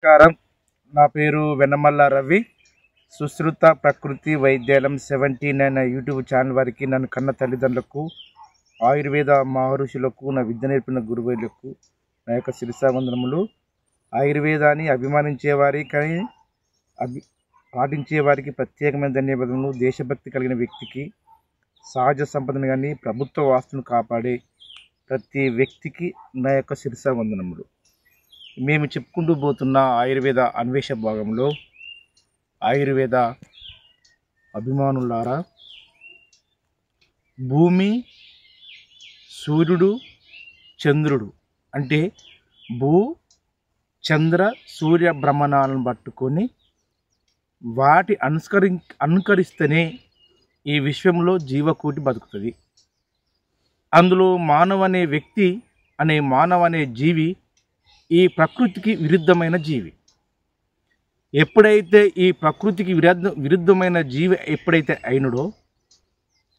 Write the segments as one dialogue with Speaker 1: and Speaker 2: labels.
Speaker 1: నమస్కారం. నా పేరు వెన్నమల్ల రవి. సుశ్రుత ప్రకృతి వైద్యాలయం 79 యూట్యూబ్ ఛానల్ వారికి, నన్ను కన్న తల్లిదండ్రులకు, ఆయుర్వేద మహర్షులకు, నా విద్య నేర్పిన గురువులకు నా యొక్క శిరసావందనములు. ఆయుర్వేదాన్ని అభిమానించే వారికి పాటించే వారికి ప్రత్యేకమైన ధన్యవాదములు. దేశభక్తి కలిగిన వ్యక్తికి, సహజ సంపదను కానీ ప్రభుత్వ వాస్తును కాపాడే ప్రతి వ్యక్తికి నా యొక్క శిరసావందనములు. మేము చెప్పుకుంటూ పోతున్న ఆయుర్వేద అన్వేషణ భాగంలో, ఆయుర్వేద అభిమానులారా, భూమి, సూర్యుడు, చంద్రుడు అంటే భూ చంద్ర సూర్య భ్రమణాలను పట్టుకొని వాటి అనుకరిస్తేనే ఈ విశ్వంలో జీవకోటి బతుకుతుంది. అందులో మానవ అనే వ్యక్తి మానవ అనే జీవి ఈ ప్రకృతికి విరుద్ధమైన జీవి. ఎప్పుడైతే ఈ ప్రకృతికి విరుద్ధమైన జీవి ఎప్పుడైతే అయినడో,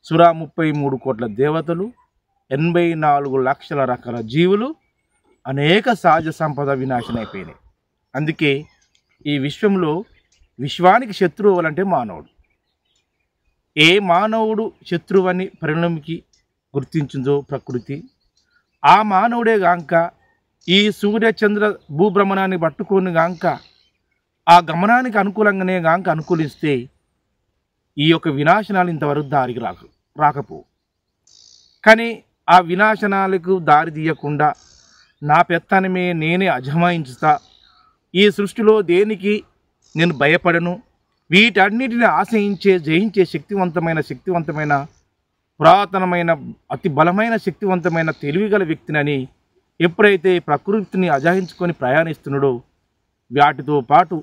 Speaker 1: 33 కోట్ల దేవతలు, 84 లక్షల రకాల జీవులు, అనేక సహజ సంపద వినాశనం అయిపోయినాయి. అందుకే ఈ విశ్వానికి శత్రువు ఎవరంటే మానవుడు. ఏ మానవుడు శత్రువు అని పరిణమికి గుర్తించిందో ప్రకృతి, ఆ మానవుడే గాంక ఈ సూర్య చంద్ర భూభ్రమణాన్ని పట్టుకొని గాంక ఆ గమనానికి అనుకూలంగానే గాంక అనుకూలిస్తే ఈ యొక్క వినాశనాలు ఇంతవరకు దారికి రాకపోవు. కానీ ఆ వినాశనాలకు దారి తీయకుండా నా పెత్తనమే నేనే అజమాయించుతా, ఈ సృష్టిలో దేనికి నేను భయపడను, వీటన్నిటిని ఆశ్రయించే జయించే శక్తివంతమైన పురాతనమైన అతి బలమైన శక్తివంతమైన తెలివిగల వ్యక్తినని ఎప్పుడైతే ప్రకృతిని అజహించుకొని ప్రయాణిస్తున్నాడో, వాటితో పాటు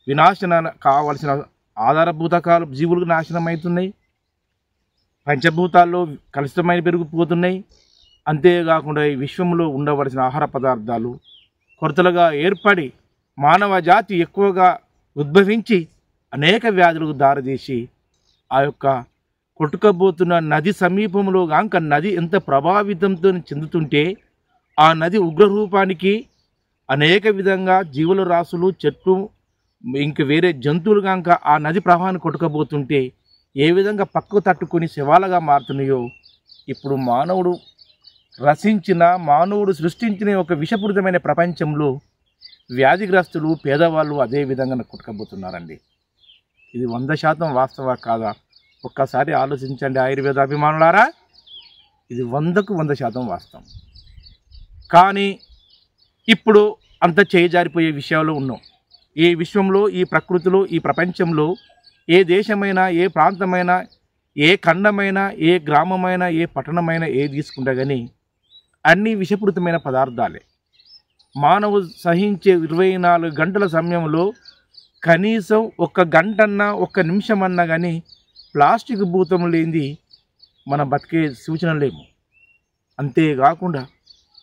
Speaker 1: వినాశన కావలసిన ఆధారభూతకాలు జీవులకు నాశనం అవుతున్నాయి, పంచభూతాల్లో కలుషితమైన పెరిగిపోతున్నాయి. అంతేకాకుండా ఈ విశ్వంలో ఉండవలసిన ఆహార పదార్థాలు కొరతలుగా ఏర్పడి మానవ జాతి ఎక్కువగా ఉద్భవించి అనేక వ్యాధులకు దారితీసి ఆ యొక్క కొట్టుకపోతున్న నది సమీపంలో గాంక నది ఎంత ప్రభావితంతో చెందుతుంటే ఆ నది ఉగ్రరూపానికి అనేక విధంగా జీవుల రాసులు, చెట్లు, ఇంక వేరే జంతువులు గాంక ఆ నది ప్రవాహాన్ని కొట్టుకపోతుంటే ఏ విధంగా పక్కకు తట్టుకొని శవాలుగా మారుతున్నాయో, ఇప్పుడు మానవుడు సృష్టించిన ఒక విషపూరితమైన ప్రపంచంలో వ్యాధిగ్రస్తులు, పేదవాళ్ళు అదే విధంగా కొట్టుకపోతున్నారండి. ఇది 100% వాస్తవ కాదా? ఒక్కసారి ఆలోచించండి ఆయుర్వేద అభిమానులారా. ఇది 100కు 100% వాస్తవం. కానీ ఇప్పుడు అంత చేజారిపోయే విషయాలు ఉన్నాం. ఈ విశ్వంలో, ఈ ప్రకృతిలో, ఈ ప్రపంచంలో ఏ దేశమైనా, ఏ ప్రాంతమైనా, ఏ ఖండమైనా, ఏ గ్రామమైనా, ఏ పట్టణమైనా తీసుకుంటా కానీ అన్నీ విషపూరితమైన పదార్థాలే. మానవుడు సహించే 24 గంటల సమయంలో కనీసం 1 గంటన్నా, 1 నిమిషమన్నా కానీ ప్లాస్టిక్ భూతం లేనిది మనం బతికే సూచన లేము. అంతేకాకుండా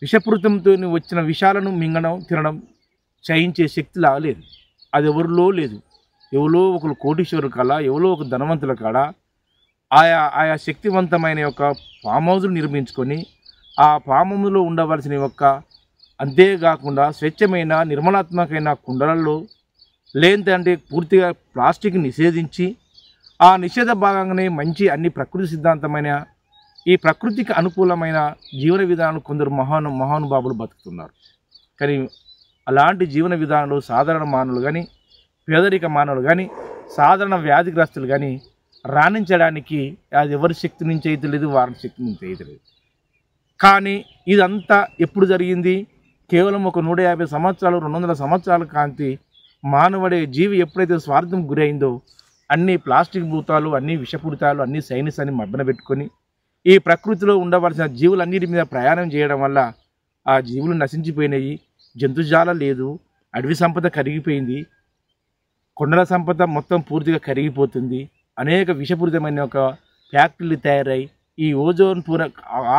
Speaker 1: విషపూరితంతో వచ్చిన విషాలను మింగడం, తినడం చయించే శక్తి లాగలేదు. అది ఎవరిలో లేదు. ఎవరో ఒకరు కోటీశ్వరు కాడ, ఎవరో ఒక ధనవంతుల కాడ ఆయా శక్తివంతమైన యొక్క ఫామ్ హౌస్లు నిర్మించుకొని ఆ ఫామ్ హౌస్లో ఉండవలసిన అంతేకాకుండా స్వచ్ఛమైన నిర్మలాత్మకమైన కుండలలో లేదంటే పూర్తిగా ప్లాస్టిక్ నిషేధించి, ఆ నిషేధ భాగంగానే మంచి అన్ని ప్రకృతి సిద్ధాంతమైన ఈ ప్రకృతికి అనుకూలమైన జీవన విధానాలు కొందరు మహానుభావులు బతుకుతున్నారు. కానీ అలాంటి జీవన విధానాలు సాధారణ మానవులు కానీ, పేదరిక మానవులు కానీ, సాధారణ వ్యాధిగ్రస్తులు కానీ రాణించడానికి అది ఎవరి శక్తి నుంచి అయితే లేదు, వారి శక్తి నుంచి అయితే లేదు. కానీ ఇదంతా ఎప్పుడు జరిగింది? కేవలం ఒక 150 సంవత్సరాలు, 200 సంవత్సరాల కాంతి మానవుడే జీవి ఎప్పుడైతే స్వార్థం గురైందో అన్ని ప్లాస్టిక్ భూతాలు, అన్ని విషపూరితాలు, అన్ని సైనిస్ అని మబ్బన పెట్టుకొని ఈ ప్రకృతిలో ఉండవలసిన జీవులన్నిటి మీద ప్రయాణం చేయడం వల్ల ఆ జీవులు నశించిపోయినాయి. జంతుజాలం లేదు, అడవి సంపద కరిగిపోయింది, కొండల సంపద మొత్తం పూర్తిగా కరిగిపోతుంది. అనేక విషపూరితమైన ఫ్యాక్టరీలు తయారై ఈ ఓజోన్ పొర,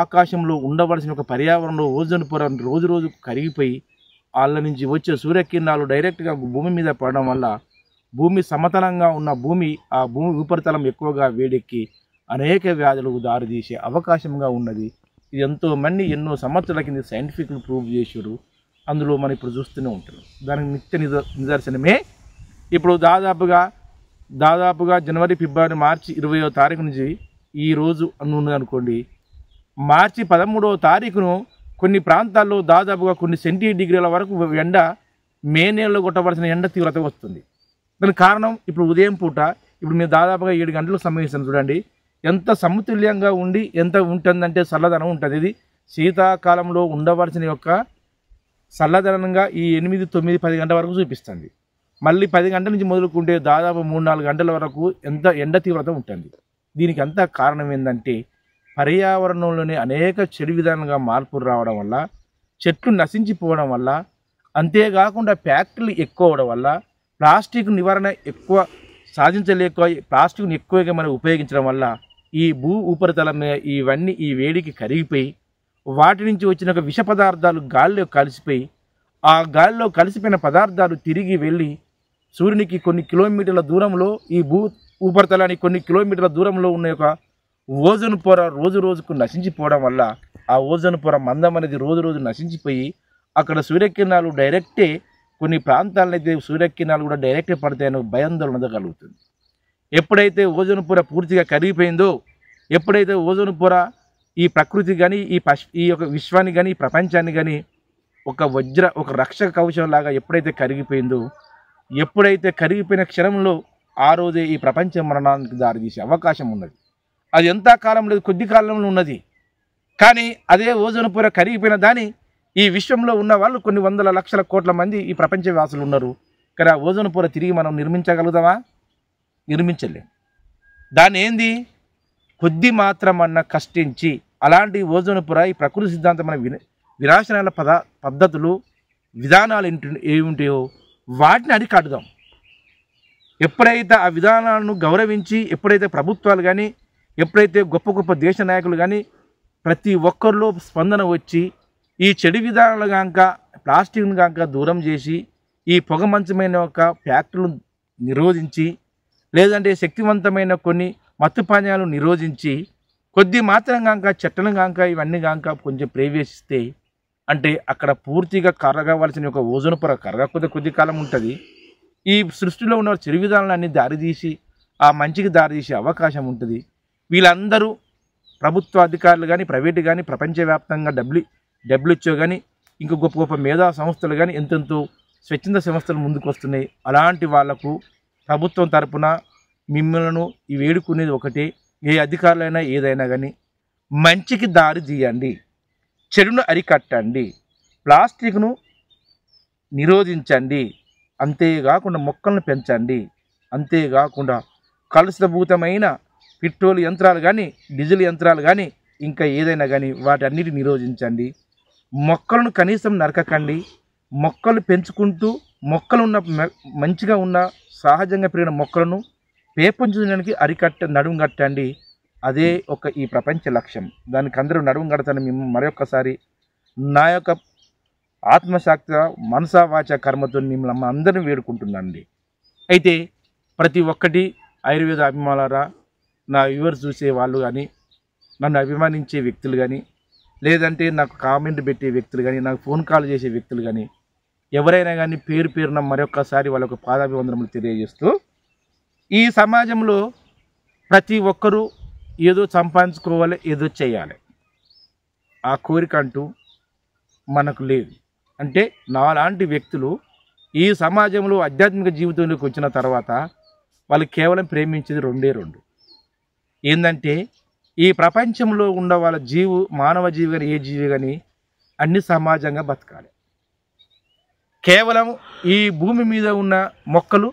Speaker 1: ఆకాశంలో ఉండవలసిన పర్యావరణంలో ఓజోన్ పొర రోజు రోజు కరిగిపోయి వాళ్ళ నుంచి వచ్చే సూర్యకిరణాలు డైరెక్ట్గా భూమి మీద పడడం వల్ల భూమి సమతలంగా ఉన్న ఆ భూమి ఉపరితలం ఎక్కువగా వేడెక్కి అనేక వ్యాధులకు దారితీసే అవకాశంగా ఉన్నది. ఇది ఎంతోమంది ఎన్నో సంవత్సరాల కింద సైంటిఫిక్లు ప్రూవ్ చేశారు. అందులో మనం ఇప్పుడు చూస్తూనే ఉంటున్నాం. దానికి నిత్య నిదర్శనమే ఇప్పుడు దాదాపుగా జనవరి, ఫిబ్రవరి, మార్చి 20వ తారీఖు నుంచి ఈరోజు ఉన్నది అనుకోండి. మార్చి 13వ తారీఖును కొన్ని ప్రాంతాల్లో దాదాపుగా కొన్ని సెంటీగ్రేడ్ల వరకు ఎండ మే నెలలో కొట్టవలసిన ఎండ తీవ్రత వస్తుంది. దానికి కారణం ఇప్పుడు ఉదయం పూట ఇప్పుడు మీరు దాదాపుగా 7 గంటలకు సంబంధించిన చూడండి ఎంత సమతుల్యంగా ఉండి ఎంత ఉంటుందంటే చల్లదనం ఉంటుంది. ఇది శీతాకాలంలో ఉండవలసిన యొక్క చల్లదనంగా ఈ 8, 9, 10 గంటల వరకు చూపిస్తుంది. మళ్ళీ 10 గంటల నుంచి మొదలుకుంటే దాదాపు 3-4 గంటల వరకు ఎంత ఎండ తీవ్రత ఉంటుంది. దీనికి అంతా కారణం ఏంటంటే పర్యావరణంలోనే అనేక చెడు విధాలుగా మార్పులు రావడం వల్ల, చెట్లు నశించిపోవడం వల్ల, అంతేకాకుండా ఫ్యాక్టరీలు ఎక్కువ అవడం వల్ల, ప్లాస్టిక్ నివారణ ఎక్కువ సాధించలేక ప్లాస్టిక్ని ఎక్కువగా మనం ఉపయోగించడం వల్ల ఈ భూ ఉపరితలం మీద ఇవన్నీ ఈ వేడికి కరిగిపోయి వాటి నుంచి వచ్చిన ఒక విష పదార్థాలు గాలిలో కలిసిపోయి ఆ గాలిలో కలిసిపోయిన పదార్థాలు తిరిగి వెళ్ళి సూర్యునికి కొన్ని కిలోమీటర్ల దూరంలో ఈ భూ ఉపరితలానికి కొన్ని కిలోమీటర్ల దూరంలో ఉన్న ఒక ఓజోన్ పొర రోజు రోజుకు నశించిపోవడం వల్ల ఆ ఓజోన్ పొర మందం అనేది రోజు రోజు నశించిపోయి అక్కడ సూర్యకిరణాలు డైరెక్టే కొన్ని ప్రాంతాలనైతే సూర్యకిరణాలు కూడా డైరెక్ట్ పడతాయని భయాందోళన కలుగుతుంది. ఎప్పుడైతే ఓజోన్ పొర పూర్తిగా కరిగిపోయిందో, ఎప్పుడైతే ఓజోన్ పొర ఈ ప్రకృతి కానీ ఈ యొక్క విశ్వాన్ని కానీ ఈ ప్రపంచాన్ని కానీ ఒక రక్షక కవచంలాగా ఎప్పుడైతే కరిగిపోయిందో, ఎప్పుడైతే కరిగిపోయిన క్షణంలో ఆ రోజే ఈ ప్రపంచ మరణానికి దారితీసే అవకాశం ఉన్నది. అది ఎంత కాలం లేదు, కొద్ది కాలంలో ఉన్నది. కానీ అదే ఓజోన్ పొర కరిగిపోయిన దాని ఈ విశ్వంలో ఉన్న వాళ్ళు కొన్ని వందల లక్షల కోట్ల మంది ఈ ప్రపంచవాసులు ఉన్నారు. కానీ ఆ ఓజోన్ పొర తిరిగి మనం నిర్మించగలుగుతామా? నిర్మించలేం. దాన్ని ఏంది కొద్ది మాత్రమన్నా కష్టించి అలాంటి ఓజోన్ పొర ఈ ప్రకృతి సిద్ధాంతమైన వినాశనాల పద్ధతులు విధానాలు ఏముంటాయో వాటిని అరికట్టుదాం. ఎప్పుడైతే ఆ విధానాలను గౌరవించి ఎప్పుడైతే ప్రభుత్వాలు కానీ ఎప్పుడైతే గొప్ప గొప్ప దేశ నాయకులు కానీ ప్రతి ఒక్కరిలో స్పందన వచ్చి ఈ చెడు విధానాలు కాక ప్లాస్టిక్ను కాక దూరం చేసి ఈ పొగమంచమైన ఒక ఫ్యాక్టరీలు నిరోధించి లేదంటే శక్తివంతమైన కొన్ని మత్తు పానీయాలు నిరోధించి కొద్ది మాత్రం కాక చెట్లను కాక ఇవన్నీ కాక కొంచెం ప్రవేశిస్తే అంటే అక్కడ పూర్తిగా కరగవలసిన ఒక ఓజోన్ పొర కరగకపోతే కొద్ది కాలం ఉంటుంది. ఈ సృష్టిలో ఉన్న చెడు విధానాలన్నీ దారితీసి ఆ మంచికి దారితీసే అవకాశం ఉంటుంది. వీళ్ళందరూ ప్రభుత్వ అధికారులు కానీ ప్రైవేటు కానీ ప్రపంచవ్యాప్తంగా WHO కానీ ఇంకా గొప్ప గొప్ప మేధా సంస్థలు కానీ ఎంతెంతో స్వచ్ఛంద సంస్థలు ముందుకు వస్తున్నాయి. అలాంటి వాళ్లకు ప్రభుత్వం తరపున మిమ్మల్ని ఈ వేడుకునేది ఒకటే, ఏ అధికారులైనా ఏదైనా కానీ మంచికి దారి తీయండి, చెడును అరికట్టండి, ప్లాస్టిక్ను నిరోధించండి, అంతేకాకుండా మొక్కలను పెంచండి, అంతేకాకుండా కలుషితభూతమైన పెట్రోల్ యంత్రాలు కానీ డీజిల్ యంత్రాలు కానీ ఇంకా ఏదైనా కానీ వాటన్నిటిని నిరోధించండి. మొక్కలను కనీసం నరకకండి. మొక్కలు పెంచుకుంటూ మంచిగా ఉన్న సహజంగా పెరిగిన మొక్కలను పెంపొందించడానికి నడుము కట్టండి. అదే ఈ ప్రపంచ లక్ష్యం. దానికి అందరూ నడుము కడతాను. మేము మరొకసారి నా యొక్క ఆత్మశాక్త మనసా వాచ కర్మతో మిమ్మల్ని అందరినీ వేడుకుంటున్నానండి. అయితే ప్రతి ఒక్కటి ఆయుర్వేద అభిమానులారా, నా వ్యూవర్స్ చూసే వాళ్ళు కానీ నన్ను అభిమానించే వ్యక్తులు కానీ లేదంటే నాకు కామెంట్ పెట్టే వ్యక్తులు కానీ నాకు ఫోన్ కాల్ చేసే వ్యక్తులు కానీ ఎవరైనా కానీ పేరున మరొకసారి వాళ్ళకు పాదాభివందనములు తెలియజేస్తూ, ఈ సమాజంలో ప్రతి ఒక్కరూ ఏదో సంపాదించుకోవాలి, ఏదో చేయాలి, ఆ కోరిక అంటూ మనకు లేదు. అంటే నాలాంటి వ్యక్తులు ఈ సమాజంలో ఆధ్యాత్మిక జీవితంలోకి వచ్చిన తర్వాత వాళ్ళు కేవలం ప్రేమించేది రెండే రెండు. ఏంటంటే ఈ ప్రపంచంలో ఉన్న వాళ్ళ మానవ జీవి కానీ ఏ జీవి కానీ అన్ని సమాజంగా బతకాలి. కేవలం ఈ భూమి మీద ఉన్న మొక్కలు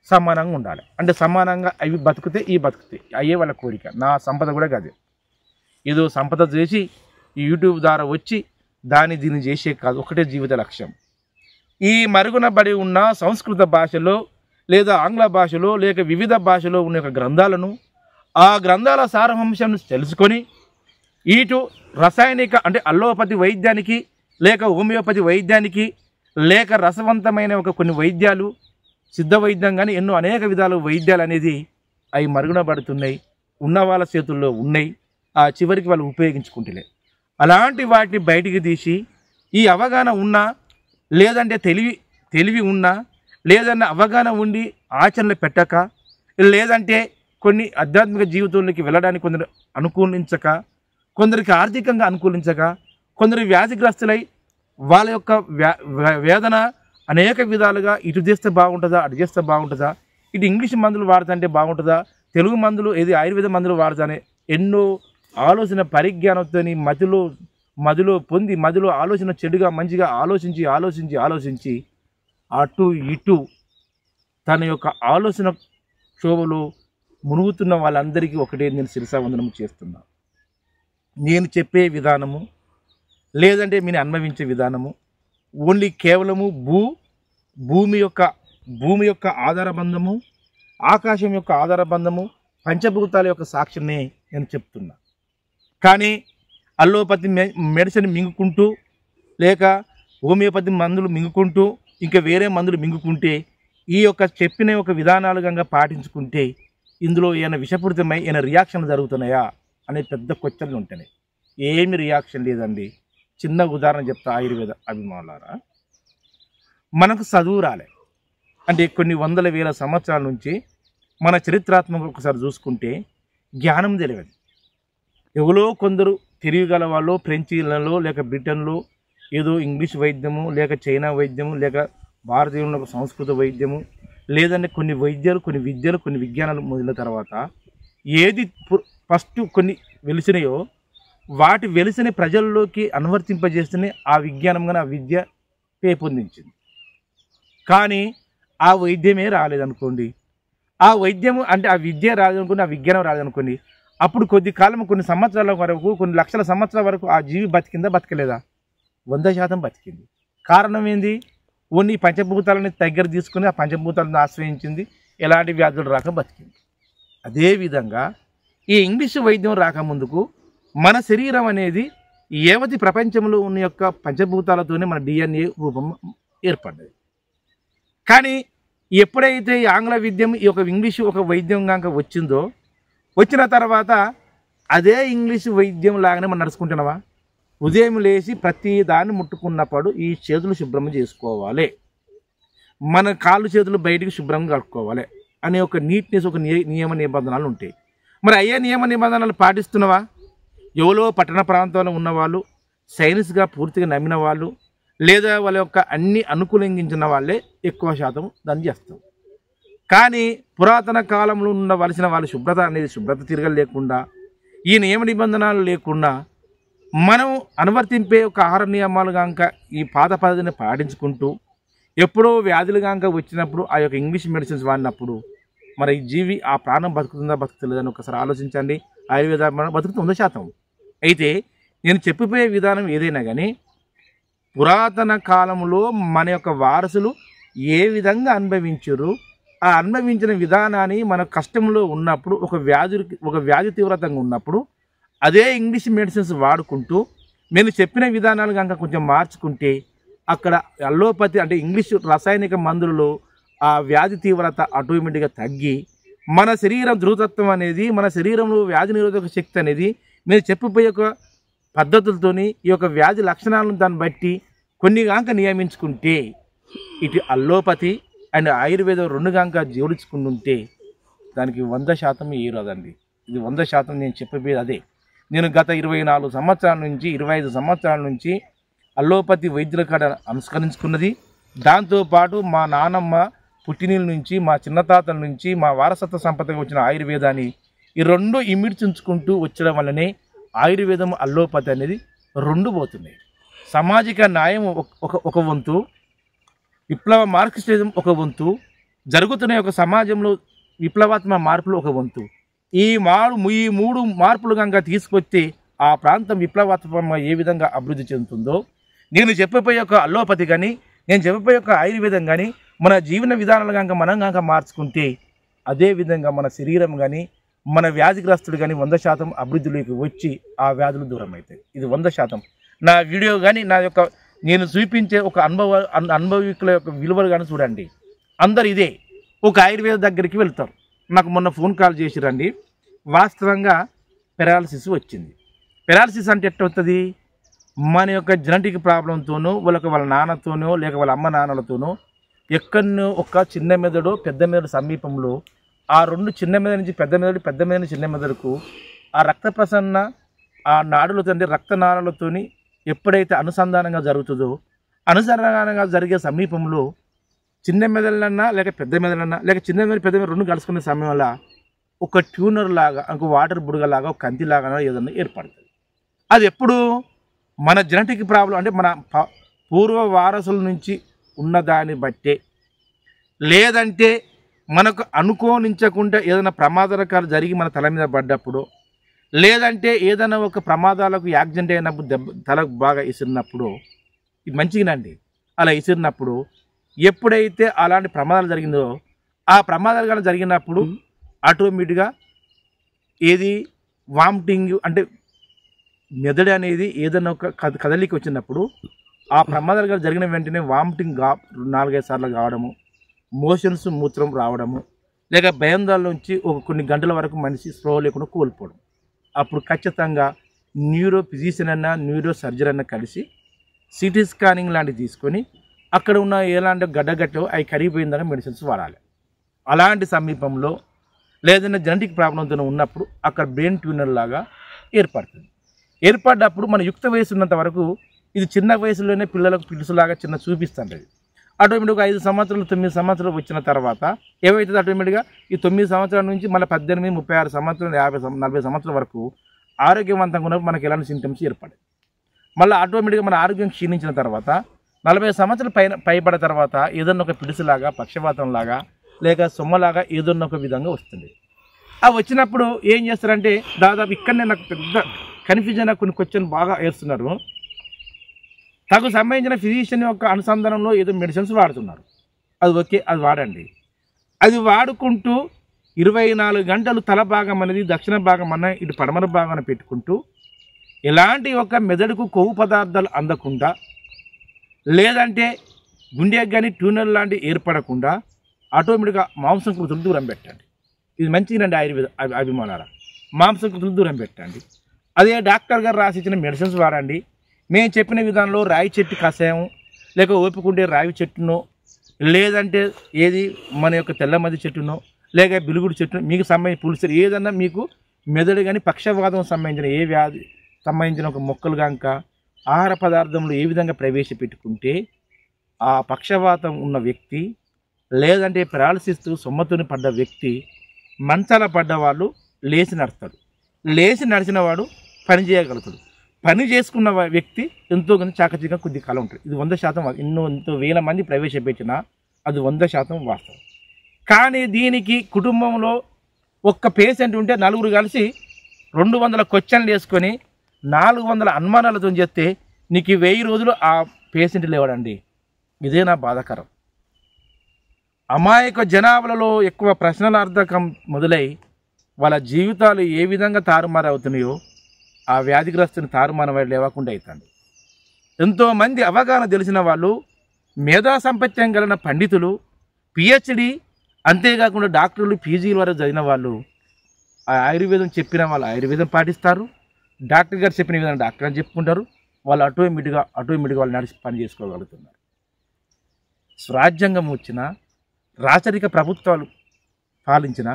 Speaker 1: సమానంగా ఉండాలి. అంటే సమానంగా అవి బతుకుతే ఈ బతుకుతాయి, అయ్యే వాళ్ళ కోరిక. నా సంపద కూడా కాదు, ఏదో సంపద చేసి ఈ యూట్యూబ్ ద్వారా వచ్చి దీన్ని చేసే కాదు, ఒకటే జీవిత లక్ష్యం. ఈ మరుగున పడి ఉన్న సంస్కృత భాషలో లేదా ఆంగ్ల భాషలో లేక వివిధ భాషలో ఉన్న గ్రంథాలను ఆ గ్రంథాల సారాంశాన్ని తెలుసుకొని ఇటు రసాయనిక అంటే అల్లోపతి వైద్యానికి లేక హోమియోపతి వైద్యానికి లేక రసవంతమైన కొన్ని వైద్యాలు సిద్ధ వైద్యం కానీ ఎన్నో అనేక విధాల వైద్యాలు అనేది అవి మరుగున పడుతున్నాయి, ఉన్న వాళ్ళ చేతుల్లో ఉన్నాయి, ఆ చివరికి వాళ్ళు ఉపయోగించుకుంటలే. అలాంటి వాటిని బయటికి తీసి ఈ అవగాహన ఉన్న లేదంటే తెలివి ఉన్నా, లేదన్న అవగాహన ఉండి ఆచరణలు పెట్టక, లేదంటే కొన్ని ఆధ్యాత్మిక జీవితంలోకి వెళ్ళడానికి కొందరు అనుకూలించక, కొందరికి ఆర్థికంగా అనుకూలించక, కొందరు వ్యాధిగ్రస్తులై వాళ్ళ యొక్క వేదన అనేక విధాలుగా ఇటు చేస్తే బాగుంటుందా, అటు చేస్తే బాగుంటుందా, ఇటు ఇంగ్లీష్ మందులు వాడుతుంటే బాగుంటుందా, తెలుగు మందులు ఏది ఆయుర్వేద మందులు వాడుతానే ఎన్నో ఆలోచన పరిజ్ఞానంతో మదిలో పొంది మదిలో ఆలోచన చెడుగా మంచిగా ఆలోచించి అటు ఇటు తన యొక్క ఆలోచన క్షోభలో మునుగుతున్న వాళ్ళందరికీ ఒకటే నేను శిరసావందనం చేస్తున్నా. నేను చెప్పే విధానము లేదంటే మీరు అనుభవించే విధానము ఓన్లీ కేవలము భూమి యొక్క ఆధారబంధము, ఆకాశం యొక్క ఆధారబంధము, పంచభూతాల యొక్క సాక్ష్యమే నేను చెప్తున్నా. కానీ అల్లోపతి మెడిసిన్ మింగుకుంటూ, లేక హోమియోపతి మందులు మింగుకుంటూ, ఇంకా వేరే మందులు మింగుకుంటే, ఈ యొక్క చెప్పిన ఒక విధానాలు కనుక పాటించుకుంటే ఇందులో ఏమైనా విషపూరితమై ఏమైనా రియాక్షన్ జరుగుతున్నాయా అనే పెద్ద క్వశ్చన్లు ఉంటున్నాయి. ఏమి రియాక్షన్ లేదండి. చిన్న ఉదాహరణ చెప్తా ఆయుర్వేద అభిమానులారా. మనకు చదువు రాలే అంటే కొన్ని వందల వేల సంవత్సరాల నుంచి మన చరిత్రాత్మక ఒకసారి చూసుకుంటే జ్ఞానం తెలియదు. ఎవరో కొందరు తెలియగల వాళ్ళు ఫ్రెంచీలలో లేక బ్రిటన్లో ఏదో ఇంగ్లీష్ వైద్యము, లేక చైనా వైద్యము, లేక భారతీయుల సంస్కృత వైద్యము, లేదంటే కొన్ని వైద్యాలు, కొన్ని విద్యలు, కొన్ని విజ్ఞానాలు మొదలైన తర్వాత ఏది ఫస్ట్ కొన్ని వెలిసినాయో వాటి వెలిసిన ప్రజల్లోకి అనువర్తింపజేస్తేనే ఆ విజ్ఞానం కానీ ఆ విద్య పెంపొందించింది. కానీ ఆ వైద్యమే రాలేదనుకోండి, ఆ వైద్యము అంటే ఆ విద్య రాలేదనుకోండి, ఆ విజ్ఞానం రాలేదనుకోండి, అప్పుడు కొద్ది కాలం కొన్ని సంవత్సరాల వరకు, కొన్ని లక్షల సంవత్సరాల వరకు ఆ జీవి బతికిందా బతకలేదా? 100% బతికింది. కారణం ఏంది? ఓన్లీ పంచభూతాలని దగ్గర తీసుకుని ఆ పంచభూతాలను ఆశ్రయించింది, ఎలాంటి వ్యాధులు రాక బతికింది. అదేవిధంగా ఈ ఇంగ్లీష్ వైద్యం రాకముందుకు మన శరీరం అనేది ఏవతి ప్రపంచంలో ఉన్న యొక్క పంచభూతాలతోనే మన DNA రూపం ఏర్పడ్డది. కానీ ఎప్పుడైతే ఈ ఆంగ్ల విద్యం ఈ యొక్క ఇంగ్లీషు ఒక వైద్యం కనుక వచ్చిన తర్వాత అదే ఇంగ్లీషు వైద్యం లాగానే మనం నడుచుకుంటున్నావా? ఉదయం లేచి ప్రతి దాన్ని ముట్టుకున్నప్పుడు ఈ చేతులు శుభ్రం చేసుకోవాలి, మన కాళ్ళు చేతులు బయటికి శుభ్రంగా కడుక్కోవాలి అనే ఒక నీట్నెస్, ఒక నియమ నిబంధనలు ఉంటాయి. మరి అయ్యే నియమ నిబంధనలు పాటిస్తున్నావా? ఎవరో పట్టణ ప్రాంతాల్లో ఉన్నవాళ్ళు, సైన్స్గా పూర్తిగా నమ్మిన వాళ్ళు, లేదా వాళ్ళ యొక్క అన్ని అనుకూలంగించిన వాళ్ళే ఎక్కువ శాతం దాన్ని చేస్తాం. కానీ పురాతన కాలంలో ఉండవలసిన వాళ్ళ శుభ్రత తిరగలు లేకుండా, ఈ నియమ నిబంధనలు లేకుండా మనం అనువర్తింపే ఒక ఆహార నియమాలు కనుక ఈ పాత పద్ధతిని పాటించుకుంటూ ఎప్పుడో వ్యాధులు కనుక వచ్చినప్పుడు ఆ యొక్క ఇంగ్లీష్ మెడిసిన్స్ వాడినప్పుడు మరి ఈ జీవి ఆ ప్రాణం బతుకుతుందని ఒకసారి ఆలోచించండి. ఆయుర్వేద బతుకుతుంది 100%. అయితే నేను చెప్పిపోయే విధానం ఏదైనా కానీ పురాతన కాలంలో మన యొక్క వారసులు ఏ విధంగా అనుభవించారు, ఆ అనుభవించిన విధానాన్ని మన కష్టంలో ఉన్నప్పుడు ఒక వ్యాధి తీవ్రతంగా ఉన్నప్పుడు అదే ఇంగ్లీష్ మెడిసిన్స్ వాడుకుంటూ నేను చెప్పిన విధానాలు కనుక కొంచెం మార్చుకుంటే అక్కడ అల్లోపతి అంటే ఇంగ్లీష్ రసాయనిక మందులలో ఆ వ్యాధి తీవ్రత ఆటోమేటిక్గా తగ్గి మన శరీరం ధృతత్వం అనేది, మన శరీరంలో వ్యాధి నిరోధక శక్తి అనేది మీరు చెప్పిపోయే ఒక పద్ధతులతోని ఈ యొక్క వ్యాధి లక్షణాలను దాన్ని బట్టి కొన్ని కనుక నియమించుకుంటే ఇటు అల్లోపతి అండ్ ఆయుర్వేదం 2 కనుక జోడించుకుంటుంటే దానికి 100% ఏరదండి. ఇది 100% నేను చెప్పేది అదే. నేను గత 24 సంవత్సరాల నుంచి 25 సంవత్సరాల నుంచి అల్లోపతి వైద్యుల కాడ అనుష్కరించుకున్నది. దాంతోపాటు మా నానమ్మ పుట్టినీళ్ళ నుంచి, మా చిన్నతాతల నుంచి, మా వారసత్వ సంపదగా వచ్చిన ఆయుర్వేదాన్ని ఈ 2 ఇమిడ్చుకుంటూ వచ్చడం వల్లనే ఆయుర్వేదం అల్లోపతి అనేది 2 పోతున్నాయి. సామాజిక న్యాయం ఒక వంతు, విప్లవ మార్క్సిజం ఒక వంతు, జరుగుతున్న ఒక సమాజంలో విప్లవాత్మక మార్పులు ఒక వంతు. ఈ 3 మార్పులు కనుక తీసుకొస్తే ఆ ప్రాంతం విప్లవాత్మకంగా ఏ విధంగా అభివృద్ధి చెందుతుందో నేను చెప్పిపోయే ఒక అల్లోపతి కానీ, నేను చెప్పిపోయే ఒక ఆయుర్వేదం కానీ మన జీవన విధానాలు కనుక మనం కనుక మార్చుకుంటే అదేవిధంగా మన శరీరం కానీ మన వ్యాధిగ్రస్తుడు కానీ 100% అభివృద్ధిలోకి వచ్చి ఆ వ్యాధులు దూరం అవుతాయి. ఇది 100%. నా వీడియో కానీ నా యొక్క నేను చూపించే ఒక అనుభవికుల యొక్క విలువలు కానీ చూడండి. అందరు ఇదే ఒక ఆయుర్వేద దగ్గరికి వెళ్తారు. నాకు మొన్న ఫోన్ కాల్ చేసిరండి. వాస్తవంగా పెరాలసిస్ వచ్చింది. పెరాలసిస్ అంటే ఎట్లా వస్తుంది? మన యొక్క జెనెటిక్ ప్రాబ్లంతోనో వాళ్ళ నాన్నతోనో లేక వాళ్ళ అమ్మ నాన్నలతోనో ఎక్కడనో ఒక చిన్న మెదడు పెద్ద మెదడు సమీపంలో ఆ రెండు చిన్న మెదడు నుంచి పెద్ద మెదడు పెద్ద మెదడు నుంచి చిన్న మెదడుకు ఆ రక్త ప్రసరణ ఆ నాడులతో అంటే రక్తనాళాలతోని ఎప్పుడైతే అనుసంధానంగా జరుగుతుందో అనుసంధానంగా జరిగే సమీపంలో చిన్న మెదళ్ళన్నా లేక పెద్ద మెదళ్ళన్నా లేక చిన్న మెదడు పెద్ద మెదడు రెండు కలుసుకునే సమయంలో ఒక ట్యూనర్ లాగా ఒక వాటర్ బుడగలాగా ఒక కంతిలాగా ఏదన్నా ఏర్పడుతుంది. అది ఎప్పుడు మన జెనెటిక్ ప్రాబ్లం అంటే మన పూర్వ వారసుల నుంచి ఉన్నదాన్ని బట్టే, లేదంటే మనకు అనుకోనించకుండా ఏదైనా ప్రమాదకరాలు జరిగి మన తల మీద పడ్డప్పుడు, లేదంటే ఏదైనా ఒక ప్రమాదాలకు యాక్సిడెంట్ అయినప్పుడు తలకు బాగా ఇసిరినప్పుడు, ఇది మంచిగానండి, అలా ఇసిరినప్పుడు ఎప్పుడైతే అలాంటి ప్రమాదాలు జరిగిందో ఆ ప్రమాదాలు కానీ జరిగినప్పుడు ఆటోమేటిక్గా ఏది వామిటింగ్ అంటే మెదడు అనేది ఏదైనా ఒక కదలికి వచ్చినప్పుడు ఆ ప్రమాదాలు కానీ జరిగిన వెంటనే వామిటింగ్ 4-5 సార్లు కావడము, మోషన్స్ మూత్రం రావడము, లేక భయందాల నుంచి ఒక కొన్ని గంటల వరకు మనిషి స్పృహ లేకుండా కోల్పోవడం. అప్పుడు ఖచ్చితంగా న్యూరో ఫిజిషియన్ అన్నా న్యూరో సర్జన్ అన్నా కలిసి సిటీ స్కానింగ్ లాంటివి తీసుకొని అక్కడ ఉన్న ఎలాంటి గడ్డగట్టో అవి కరిగిపోయిందని మెడిసిన్స్ వాడాలి. అలాంటి సమీపంలో లేదన్నా జెనెటిక్ ప్రాబ్లంతో ఉన్నప్పుడు అక్కడ బ్రెయిన్ ట్యూనర్ లాగా ఏర్పడుతుంది. ఏర్పడ్డప్పుడు మన యుక్త వయసు ఉన్నంత వరకు ఇది చిన్న వయసులోనే పిల్లలకు పిలుసులాగా చిన్న చూపిస్తుంటుంది. ఆటోమేటిక్గా 5 సంవత్సరాలు 9 సంవత్సరాలు వచ్చిన తర్వాత ఏవైతుంది ఆటోమేటిక్గా ఈ 9 సంవత్సరాల నుంచి మళ్ళీ 18, 36 సంవత్సరాలు 50, 40 సంవత్సరాల వరకు ఆరోగ్యవంతంగా ఉన్నప్పుడు మనకి ఎలాంటి సింటమ్స్ ఏర్పడాయి. మళ్ళీ ఆటోమేటిక్గా మన ఆరోగ్యం క్షీణించిన తర్వాత 40 సంవత్సరాలు పైబడిన తర్వాత ఏదన్నా ఒక పిడుసులాగా పక్షవాతంలాగా లేక సొమ్మలాగా ఏదన్నా ఒక విధంగా వస్తుంది. అవి వచ్చినప్పుడు ఏం చేస్తారంటే దాదాపు ఇక్కడనే నాకు పెద్ద కన్ఫ్యూజన్ కొన్ని క్వశ్చన్ బాగా వేస్తున్నారు. తగు సంబంధించిన ఫిజిషియన్ యొక్క అనుసంధానంలో ఏదో మెడిసిన్స్ వాడుతున్నారు. అది ఓకే, అది వాడండి. అది వాడుకుంటూ 24 గంటలు తల భాగం అనేది దక్షిణ భాగం అన్న ఇటు పడమర భాగాన్ని పెట్టుకుంటూ ఎలాంటి ఒక మెదడుకు కొవ్వు పదార్థాలు అందకుండా లేదంటే గుండెకి కానీ ట్యూనర్ లాంటివి ఏర్పడకుండా ఆటోమేటిక్గా మాంసకృతులు దూరం పెట్టండి. ఇది మంచిగానండి ఆయుర్వేద అభిమానాల. మాంసకృతులు దూరం పెట్టండి. అదే డాక్టర్ గారు రాసిచ్చిన మెడిసిన్స్ వాడండి. మేము చెప్పిన విధానంలో రాయి చెట్టు కషాయం లేక ఓపికంటే రావి చెట్టునో లేదంటే ఏది మన యొక్క తెల్లమది చెట్టునో లేక బిలుగుడు చెట్టునో మీకు సంబంధించిన పులుసు ఏదన్నా మీకు మెదడు కానీ పక్షవాదం సంబంధించిన ఏ వ్యాధి సంబంధించిన ఒక మొక్కలు కనుక ఆహార పదార్థంలో ఏ విధంగా ప్రవేశపెట్టుకుంటే ఆ పక్షవాతం ఉన్న వ్యక్తి లేదంటే పెరాలసిస్తో సొమ్మతోని పడ్డ వ్యక్తి మంచాల పడ్డవాళ్ళు లేచి నడుస్తాడు. లేచి నడిచిన వాడు పని చేయగలుగుతాడు. పని చేసుకున్న వ్యక్తి ఎంతో కొంత చాకచీగా కొద్ది కాలం ఉంటుంది. ఇది 100% ఎంతో వేల మంది ప్రవేశపెట్టినా అది 100% వాస్తవం. కానీ దీనికి కుటుంబంలో ఒక్క పేషెంట్ ఉంటే 4 కలిసి 200 క్వశ్చన్లు వేసుకొని 400 అనుమానాలతో చేస్తే నీకు 1000 రోజులు ఆ పేషెంట్ లేవడండి. ఇదే నా బాధాకరం. అమాయక జనాభాలలో ఎక్కువ ప్రశ్నలార్థకం మొదలై వాళ్ళ జీవితాలు ఏ విధంగా తారుమారవుతున్నాయో ఆ వ్యాధిగ్రస్తుని తారుమారు లేవకుండా అవుతుంది. ఎంతోమంది అవగాహన తెలిసిన వాళ్ళు మేధా సంపత్యం కలిగిన పండితులు పిహెచ్డి అంతేకాకుండా డాక్టర్లు పీజీల వరకు చదివిన వాళ్ళు ఆ ఆయుర్వేదం చెప్పిన వాళ్ళు ఆయుర్వేదం పాటిస్తారు. డాక్టర్ గారు చెప్పిన విధంగా డాక్టర్ అని చెప్పుకుంటారు. వాళ్ళు ఆటోమేటిక్గా వాళ్ళు నడిచి పని చేసుకోగలుగుతున్నారు. స్వరాజ్యాంగం వచ్చిన రాచరిక ప్రభుత్వాలు పాలించిన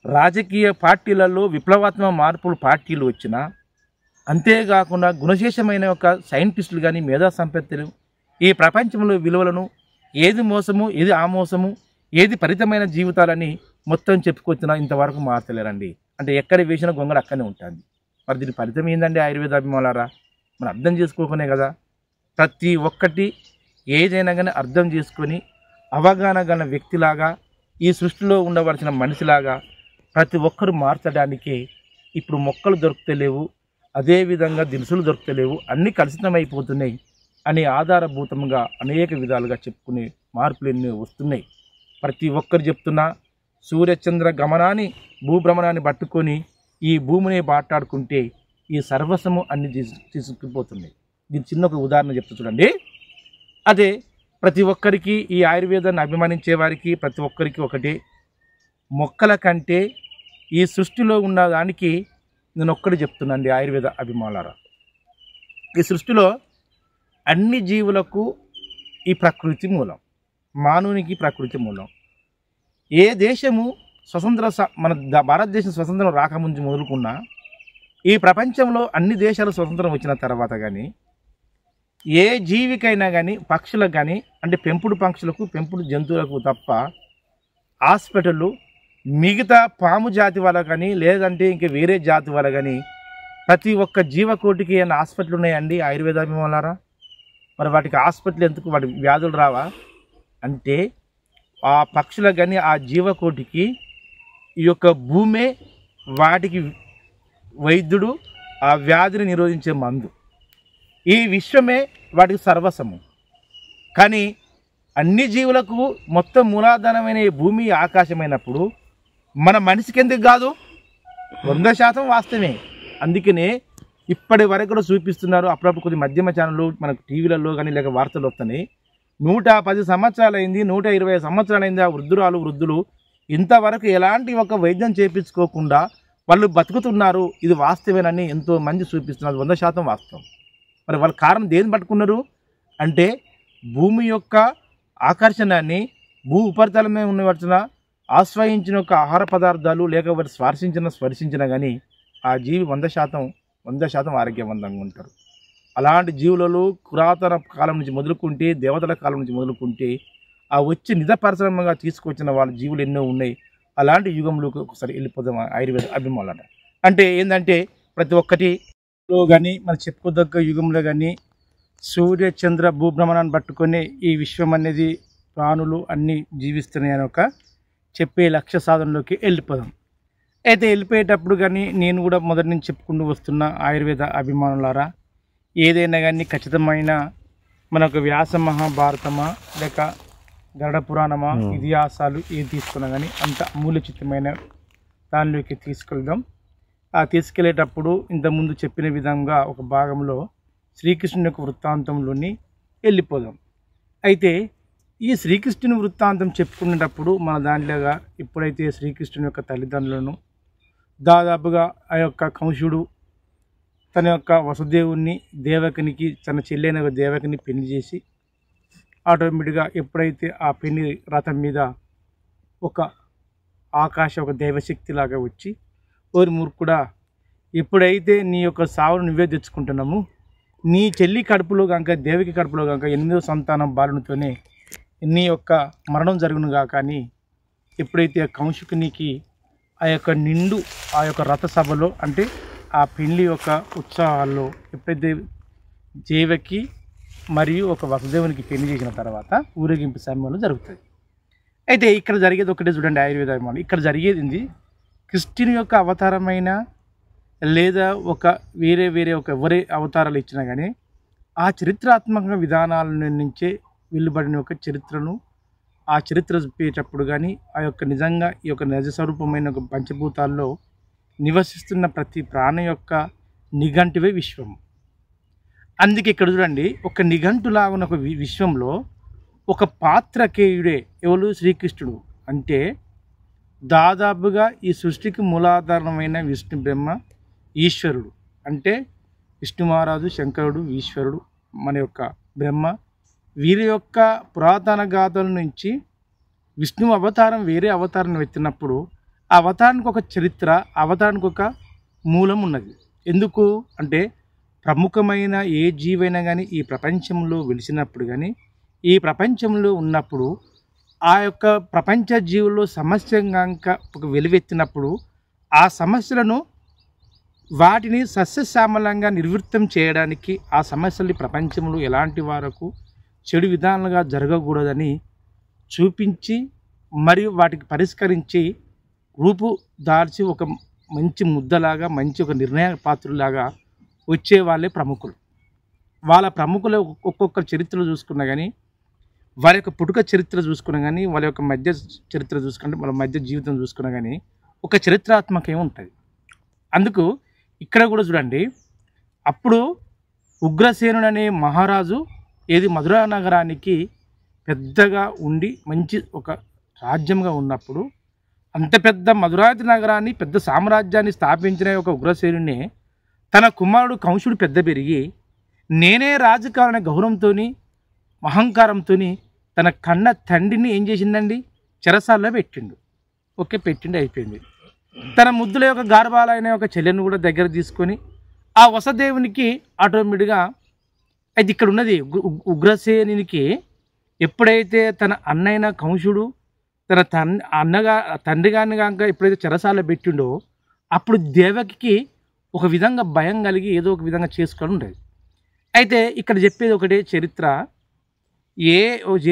Speaker 1: రాజకీయ పార్టీలలో విప్లవాత్మక మార్పులు పార్టీలు వచ్చిన అంతేకాకుండా గుణశేషమైన ఒక సైంటిస్టులు కానీ మేధా సంపత్తులు ఈ ప్రపంచంలో విలువలను ఏది మోసము ఏది ఆమోసము ఏది పరితమైన జీవితాలని మొత్తం చెప్పుకొచ్చినా ఇంతవరకు మార్చలేరండి. అంటే ఎక్కడ వేసిన గొంగడు అక్కడనే ఉంటుంది. మరి దీని ఫలితం ఏందండి ఆయుర్వేద అభిమానులారా? మనం అర్థం చేసుకోకునే కదా. ప్రతి ఒక్కటి ఏదైనా కానీ అర్థం చేసుకొని అవగాహన గల వ్యక్తిలాగా ఈ సృష్టిలో ఉండవలసిన మనిషిలాగా ప్రతి ఒక్కరు మార్చడానికి ఇప్పుడు మొక్కలు దొరుకుతలేవు, అదేవిధంగా దినుసులు దొరుకుతలేవు, అన్నీ కలుషితమైపోతున్నాయి అని ఆధారభూతంగా అనేక విధాలుగా చెప్పుకునే మార్పులు ఎన్నో వస్తున్నాయి. ప్రతి ఒక్కరు చెప్తున్నా సూర్యచంద్ర గమనాన్ని భూభ్రమణాన్ని పట్టుకొని ఈ భూమిని మాట్లాడుకుంటే ఈ సర్వస్వము అన్ని తీసుకుపోతున్నాయి. దీని చిన్న ఒక ఉదాహరణ చెప్తూ చూడండి. అదే ప్రతి ఒక్కరికి ఈ ఆయుర్వేదాన్ని అభిమానించే వారికి ప్రతి ఒక్కరికి ఒకటే, మొక్కల కంటే ఈ సృష్టిలో ఉన్న దానికి నేను ఒక్కటి చెప్తున్నాండి ఆయుర్వేద అభిమానులారా, ఈ సృష్టిలో అన్ని జీవులకు ఈ ప్రకృతి మూలం, మానవునికి ప్రకృతి మూలం. ఏ దేశము మన భారతదేశం స్వతంత్రం రాకముందు మొదలుకున్నా ఈ ప్రపంచంలో అన్ని దేశాలు స్వతంత్రం వచ్చిన తర్వాత కానీ ఏ జీవికైనా కానీ, పక్షులకు కానీ, అంటే పెంపుడు పక్షులకు, పెంపుడు జంతువులకు తప్ప హాస్పిటళ్ళు మిగతా పాము జాతి వాళ్ళ కానీ, లేదంటే ఇంక వేరే జాతి వాళ్ళ కానీ ప్రతి ఒక్క జీవకోటికి ఏమైనా హాస్పిటల్ ఉన్నాయండి ఆయుర్వేదాభిమానులారా? మరి వాటికి హాస్పిటల్ ఎందుకు? వాటి వ్యాధులు రావా? అంటే ఆ పక్షులకు కానీ, ఆ జీవకోటికి ఈ యొక్క భూమే వాటికి వైద్యుడు, ఆ వ్యాధిని నిరోధించే మందు. ఈ విశ్వమే వాటికి సర్వస్వము. కానీ అన్ని జీవులకు మొత్తం మూలాధారమైన ఈ భూమి, ఆకాశమైనప్పుడు మన మనిషికి ఎందుకు కాదు? 100% వాస్తవమే. అందుకనే ఇప్పటి వరకు కూడా చూపిస్తున్నారు. అప్పుడప్పుడు కొద్ది మధ్యమ ఛానళ్ళు మనకు టీవీలలో కానీ లేక వార్తలు వస్తున్నాయి. 110 సంవత్సరాలైంది, 120 సంవత్సరాలైంది ఆ వృద్ధులు ఇంతవరకు ఎలాంటి ఒక వైద్యం చేయించుకోకుండా వాళ్ళు బతుకుతున్నారు. ఇది వాస్తవేనని ఎంతో మంది చూపిస్తున్నారు. 100% వాస్తవం. మరి వాళ్ళ కారణం దేని పట్టుకున్నారు అంటే భూమి యొక్క ఆకర్షణాన్ని, భూ ఉపరితలం మీద ఉన్న ఆశ్రయించిన యొక్క ఆహార పదార్థాలు లేకపోతే స్పర్శించిన కానీ ఆ జీవి 100% ఆరోగ్యవంతంగా ఉంటారు. అలాంటి జీవులలో పురాతన కాలం నుంచి మొదలుకుంటే, దేవతల కాలం నుంచి మొదలుకుంటే ఆ వచ్చి నిజపరిశ్రమగా తీసుకొచ్చిన వాళ్ళ జీవులు ఎన్నో ఉన్నాయి. అలాంటి యుగంలోకి ఒకసారి వెళ్ళిపోదాం. ఆయుర్వేద అభిమానులు అంటే ఏంటంటే ప్రతి ఒక్కటిలో కానీ మనం చెప్పుకోదగ్గ యుగంలో కానీ సూర్య చంద్ర భూభ్రమణాన్ని పట్టుకొని ఈ విశ్వం అనేది ప్రాణులు అన్నీ జీవిస్తున్నాయని ఒక చెప్పే లక్ష్య సాధనలోకి వెళ్ళిపోదాం. అయితే వెళ్ళిపోయేటప్పుడు కానీ నేను కూడా మొదటి నుంచి చెప్పుకుంటూ వస్తున్న ఆయుర్వేద అభిమానులారా, ఏదైనా కానీ ఖచ్చితమైన మనకు వ్యాస మహాభారతమా లేక గరుడ పురాణమా, ఇతిహాసాలు ఏది తీసుకున్నా కానీ అంత అమూల్యచిత్తమైన దానిలోకి తీసుకెళ్దాం. ఆ తీసుకెళ్లేటప్పుడు ఇంతకుముందు చెప్పిన విధంగా ఒక భాగంలో శ్రీకృష్ణుని యొక్క వృత్తాంతంలోని వెళ్ళిపోదాం. అయితే ఈ శ్రీకృష్ణుని వృత్తాంతం చెప్పుకునేటప్పుడు మన దాంట్లోగా ఎప్పుడైతే శ్రీకృష్ణుని యొక్క తల్లిదండ్రులను దాదాపుగా ఆ యొక్క కంసుడు తన యొక్క వసుదేవుని దేవకినికి, తన చెల్లెన దేవకిని పెళ్లి చేసి ఆటోమేటిక్గా ఎప్పుడైతే ఆ పెళ్లి రథం మీద ఒక ఒక దైవశక్తి లాగా వచ్చి, ఓరి మూర్ఖుడా, ఎప్పుడైతే నీ యొక్క సావును నువ్వే తెచ్చుకుంటున్నాము, నీ చెల్లి కడుపులో కనుక, దేవకి కడుపులో కనుక 8వ సంతానం బాలునితోనే నీ యొక్క మరణం జరుగునుగా. కానీ ఎప్పుడైతే కంసుకునికి ఆ యొక్క నిండు ఆ యొక్క రథసభలో అంటే ఆ పెళ్లి యొక్క ఉత్సాహాల్లో ఎప్పుడైతే దేవకి మరియు ఒక వసుదేవునికి పెళ్లి చేసిన తర్వాత ఊరేగింపు సమయంలో జరుగుతుంది. అయితే ఇక్కడ జరిగేది ఒకటే చూడండి ఆయుర్వేద. ఇక్కడ జరిగేది కృష్ణుని యొక్క అవతారమైన లేదా ఒక వేరే ఒక ఎవరే అవతారాలు ఇచ్చినా కానీ ఆ చరిత్రాత్మక విధానాల నుంచే వెలువడిన ఒక చరిత్రను, ఆ చరిత్ర చెప్పేటప్పుడు కానీ ఆ యొక్క నిజంగా ఈ యొక్క నిజస్వరూపమైన ఒక పంచభూతాల్లో నివసిస్తున్న ప్రతి ప్రాణి యొక్క నిఘంటువే విశ్వం. అందుకే ఇక్కడ చూడండి, ఒక నిఘంటులాగా ఉన్న ఒక విశ్వంలో ఒక పాత్రకేయుడే ఎవరు? శ్రీకృష్ణుడు. అంటే దాదాపుగా ఈ సృష్టికి మూలాధారణమైన విష్ణు బ్రహ్మ ఈశ్వరుడు. అంటే విష్ణు మహారాజు, శంకరుడు, ఈశ్వరుడు, మన యొక్క బ్రహ్మ, వీరి యొక్క పురాతన గాథల నుంచి విష్ణు అవతారం వేరే అవతారం ఎత్తినప్పుడు ఆ అవతారానికి ఒక చరిత్ర, అవతారానికి ఒక మూలం ఉన్నది. ఎందుకు అంటే ప్రముఖమైన ఏ జీవైనా కానీ ఈ ప్రపంచంలో వెలిసినప్పుడు కానీ, ఈ ప్రపంచంలో ఉన్నప్పుడు ఆ యొక్క ప్రపంచ జీవుల్లో సమస్య కనుక ఒక వెలువెత్తినప్పుడు ఆ సమస్యలను వాటిని సస్యశ్యామలంగా నిర్వృత్తం చేయడానికి, ఆ సమస్యల్ని ప్రపంచంలో ఎలాంటి వరకు చెడు విధానాలుగా జరగకూడదని చూపించి మరియు వాటికి పరిష్కరించి రూపు దాల్చి ఒక మంచి ముద్దలాగా, మంచి ఒక నిర్ణయ పాత్రలాగా వచ్చే వాళ్ళే ప్రముఖులు. వాళ్ళ ప్రముఖుల ఒక్కొక్క చరిత్రలు చూసుకున్నా కానీ, వారి యొక్క పుట్టుక చరిత్ర చూసుకున్నా కానీ, వాళ్ళ యొక్క మధ్య చరిత్ర చూసుకుంటే, వాళ్ళ మధ్య జీవితం చూసుకున్నా కానీ ఒక చరిత్రాత్మకం ఉంటుంది. అందుకు ఇక్కడ కూడా చూడండి, అప్పుడు ఉగ్రసేనుడు అనే మహారాజు ఏది మధురా నగరానికి పెద్దగా ఉండి మంచి ఒక రాజ్యంగా ఉన్నప్పుడు, అంత పెద్ద మధురాతి నగరాన్ని, పెద్ద సామ్రాజ్యాన్ని స్థాపించిన ఒక ఉగ్రసేనుని తన కుమారుడు కంసుడు పెద్ద పెరిగి నేనే రాజు కావాలనే గౌరవంతో అహంకారంతో తన కన్న తండ్రిని ఏం చేసిందండి, చెరసాల్లో పెట్టిండు. ఓకే, పెట్టిండి, అయిపోయింది. తన ముద్దుల యొక్క గార్భాలైన ఒక చెల్లెని కూడా దగ్గర తీసుకొని ఆ వసుదేవునికి ఆటోమేటిక్గా అది ఇక్కడ ఉన్నది. ఉగ్రసేనునికి ఎప్పుడైతే తన అన్నైన కంసుడు తన తండ్రి గారిని కాక ఎప్పుడైతే చెరసాల పెట్టిండో అప్పుడు దేవకికి ఒక విధంగా భయం కలిగి ఏదో ఒక విధంగా చేసుకొని ఉండేది. అయితే ఇక్కడ చెప్పేది ఒకటే చరిత్ర,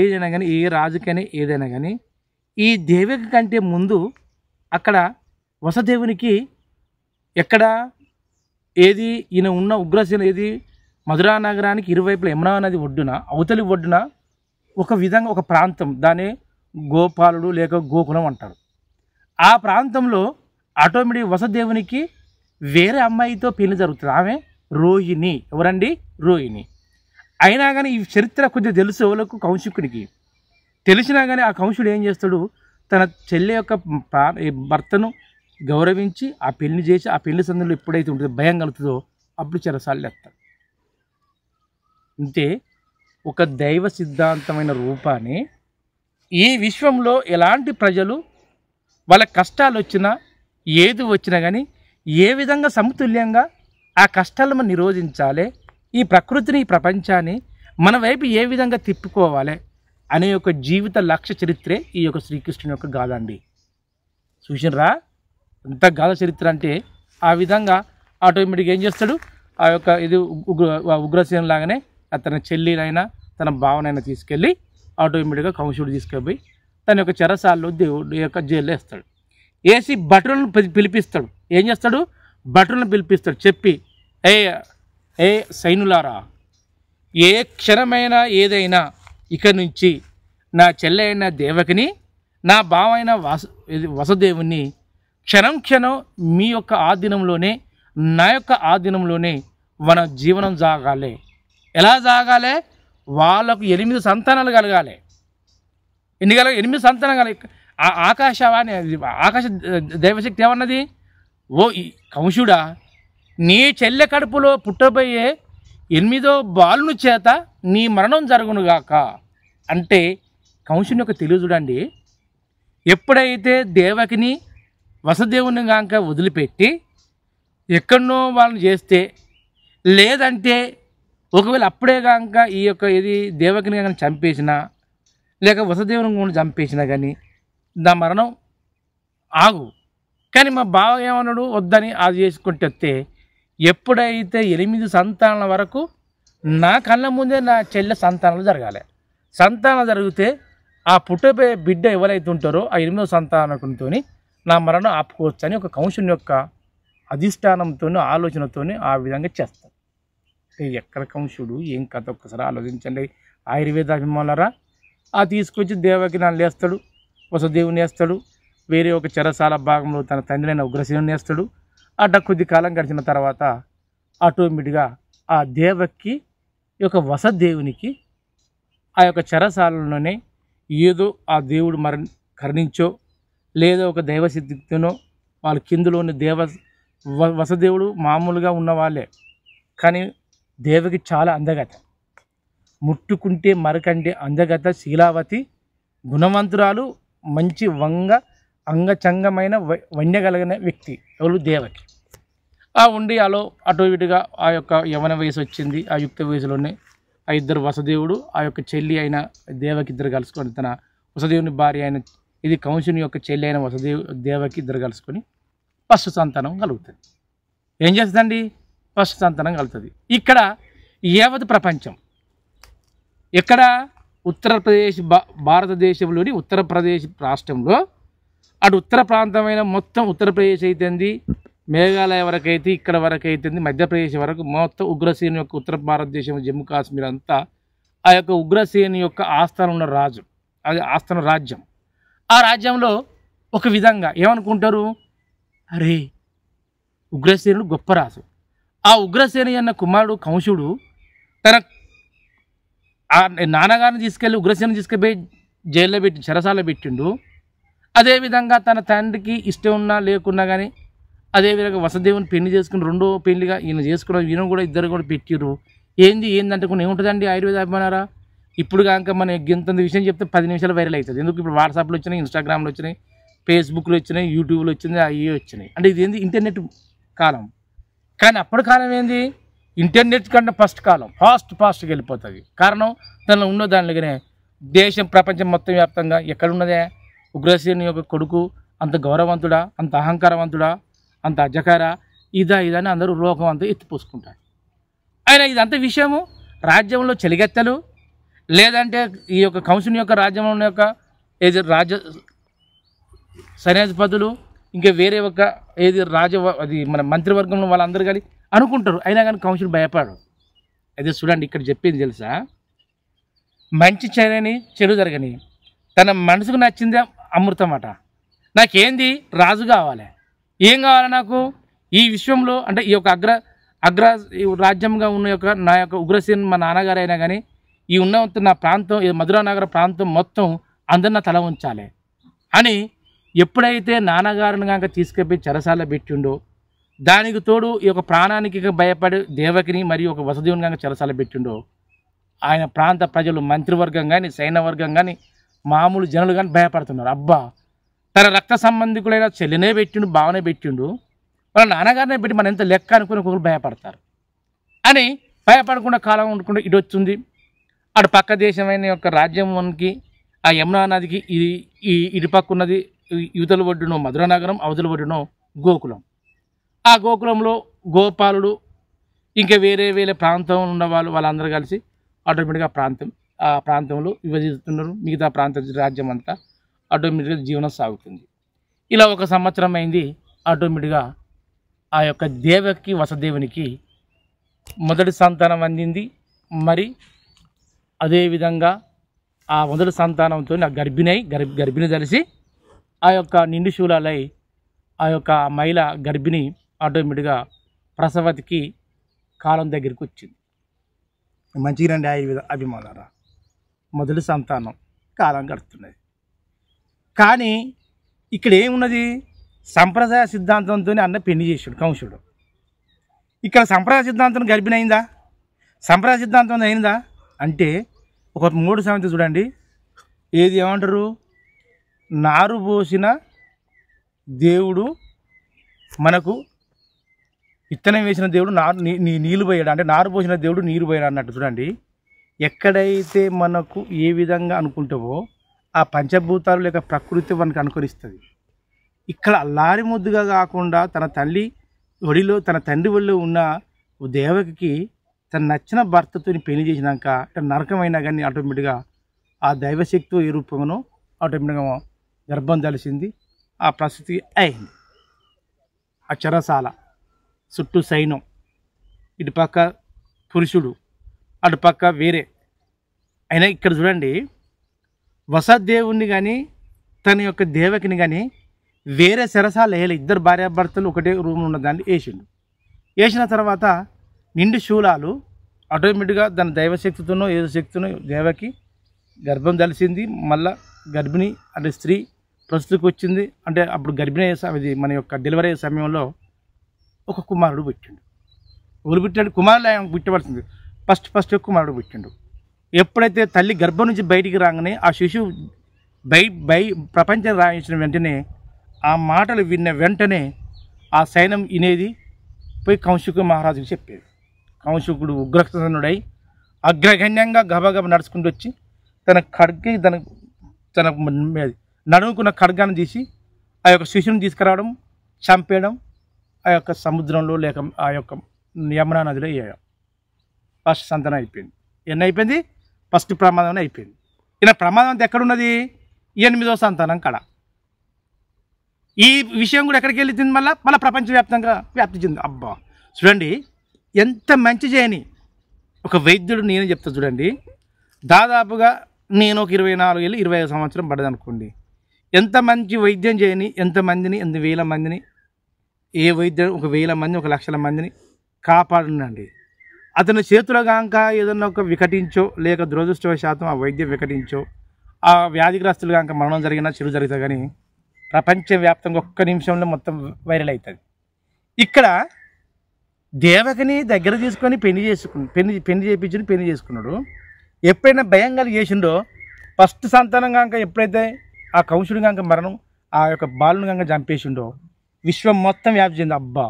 Speaker 1: ఏదైనా కానీ ఏ రాజుకైనా ఏదైనా కానీ ఈ దేవకి కంటే ముందు అక్కడ వసుదేవునికి ఎక్కడ ఏది ఈయన ఉన్న ఉగ్రసేన ఏది మధురా నగరానికి ఇరువైపుల యమునా నది ఒడ్డున అవతలి ఒడ్డున ఒక విధంగా ఒక ప్రాంతం, దాన్ని గోపాలుడు లేక గోకులం అంటారు. ఆ ప్రాంతంలో ఆటోమేటిక్ వసుదేవునికి వేరే అమ్మాయితో పెళ్లి జరుగుతుంది. ఆమె రోహిణి. ఎవరండి? రోహిణి. అయినా కానీ ఈ చరిత్ర కొద్దిగా తెలుసు ఎవరికి, కౌశికునికి తెలిసినా కానీ ఆ కంసుడు ఏం చేస్తాడు, తన చెల్లె యొక్క భర్తను గౌరవించి ఆ పెళ్లి చేసి ఆ పెళ్లి సందులో ఎప్పుడైతే ఉంటుందో భయం కలుగుతుందో అప్పుడు చెరసాలు ఎత్తాడు. అంటే ఒక దైవ సిద్ధాంతమైన రూపాన్ని ఈ విశ్వంలో ఎలాంటి ప్రజలు వాళ్ళ కష్టాలు వచ్చినా ఏది వచ్చినా కానీ ఏ విధంగా సమతుల్యంగా ఆ కష్టాలను నిరోధించాలి, ఈ ప్రకృతిని ఈ ప్రపంచాన్ని మన వైపు ఏ విధంగా తిప్పుకోవాలి అనే ఒక జీవిత లక్ష్య చరిత్రే ఈ యొక్క శ్రీకృష్ణుని యొక్క గాథ అండి. చూసినరా ఎంత గాథ చరిత్ర అంటే ఆ విధంగా ఆటోమేటిక్గా ఏం చేస్తాడు, ఆ యొక్క ఇది ఉగ్రసేన లాగానే తన చెల్లినైనా తన భావనైనా తీసుకెళ్ళి ఆటోమేటిక్గా కంసుడు తీసుకెళ్ళి తన యొక్క చెరసాల్లో దేవుడు యొక్క జైల్లో వేస్తాడు. వేసి భటులను పిలిపిస్తాడు. ఏం చేస్తాడు, భటులను పిలిపిస్తాడు. చెప్పి ఏ సైనులారా, ఏ క్షణమైనా ఏదైనా ఇక నుంచి నా చెల్లె అయిన దేవకిని నా బావ అయిన వసుదేవుని క్షణం క్షణం మీ యొక్క ఆధీనంలోనే నా యొక్క ఆధీనంలోనే మన జీవనం సాగాలి. ఎలా సాగాలి? వాళ్ళకు 8 సంతానాలు కలగాలి. ఎన్ని కలగాలి? 8 సంతానాలు కలగాలి. ఆకాశ దైవశక్తి ఏమన్నది, ఓ కంసుడా, నీ చెల్లె కడుపులో పుట్టబోయే 8వ బాలుని చేత నీ మరణం జరుగునుగాక అంటే కంసుని యొక్క తెలివి చూడండి. ఎప్పుడైతే దేవకిని వసుదేవుని గాక వదిలిపెట్టి ఎక్కడనో వాళ్ళని చేస్తే, లేదంటే ఒకవేళ అప్పుడే కాక ఈ యొక్క ఇది దేవకిని కానీ చంపేసినా లేక వసుదేవుని కూడా చంపేసినా కానీ నా మరణం ఆగు. కానీ మా బావ ఏమన్నాడు, వద్దని అది చేసుకుంటే వస్తే ఎప్పుడైతే 8 సంతానాల వరకు నా కళ్ళ ముందే నా చెల్లె సంతానాలు జరగాలి. సంతానం జరిగితే ఆ పుట్టబోయే బిడ్డ ఎవరైతే ఉంటారో ఆ 8వ సంతానకంతో నా మరణం ఆపుకోవచ్చు అని ఒక కంసుని యొక్క అధిష్టానంతో ఆలోచనతో ఆ విధంగా చేస్తారు. ఎక్కడ కంసుడు ఏం కథ ఒక్కసారి ఆలోచించండి. ఆయుర్వేద అభిమానులరా, ఆ తీసుకొచ్చి దేవకి నన్ను లేస్తాడు, వసుదేవుని వేస్తాడు, వేరే ఒక చెరసాల భాగంలో తన తండ్రినైన ఉగ్రసేనుని వేస్తాడు. అట్ట కొద్ది కాలం గడిచిన తర్వాత ఆటోమేటిక్గా ఆ దేవకి యొక్క వసుదేవునికి ఆ యొక్క చెరసాలలోనే ఏదో ఆ దేవుడు కరుణించో లేదో ఒక దైవసిద్ధితోనో వాళ్ళ కిందలోని వసుదేవుడు మామూలుగా ఉన్న వాళ్ళే, కానీ దేవకి చాలా అందగత, ముట్టుకుంటే మరకంటే అందగత, శీలావతి, గుణవంతురాలు, మంచి అంగచంగమైన వన్యగలిగిన వ్యక్తి ఎవరు దేవకి. ఆ ఉండి అలో అటు ఇటుగా ఆ యొక్క యవన వయసు వచ్చింది. ఆ యుక్త వయసులోనే ఆ ఇద్దరు వసుదేవుడు ఆ యొక్క చెల్లి అయిన దేవకి ఇద్దరు కలుసుకొని, తన వసుదేవుని భార్య అయిన ఇది కంసుని యొక్క చెల్లి అయిన దేవకి ఇద్దరు కలుసుకొని ఫస్ట్ సంతానం కలుగుతుంది. ఏం చేస్తుందండి? ఫస్ట్ సంతానం కలుగుతుంది. ఇక్కడ యావత్ ప్రపంచం ఎక్కడ? ఉత్తరప్రదేశ్, భారతదేశంలోని ఉత్తరప్రదేశ్ రాష్ట్రంలో అటు ఉత్తర ప్రాంతమైన మొత్తం ఉత్తరప్రదేశ్ అయితేంది, మేఘాలయ వరకు అయితే, ఇక్కడ వరకు అయితేంది, మధ్యప్రదేశ్ వరకు మొత్తం ఉగ్రసేను యొక్క ఉత్తర భారతదేశం, జమ్మూ కాశ్మీర్ అంతా ఆ యొక్క ఉగ్రసేను యొక్క ఆస్థానం ఉన్న రాజు, అది ఆస్థాన రాజ్యం. ఆ రాజ్యంలో ఒక విధంగా ఏమనుకుంటారు, అరే ఉగ్రసేనుడు గొప్ప రాజు. ఆ ఉగ్రసేను అన్న కుమారుడు కంసుడు తన నాన్నగారిని తీసుకెళ్ళి ఉగ్రసేను తీసుకుపోయి జైల్లో పెట్టి చెరసాల పెట్టిండు. అదేవిధంగా తన తండ్రికి ఇష్టం ఉన్నా లేకున్నా కానీ అదేవిధంగా వసుదేవుని పెళ్లి చేసుకుని రెండో పెళ్లిగా ఈయన చేసుకున్న ఈయన కూడా ఇద్దరు కూడా పెట్టిరు. ఏందంటే కొన్ని ఏముంటుందండి ఆయుర్వేద అభిమానారా. ఇప్పుడు కాక మనం ఇంత విషయం చెప్తే 10 నిమిషాలు వైరల్ అవుతుంది. ఎందుకు ఇప్పుడు వాట్సాప్లో వచ్చినాయి, ఇన్స్టాగ్రామ్లో వచ్చినాయి, ఫేస్బుక్లో వచ్చినాయి, యూట్యూబ్లో వచ్చింది, అవి వచ్చినాయి. అంటే ఇది ఏంది ఇంటర్నెట్ కాలం. కానీ అప్పటి కాలం ఏంది ఇంటర్నెట్ కన్నా ఫస్ట్ కాలం, ఫాస్ట్గా వెళ్ళిపోతుంది. కారణం దానిలో ఉన్న దానిలోనే దేశం ప్రపంచం మొత్తం వ్యాప్తంగా ఎక్కడున్నదే ఉగ్రసేని యొక్క కొడుకు అంత గౌరవవంతుడా, అంత అహంకారవంతుడా, అంత అజకారా, ఇదని అందరూ లోకం అంతా ఎత్తిపోసుకుంటారు. అయినా ఇదంతా విషయము రాజ్యంలో చెలిగెత్తలు లేదంటే ఈ యొక్క కంసుని యొక్క రాజ్యంలో యొక్క ఏది రాజ్య సైన్యాధిపతులు ఇంకా వేరే ఒక ఏది అది మన మంత్రివర్గంలో వాళ్ళందరూ కానీ అనుకుంటారు. అయినా కానీ కంసుడు భయపడు. అదే చూడండి ఇక్కడ చెప్పింది తెలుసా, మంచి చేయని చెడు జరగని తన మనసుకు నచ్చిందే అమృతం అట. నాకేంది రాజు కావాలి, ఏం కావాలి నాకు ఈ విశ్వంలో అంటే ఈ యొక్క అగ్ర రాజ్యంగా ఉన్న యొక్క నా యొక్క ఉగ్రసేన్ మా నాన్నగారు అయినా కానీ ఈ ఉన్న నా ప్రాంతం మధురా నగర ప్రాంతం మొత్తం అందరిన తల ఉంచాలి అని ఎప్పుడైతే నాన్నగారిని కనుక తీసుకెళ్ళి చెరసాల పెట్టిండో దానికి తోడు ఈ యొక్క ప్రాణానికి భయపడి దేవకిని మరియు ఒక వసుదేవుని కనుక చెరసాల పెట్టిండో ఆయన ప్రాంత ప్రజలు మంత్రివర్గం కానీ సైన్యవర్గం కానీ మామూలు జనులు కానీ భయపడుతున్నారు. అబ్బా తన రక్త సంబంధికులైన చెల్లినే పెట్టిండు, బావనే పెట్టిండు, వాళ్ళ నాన్నగారినే పెట్టి మన ఎంత లెక్క అనుకుని ఒకరు భయపడతారు అని భయపడకుండా కాలం ఉండకుండా ఇటు వచ్చింది. అటు పక్క దేశమైన యొక్క రాజ్యానికి ఆ యమునా నదికి ఇటుపక్కున్నది యువతల ఒడ్డునో మధుర నగరం, అవతల ఒడ్డునో గోకులం. ఆ గోకులంలో గోపాలుడు ఇంకా వేరే ప్రాంతం ఉన్న వాళ్ళందరూ కలిసి ఆటోమేటిక్గా ఆ ప్రాంతంలో విభజిస్తున్నారు. మిగతా ప్రాంత రాజ్యం అంతా ఆటోమేటిక్గా జీవనం సాగుతుంది. ఇలా 1 సంవత్సరం అయింది. ఆటోమేటిక్గా ఆ యొక్క దేవకి వసుదేవునికి మొదటి సంతానం అందింది. మరి అదేవిధంగా ఆ మొదటి సంతానంతో ఆ గర్భిణి తెలిసి ఆ యొక్క నిండు శూలాలై ఆ యొక్క మహిళ గర్భిణి ఆటోమేటిక్గా ప్రసవతికి కాలం దగ్గరికి వచ్చింది. మంచిగానండి ఆయుర్వేద అభిమానారా. మొదటి సంతానం కాలం గడుస్తున్నది. కానీ ఇక్కడ ఏమున్నది, సంప్రదాయ సిద్ధాంతంతో అన్న పెళ్లి చేసాడు కంసుడు. ఇక్కడ సంప్రదాయ సిద్ధాంతం గర్భిణి అయిందా, సంప్రదాయ సిద్ధాంతం అయిందా అంటే ఒక 3 సంవత్సరం చూడండి. ఏది ఏమంటారు, నారు పోసిన దేవుడు మనకు విత్తనం వేసిన దేవుడు నీళ్ళు పోయాడు, అంటే నారు పోసిన దేవుడు నీరు పోయాడు అన్నట్టు చూడండి. ఎక్కడైతే మనకు ఏ విధంగా అనుకుంటావో ఆ పంచభూతాలు లేక ప్రకృతి మనకు అనుకరిస్తుంది. ఇక్కడ అల్లారి ముద్దుగా కాకుండా తన తండ్రి ఒడిలో ఉన్న దేవకి తను నచ్చిన భర్తతో పెళ్లి చేసినాక నరకమైనా కానీ ఆటోమేటిక్గా ఆ దైవశక్తి ఏ రూపంలో ఆటోమేటిక్గా గర్భం తెలిసింది. ఆ ప్రసూతి అయింది. ఆ చెరసాల చుట్టూ సైన్యం, ఇటుపక్క పురుషుడు, అటుపక్క వేరే. అయినా ఇక్కడ చూడండి, వసుదేవుని కానీ తన యొక్క దేవకిని కానీ వేరే చెరసాల వేయలే. 2 భార్యాభర్తలు ఒకటే రూమ్లో ఉన్న దాన్ని వేసిన తర్వాత నిండు శూలాలు ఆటోమేటిక్గా దాని దైవశక్తితోనో ఏదో శక్తినో దేవకి గర్భం తెలిసింది. మళ్ళా గర్భిణి అంటే స్త్రీ ప్రస్తుతికి వచ్చింది. అంటే అప్పుడు గర్భిణి అయ్యే మన యొక్క డెలివరీ అయ్యే సమయంలో ఒక కుమారుడు పుట్టిండు. ఊరు పుట్టాడు, కుమారుడు ఆయన పుట్టవలసింది. ఫస్ట్ కుమారుడు పుట్టిండు. ఎప్పుడైతే తల్లి గర్భం నుంచి బయటికి రాగానే ఆ శిశువు ప్రపంచం రాయించిన వెంటనే ఆ మాటలు విన్న వెంటనే ఆ సైన్యం వినేది పోయి కౌశిక మహారాజుకి చెప్పేది. కౌశికుడు ఉగ్రసనుడై అగ్రగణ్యంగా గబగబ నడుచుకుంటూ వచ్చి తన నడుముకున్న ఖడ్గాన్ని తీసి ఆ యొక్క శిశువుని తీసుకురావడం, చంపేయడం ఆ యొక్క సముద్రంలో లేక ఆ యొక్క యమునా నదిలో వేయడం. ఫస్ట్ సంతానం అయిపోయింది. ఎన్ని అయిపోయింది? ఫస్ట్ ప్రమాదం అయిపోయింది. ఇలా ప్రమాదం అంతా ఎక్కడున్నది? 8వ సంతానం కాడ. ఈ విషయం కూడా ఎక్కడికి వెళ్ళింది? మళ్ళీ ప్రపంచవ్యాప్తంగా వ్యాప్తి చెంది. అబ్బా చూడండి, ఎంత మంచి చేయని ఒక వైద్యుడు నేను చెప్తా చూడండి. దాదాపుగా నేను ఒక 24 ఏళ్ళు 25 సంవత్సరం పడ్డదనుకోండి. ఎంత మంచి వైద్యం చేయని ఎంతమందిని, 1,000 మందిని, ఏ వైద్యం 1,000 మంది 1,00,000 మందిని కాపాడునండి. అతని చేతుల కాక ఏదన్నా ఒక వికటించో లేక దురదృష్టవశాతం ఆ వైద్యం వికటించో ఆ వ్యాధిగ్రస్తులు కాక మరణం జరిగినా చెడు జరుగుతుంది. కానీ ప్రపంచవ్యాప్తంగా 1 నిమిషంలో మొత్తం వైరల్ అవుతుంది. ఇక్కడ దేవకిని దగ్గర తీసుకొని పెళ్లి చేసుకున్నాడు. ఎప్పుడైనా భయం కలిగి చేసిండో ఫస్ట్ సంతానం కనుక ఎప్పుడైతే ఆ కంసుడు కనుక మరణం ఆ యొక్క బాలుని కనుక చంపేసిండో విశ్వం మొత్తం వ్యాప్తి చెంది, అబ్బా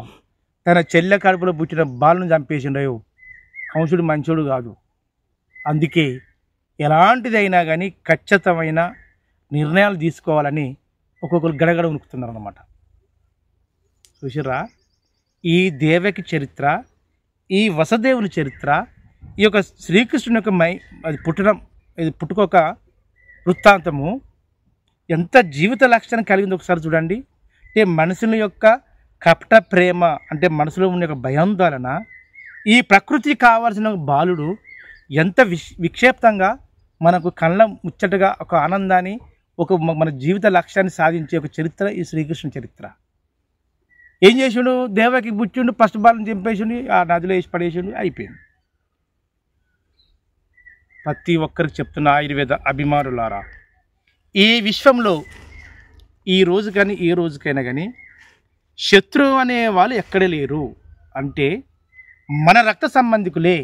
Speaker 1: తన చెల్లె కడుపులో పుట్టిన బాలుని చంపేసిండో కంసుడు మంచోడు కాదు. అందుకే ఎలాంటిదైనా కానీ ఖచ్చితమైన నిర్ణయాలు తీసుకోవాలని ఒక్కొక్కరు గడగడ ఉనుకుతున్నారు అన్నమాట. చూసిరా, ఈ దేవకి చరిత్ర, ఈ వసుదేవుని చరిత్ర, ఈ యొక్క శ్రీకృష్ణుని యొక్క అది పుట్టుకొక వృత్తాంతము ఎంత జీవిత లక్ష్యాన్ని కలిగింది ఒకసారి చూడండి. అంటే మనుషుల యొక్క కపట ప్రేమ, అంటే మనసులో ఉన్న యొక్క భయాందోళన, ఈ ప్రకృతి కావాల్సిన బాలుడు ఎంత విక్షేప్తంగా మనకు కళ్ళ ముచ్చటగా ఒక ఆనందాన్ని, ఒక మన జీవిత లక్ష్యాన్ని సాధించే ఒక చరిత్ర ఈ శ్రీకృష్ణ చరిత్ర. ఏం చేసిండు, దేవకి బుచ్చిండు, ఫస్ట్ బాలను చంపేసిండు, ఆ నదిలో వేసి పడేసిండు, అయిపోయింది. ప్రతి ఒక్కరికి చెప్తున్న ఆయుర్వేద అభిమానులారా, ఈ విశ్వంలో ఈ రోజు కానీ ఏ రోజుకైనా కానీ శత్రువు అనే వాళ్ళు ఎక్కడే లేరు. అంటే మన రక్త సంబంధికులే.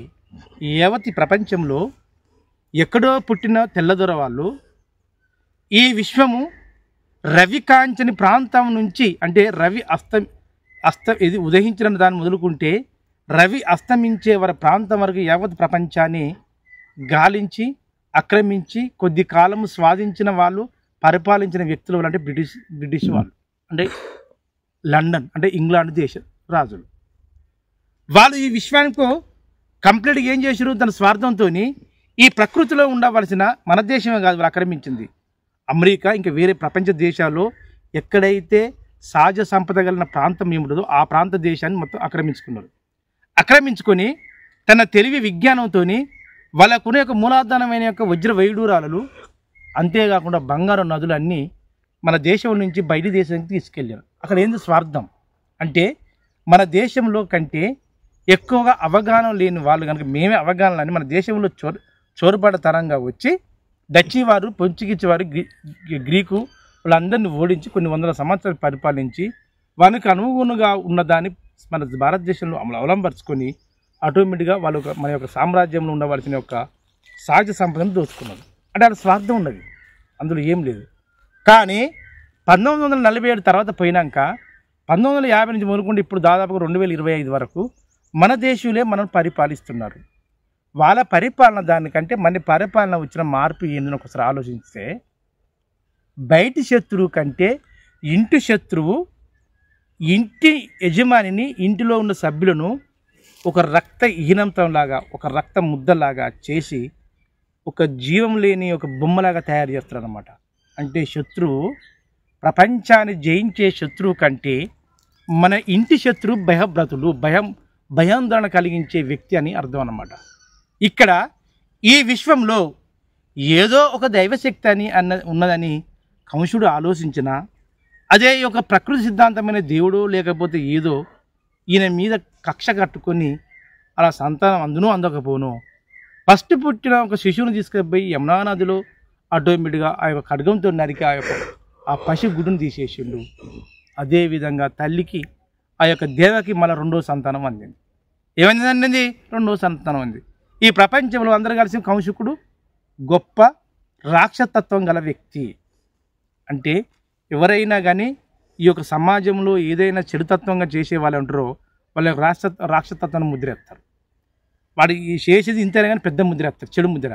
Speaker 1: యావతి ప్రపంచంలో ఎక్కడో పుట్టిన తెల్లదొర వాళ్ళు ఈ విశ్వము రవి కాంచని ప్రాంతం నుంచి, అంటే రవి ఇది ఉదయించిన దాన్ని మొదలుకుంటే రవి అస్తమించే ప్రాంతం వరకు యావత్ ప్రపంచాన్ని గాలించి ఆక్రమించి కొద్ది కాలం స్వాధించిన వాళ్ళు, పరిపాలించిన వ్యక్తులు అంటే బ్రిటిష్ వాళ్ళు, అంటే లండన్, అంటే ఇంగ్లాండ్ దేశ రాజులు. వాళ్ళు ఈ విశ్వానికి కంప్లీట్గా ఏం చేశారు, తన స్వార్థంతో ఈ ప్రకృతిలో ఉండవలసిన మన దేశమే కాదు వాళ్ళు ఆక్రమించింది. అమెరికా ఇంకా వేరే ప్రపంచ దేశాల్లో ఎక్కడైతే సహజ సంపద కలిగిన ప్రాంతం ఏముంటుందో ఆ ప్రాంత దేశాన్ని మొత్తం ఆక్రమించుకున్నారు. ఆక్రమించుకొని తన తెలివి విజ్ఞానంతో వాళ్ళకునే యొక్క మూలాధారమైన యొక్క వజ్ర వైడూరాలు, అంతేకాకుండా బంగారు నదులన్నీ మన దేశం నుంచి బయటి దేశానికి తీసుకెళ్ళారు. అక్కడ ఏంది స్వార్థం అంటే మన దేశంలో కంటే ఎక్కువగా అవగాహన లేని వాళ్ళు కనుక మేమే అవగాహనలని మన దేశంలో చోరుబాట తరంగా వచ్చి డచ్చి వారు, పొంచుగిచ్చి వారు, గ్రీకు వాళ్ళందరినీ ఓడించి కొన్ని వందల సంవత్సరాలు పరిపాలించి వారికి అనుగుణంగా ఉన్నదాన్ని మన భారతదేశంలో అవలంబరుచుకొని ఆటోమేటిక్గా వాళ్ళు మన యొక్క సామ్రాజ్యంలో ఉండవలసిన యొక్క సహజ సంపదను దోచుకున్నారు. అంటే అక్కడ స్వార్థం ఉన్నది, అందులో ఏం లేదు. కానీ 1947 తర్వాత పోయినాక 1950 నుంచి మొదలుకుంటే ఇప్పుడు దాదాపుగా 2025 వరకు మన దేశీయులే మనం పరిపాలిస్తున్నారు. వాళ్ళ పరిపాలన దానికంటే మన పరిపాలన వచ్చిన మార్పు ఏందని ఒకసారి ఆలోచిస్తే, బయటి శత్రువు కంటే ఇంటి శత్రువు ఇంటి యజమానిని, ఇంటిలో ఉన్న సభ్యులను ఒక రక్తహీనంతంలాగా, ఒక రక్త ముద్దలాగా చేసి ఒక జీవం లేని ఒక బొమ్మలాగా తయారు చేస్తారన్నమాట. అంటే శత్రువు, ప్రపంచాన్ని జయించే శత్రువు కంటే మన ఇంటి శత్రువు భయభ్రతులు, భయాందోళన కలిగించే వ్యక్తి అని అర్థం అన్నమాట. ఇక్కడ ఈ విశ్వంలో ఏదో ఒక దైవశక్తి అని ఉన్నదని కంసుడు ఆలోచించిన, అదే ఒక ప్రకృతి సిద్ధాంతమైన దేవుడు లేకపోతే ఏదో ఈయన మీద కక్ష కట్టుకొని అలా సంతానం అందునూ అందకపోను ఫస్ట్ పుట్టిన ఒక శిశువుని తీసుకుపోయి యమునా నదిలో ఆటోమేటిక్గా ఆ యొక్క ఖడ్గంతో నరికి ఆ పశు గుడ్డును తీసేసిండు. అదేవిధంగా తల్లికి ఆ యొక్క దేవకి మళ్ళీ రెండో సంతానం అందింది. ఏమైందండి? రెండో సంతానం అంది. ఈ ప్రపంచంలో అందరూ కలిసి కౌశికుడు గొప్ప రాక్షసత్వం గల వ్యక్తి. అంటే ఎవరైనా కానీ ఈ యొక్క సమాజంలో ఏదైనా చెడుతత్వంగా చేసే వాళ్ళు ఉంటారో వాళ్ళ రాక్షసత్వాన్ని ముద్రేస్తారు. వాడు చేసేది ఇంతైనా కానీ పెద్ద ముద్ర వేస్తారు, చెడు ముద్ర.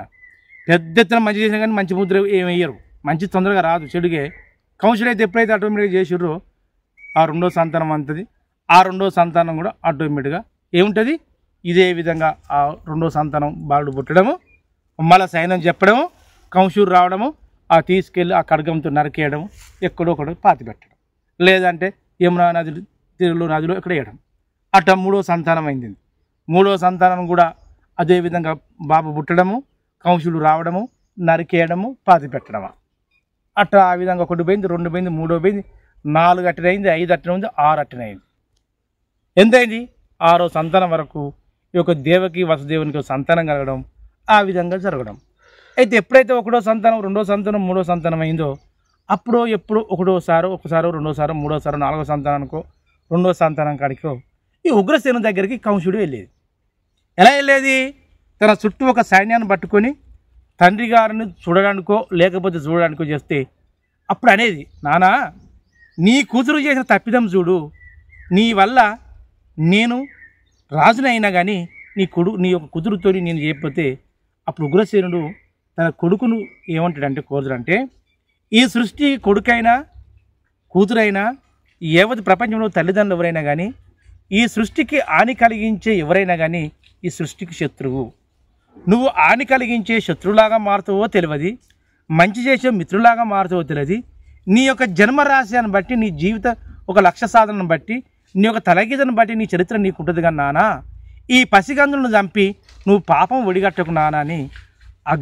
Speaker 1: పెద్ద ఎత్తున మంచి చేసినా కానీ మంచి ముద్ర ఏమయ్యారు, మంచి తొందరగా రాదు, చెడుగే. కౌశుడు అయితే ఎప్పుడైతే ఆటోమేటిక్గా చేసిర్రో ఆ రెండో సంతానం అంతది. ఆ రెండో సంతానం కూడా ఆటోమేటిక్గా ఏముంటుంది, ఇదే విధంగా ఆ రెండో సంతానం బాలుడు పుట్టడము, మళ్ళీ సైన్యం చెప్పడము, కంసుడు రావడము, ఆ తీసుకెళ్ళి ఆ ఖడ్గంతో నరికేయడం, ఎక్కడో ఒకటి పాతి పెట్టడం, లేదంటే యమునా నదిలో ఎక్కడ వేయడం. అట్లా మూడో సంతానం అయింది. మూడో సంతానం కూడా అదేవిధంగా బాబు పుట్టడము, కంసుడు రావడము, నరికేయడము, పాతి పెట్టడము. అట్లా ఆ విధంగా 1 పోయింది, 2 పోయింది, 3 పోయింది, 4 అట్టినైంది, 5 అట్టినైంది, 6 అట్టినైంది. ఎంతైంది? 6వ సంతానం వరకు ఈ యొక్క దేవకి వసుదేవునికి సంతానం కలగడం, ఆ విధంగా జరగడం. అయితే ఎప్పుడైతే 1వ సంతానం, 2వ సంతానం, 3వ సంతానం అయిందో అప్పుడు ఎప్పుడు ఒకసారో, రెండోసారో, మూడోసారో, 4వ సంతానానికో, 2వ సంతానం కాడికో ఈ ఉగ్రసేను దగ్గరికి కంసుడు వెళ్ళేది. ఎలా వెళ్ళేది? తన చుట్టూ ఒక సైన్యాన్ని పట్టుకొని తండ్రి గారిని చూడడానికో లేకపోతే చూడడానికో చేస్తే అప్పుడు అనేది, నానా నీ కూతురు చేసిన తప్పిదం చూడు, నీ వల్ల నేను రాజునైనా కానీ నీ యొక్క కూతురుతో నేను చేయకపోతే, అప్పుడు ఉగ్రసేనుడు తన కొడుకును ఏమంటాడంటే కోరుతాడంటే, ఈ సృష్టి కొడుకైనా కూతురైనా యావత్ ప్రపంచంలో తల్లిదండ్రులు ఎవరైనా కానీ ఈ సృష్టికి హాని కలిగించే ఎవరైనా కానీ ఈ సృష్టికి శత్రువు. నువ్వు హాని కలిగించే శత్రువులాగా మారుతావో తెలియదు, మంచి చేసే మిత్రులాగా మారుతావో తెలియదు. నీ యొక్క జన్మరాశిని బట్టి, నీ జీవిత ఒక లక్ష్య సాధనను బట్టి, నీ యొక్క తలగీతను బట్టి నీ చరిత్ర నీకు ఉంటుంది. కానీ నానా ఈ పసిగందులను చంపి నువ్వు పాపం ఒడిగట్టకు నానా అని ఆ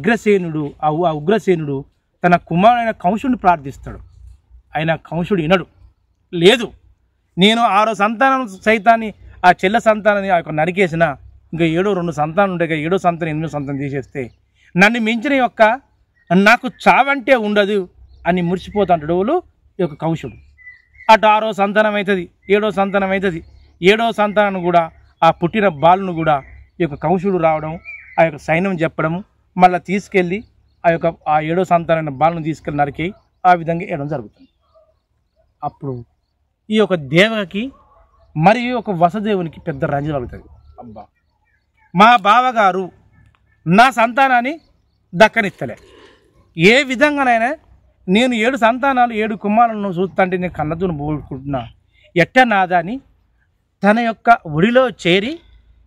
Speaker 1: ఉగ్రసేనుడు తన కుమారుడైన కంసుడిని ప్రార్థిస్తాడు. ఆయన కంసుడు వినడు. లేదు, నేను 6వ సంతానం సైతాన్ని ఆ చెల్ల సంతానాన్ని ఆ యొక్క నరికేసిన, ఇంకా 2 సంతానం ఉండే, 7వ సంతానం 8వ సంతానం తీసేస్తే నన్ను మించిన యొక్క నాకు చావంటే ఉండదు అని మురిసిపోతాంటాడు ఈ యొక్క కంసుడు. అటు 6వ సంతానం అవుతుంది, 7వ సంతానం అవుతుంది. 7వ సంతానం కూడా ఆ పుట్టిన బాలును కూడా ఈ యొక్క కంసుడు రావడం, ఆ యొక్క సైన్యం చెప్పడం, మళ్ళీ తీసుకెళ్ళి ఆ 7వ సంతానమైన బాలును తీసుకెళ్ళి నరికి ఆ విధంగా వేయడం జరుగుతుంది. అప్పుడు ఈ యొక్క దేవకి మరియు ఒక వసుదేవునికి పెద్ద రంజన కలుగుతుంది. అబ్బా, మా బావగారు నా సంతానాన్ని దక్కనిస్తలే, ఏ విధంగానైనా నేను 7 సంతానాలు 7 కుమారులను చూస్తుంటే నేను కన్నదూను పోగొట్టుకుంటున్నా, ఎట్ట నాదని తన యొక్క ఒడిలో చేరి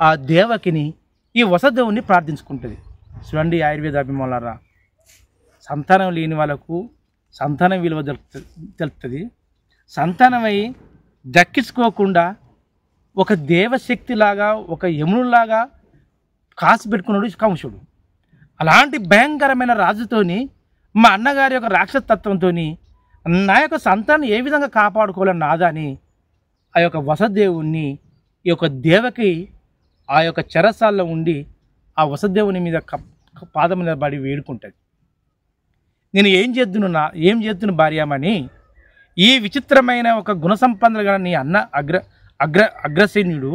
Speaker 1: ఆ దేవకిని ఈ వసుదేవుని ప్రార్థించుకుంటుంది. చూడండి ఆయుర్వేద అభిమానులారా, సంతానం లేని వాళ్ళకు సంతానం విలువ తెలుస్తుంది. సంతానమై దక్కించుకోకుండా ఒక దేవశక్తిలాగా, ఒక యమునులాగా కాసు పెట్టుకున్నాడు కంసుడు. అలాంటి భయంకరమైన రాజుతోని, మా అన్నగారి యొక్క రాక్షసత్వంతో నా యొక్క సంతానం ఏ విధంగా కాపాడుకోవాలని నాదని ఆ యొక్క వసుదేవుణ్ణి ఈ యొక్క దేవకి ఆ యొక్క చెరసాల్లో ఉండి ఆ వసుదేవుని మీద పాదం మీద పడి వేడుకుంటుంది. నేను ఏం చేద్దును భార్యమని, ఈ విచిత్రమైన ఒక గుణసంపన్నులు గల నీ అన్న అగ్రసేనుడు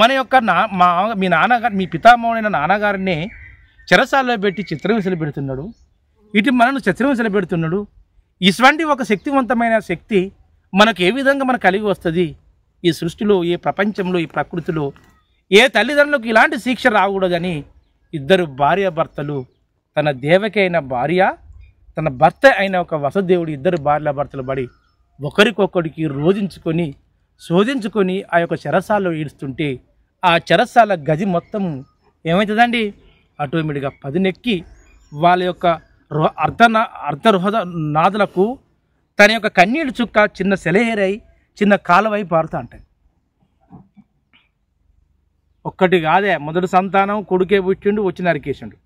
Speaker 1: మన యొక్క మీ నాన్నగారు, మీ పితామహుడైన నాన్నగారినే చెరసాల్లో పెట్టి చిత్రహింసలు పెడుతున్నాడు, ఇటు మనను చిత్రహింసలు పెడుతున్నాడు. ఇటువంటి ఒక శక్తివంతమైన శక్తి మనకు ఏ విధంగా మనకు కలిగి వస్తుంది? ఈ సృష్టిలో, ఏ ప్రపంచంలో, ఈ ప్రకృతిలో ఏ తల్లిదండ్రులకు ఇలాంటి శిక్ష రాకూడదని 2 భార్యాభర్తలు, తన దేవకి అయిన భార్య, తన భర్త అయిన ఒక వసుదేవుడు 2 భార్యాభర్తలు పడి ఒకరికొకరికి శోధించుకొని ఆ యొక్క చెరసాల్లో ఈడుస్తుంటే ఆ చెరసాల గది మొత్తం ఏమవుతుందండి? ఆటోమేటిక్గా పదునెక్కి వాళ్ళ యొక్క అర్ధరోహ నాదులకు తన యొక్క కన్నీళ్ళు చుక్క చిన్న సెలయేరై చిన్న కాలువై పారుతూ ఉంటాయి. ఒక్కటి కాదే, మొదటి సంతానం కొడుకే పుట్టిండు వచ్చి నరికేసిండు,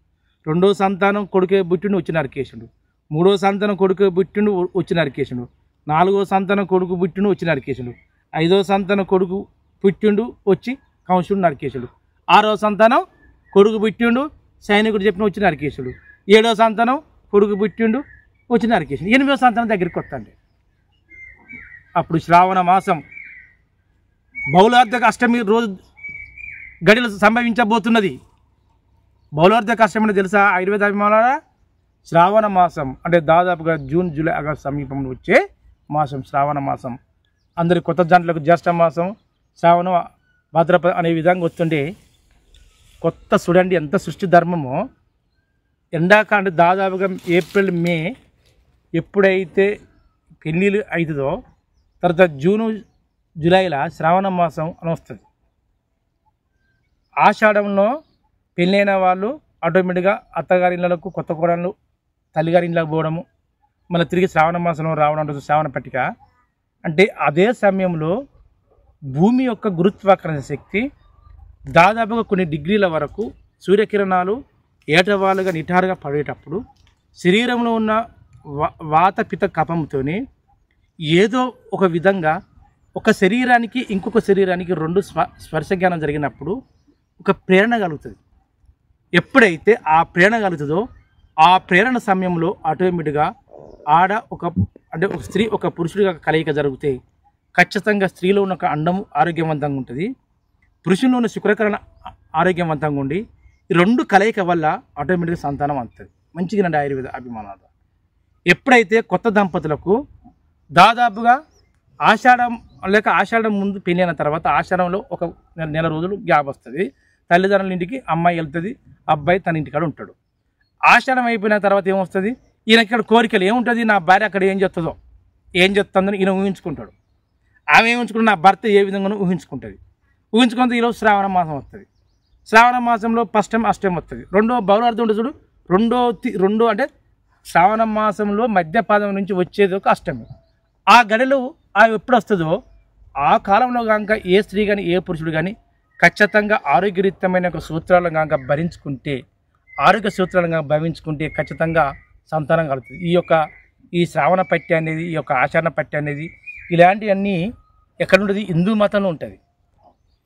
Speaker 1: 2వ సంతానం కొడుకే పుట్టిండు వచ్చి నరికేసిండు, 3వ సంతానం కొడుకు పుట్టిండు వచ్చి నరికేసిండు, 4వ సంతానం కొడుకు పుట్టిండు వచ్చి నరికేసిండు, 5వ సంతానం కొడుకు పుట్టిండు వచ్చి కంసుడు నరికేసిండు, 6వ సంతానం కొడుకు పుట్టిండు సైనికుడు చెప్పిన వచ్చి నరికేసిండు, 7వ సంతానం కొడుకు పుట్టిండు వచ్చి నరికేసిండు, 8వ సంతానం దగ్గరికి వస్తాండి. అప్పుడు శ్రావణ మాసం బహుళార్థక అష్టమి రోజు గడిలు సంభవించబోతున్నది. బహుళార్థక అష్టమి తెలుసా ఆయుర్వేద అభిమానులారా? శ్రావణ మాసం అంటే దాదాపుగా జూన్, జూలై, ఆగస్టు సమీపంలో వచ్చే మాసం శ్రావణ మాసం. అందరి కొత్త జంటలకు జ్యేష్ఠ మాసం, శ్రావణ, భాద్రపద అనే విధంగా వస్తుండే కొత్త చూడండి ఎంత సృష్టి ధర్మమో. ఎండాకాలం దాదాపుగా ఏప్రిల్, మే ఎప్పుడైతే పెళ్ళిళ్ళు అవుతుందో తర్వాత జూను, జూలైలో శ్రావణ మాసం అని వస్తుంది. ఆషాఢంలో పెళ్ళైన వాళ్ళు ఆటోమేటిక్గా అత్తగారి ఇళ్ళకు, కొత్త కోడళ్ళు తల్లిగారి ఇళ్ళకి పోవడము, మళ్ళీ తిరిగి శ్రావణ మాసంలో రావడం ఉంటుంది. శ్రావణ పట్టిక అంటే అదే సమయంలో భూమి యొక్క గురుత్వాకర్షణ శక్తి దాదాపుగా కొన్ని డిగ్రీల వరకు సూర్యకిరణాలు ఏటవాలుగా నిటారుగా పడేటప్పుడు శరీరంలో ఉన్న వాత పిత కఫంతో ఏదో ఒక విధంగా ఒక శరీరానికి ఇంకొక శరీరానికి 2 స్పర్శ జ్ఞానం జరిగినప్పుడు ఒక ప్రేరణ కలుగుతుంది. ఎప్పుడైతే ఆ ప్రేరణ కలుగుతుందో ఆ ప్రేరణ సమయంలో ఆటోమేటిక్గా ఒక స్త్రీ ఒక పురుషుడిగా కలయిక జరిగితే ఖచ్చితంగా స్త్రీలో ఉన్న ఒక అండం ఆరోగ్యవంతంగా ఉంటుంది, పురుషుల్లో ఉన్న శుక్రకరణ ఆరోగ్యవంతంగా ఉండి ఈ రెండు కలయిక వల్ల ఆటోమేటిక్గా సంతానం అందుతుంది. మంచిగా ఆయుర్వేద అభిమానాలు. ఎప్పుడైతే కొత్త దంపతులకు దాదాపుగా ఆషాఢం ముందు పెళ్ళైన తర్వాత ఆషాఢంలో ఒక నెల రోజులు గ్యాప్ వస్తుంది. తల్లిదండ్రుల ఇంటికి అమ్మాయి వెళ్తుంది, అబ్బాయి తన ఇంటికాడ ఉంటాడు. ఆషాఢం అయిపోయిన తర్వాత ఏమొస్తుంది, ఈయన ఇక్కడ కోరికలు ఏముంటుంది, నా భార్య అక్కడ ఏం చేస్తుందని ఈయన ఊహించుకుంటాడు. ఆమె ఏమించుకుంటే నా భర్త ఏ విధంగానూ ఊహించుకుంటుంది. ఊహించుకుంటే ఈరోజు శ్రావణ మాసం వస్తుంది. శ్రావణ మాసంలో ఫస్ట్ అష్టమి వస్తుంది. రెండో బౌలార్థం ఉంటుంది చూడు, రెండో అంటే శ్రావణ మాసంలో మధ్యపాదం నుంచి వచ్చేది ఒక అష్టమి. ఆ గడిలో ఎప్పుడు వస్తుందో ఆ కాలంలో కనుక ఏ స్త్రీ కానీ ఏ పురుషుడు కానీ ఖచ్చితంగా ఆరోగ్యరీత్యమైన ఒక సూత్రాలను కనుక భరించుకుంటే, ఆరోగ్య సూత్రాలను కనుక భవించుకుంటే ఖచ్చితంగా సంతానం కలుగుతుంది. ఈ శ్రావణ పట్టి అనేది, ఈ యొక్క ఆచరణ పట్టి అనేది ఇలాంటివన్నీ ఎక్కడుంటుంది, హిందూ మతంలో ఉంటుంది.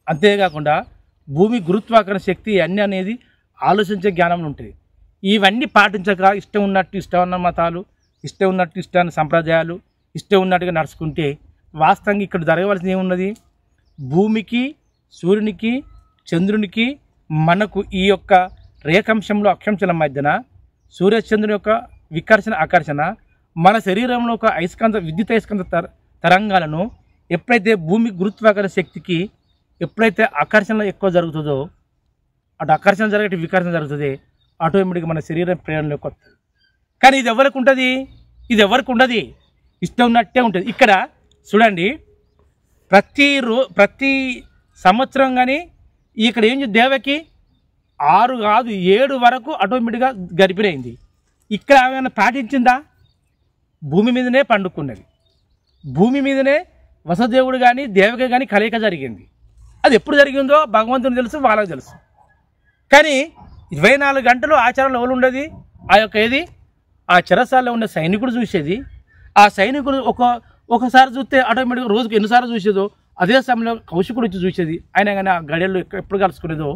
Speaker 1: అంతేకాకుండా భూమి గురుత్వాకర్షణ శక్తి అన్నీ అనేది ఆలోచించే జ్ఞానంలో ఉంటుంది. ఇవన్నీ పాటించక ఇష్టం ఉన్న మతాలు, ఇష్టం ఉన్నట్టు ఇష్టాన్ని సంప్రదాయాలు ఇష్టం ఉన్నట్టుగా నడుచుకుంటే వాస్తవంగా ఇక్కడ జరగవలసింది ఏమున్నది, భూమికి, సూర్యునికి, చంద్రునికి మనకు ఈ యొక్క రేఖాంశంలో అక్షాంశాల మధ్యన సూర్యచంద్రుని యొక్క వికర్షణ ఆకర్షణ మన శరీరంలో ఒక విద్యుత్ అయస్కాంత తరంగాలను ఎప్పుడైతే భూమి గురుత్వాకర్షణ శక్తికి ఎప్పుడైతే ఆకర్షణ ఎక్కువ జరుగుతుందో, అటు ఆకర్షణ జరిగే వికర్షణ జరుగుతుంది, ఆటోమేటిక్గా మన శరీరం ప్రేరణలోకి వస్తుంది. కానీ ఇది ఎవరికి ఉండదు, ఇష్టం ఉన్నట్టే ఉంటుంది. ఇక్కడ చూడండి, ప్రతి సంవత్సరం కానీ ఇక్కడ ఏం దేవకి 6 కాదు 7 వరకు ఆటోమేటిక్గా గర్భిణైంది. ఇక్కడ ఏమైనా పాటించిందా, భూమి మీదనే పండుకున్నది, భూమి మీదనే వసుదేవుడు కానీ దేవకి కానీ కలయిక జరిగింది. అది ఎప్పుడు జరిగిందో భగవంతుని తెలుసు, వాళ్ళకి తెలుసు. కానీ 24 గంటలు ఆచారంలో ఎవరు ఉండేది, ఆ చెరసాల్లో ఉన్న సైనికుడు చూసేది. ఆ సైనికుడు ఒకసారి చూస్తే ఆటోమేటిక్గా రోజుకు ఎన్నిసార్లు చూసేదో అదే సమయంలో కౌశికుడు వచ్చి చూసేది. అయినా కానీ ఆ గడియల్లో ఎప్పుడు కలుసుకునేదో